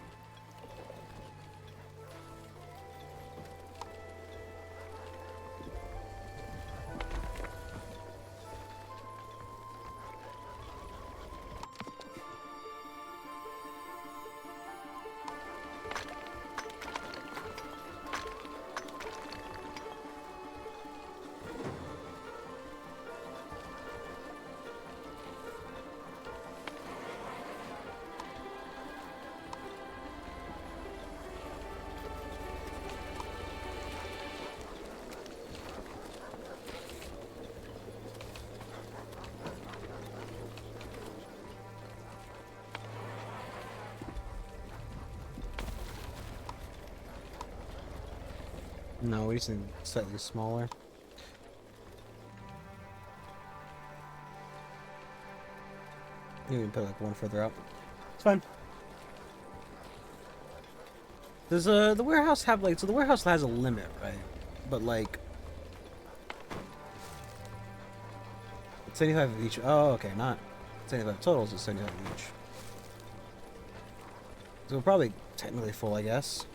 A: No, we need something slightly smaller. Maybe put like one further out. It's fine. Does the warehouse have like, so the warehouse has a limit, right? But like 75 of each. Oh, okay, not 75 totals, it's 75 each. So we're probably technically full, I guess.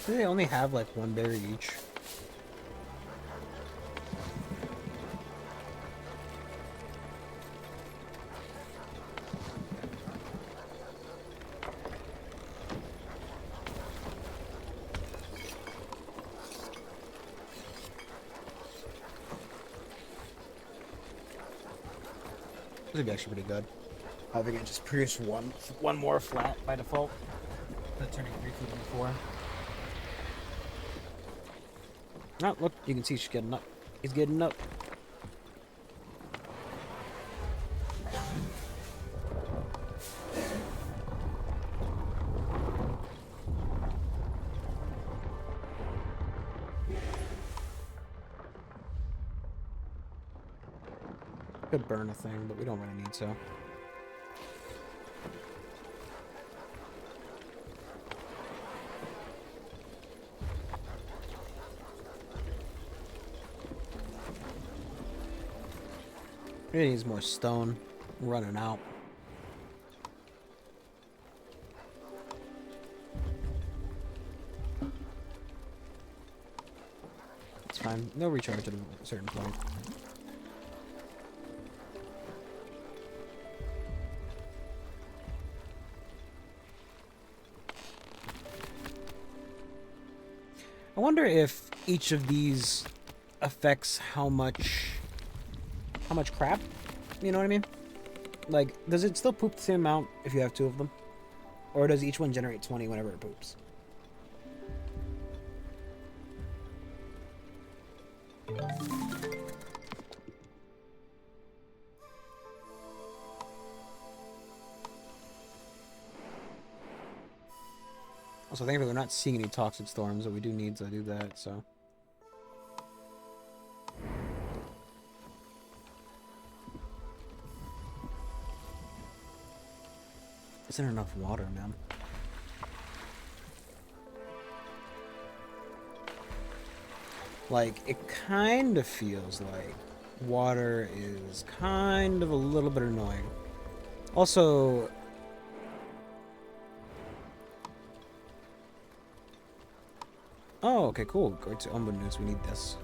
A: Do they only have like one berry each? This would be actually pretty good. I think it just produced one more flat by default. That's turning 3 food into 4. Oh, look, you can see she's getting up. He's getting up. Could burn a thing, but we don't really need to. It needs more stone. We're running out. It's fine. They'll recharge at a certain point. I wonder if each of these affects how much crap, you know what I mean? Like, does it still poop the same amount if you have 2 of them? Or does each one generate 20 whenever it poops? Also, thankfully we're not seeing any toxic storms, but we do need to do that, so... Isn't enough water, man. Like, it kind of feels like water is kind of a little bit annoying. Also... Oh, okay, cool. Go to Umbu News. We need this.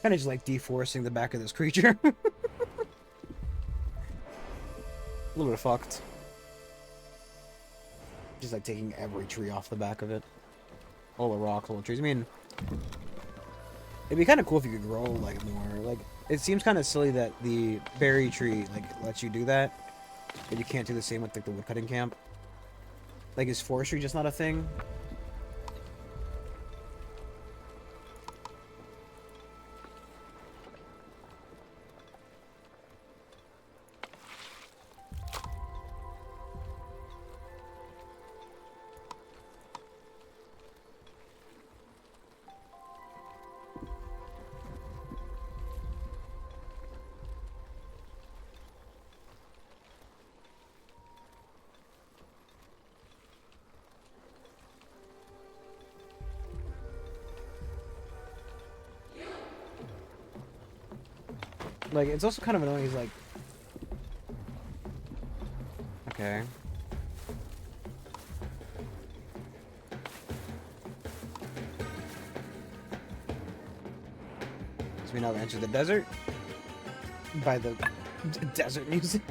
A: Kind of just like deforesting the back of this creature. A little bit fucked. Just like taking every tree off the back of it. All the rocks, all the trees. I mean, it'd be kind of cool if you could grow like more. Like, it seems kind of silly that the berry tree like lets you do that, but you can't do the same with like the woodcutting camp. Like, is forestry just not a thing? Like, it's also kind of annoying. He's like, okay. So we now enter the desert by the desert music.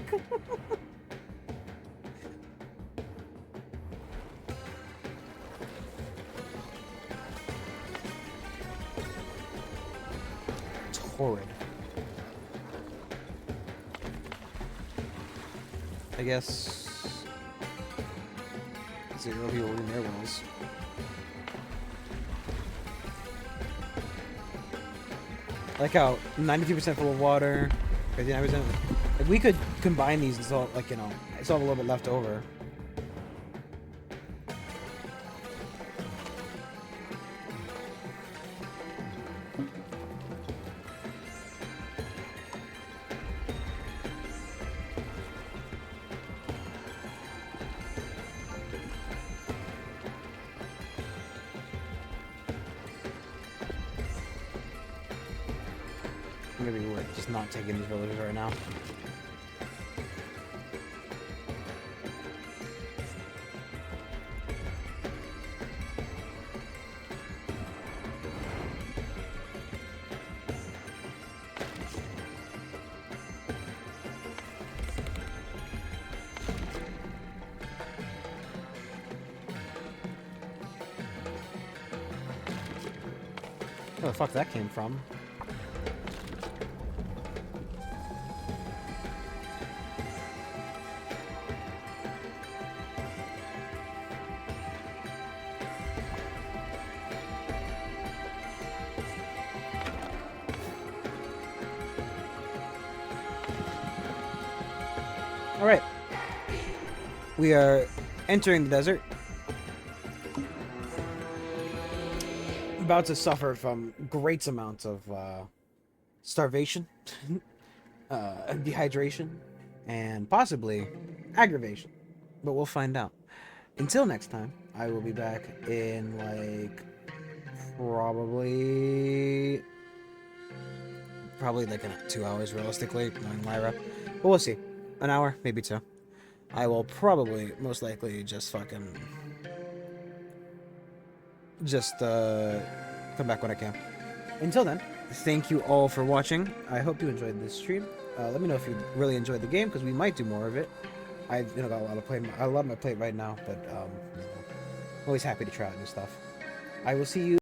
A: horrid. I guess 0 people in their wells. Like how 92% full of water, 59%. Like we could combine these and solve, like, you know, still have a little bit left over. Maybe we're just not taking these villages right now. Where the fuck that came from? Alright. We are entering the desert. About to suffer from great amounts of starvation, dehydration, and possibly aggravation. But we'll find out. Until next time, I will be back in, like, probably like in 2 hours, realistically, knowing Lyra. But we'll see. An hour, maybe 2. I will probably, most likely, just fucking... just, come back when I can. Until then, thank you all for watching. I hope you enjoyed this stream. Let me know if you really enjoyed the game, because we might do more of it. I've, got a lot of play. I love my plate right now, but, I'm always happy to try out new stuff. I will see you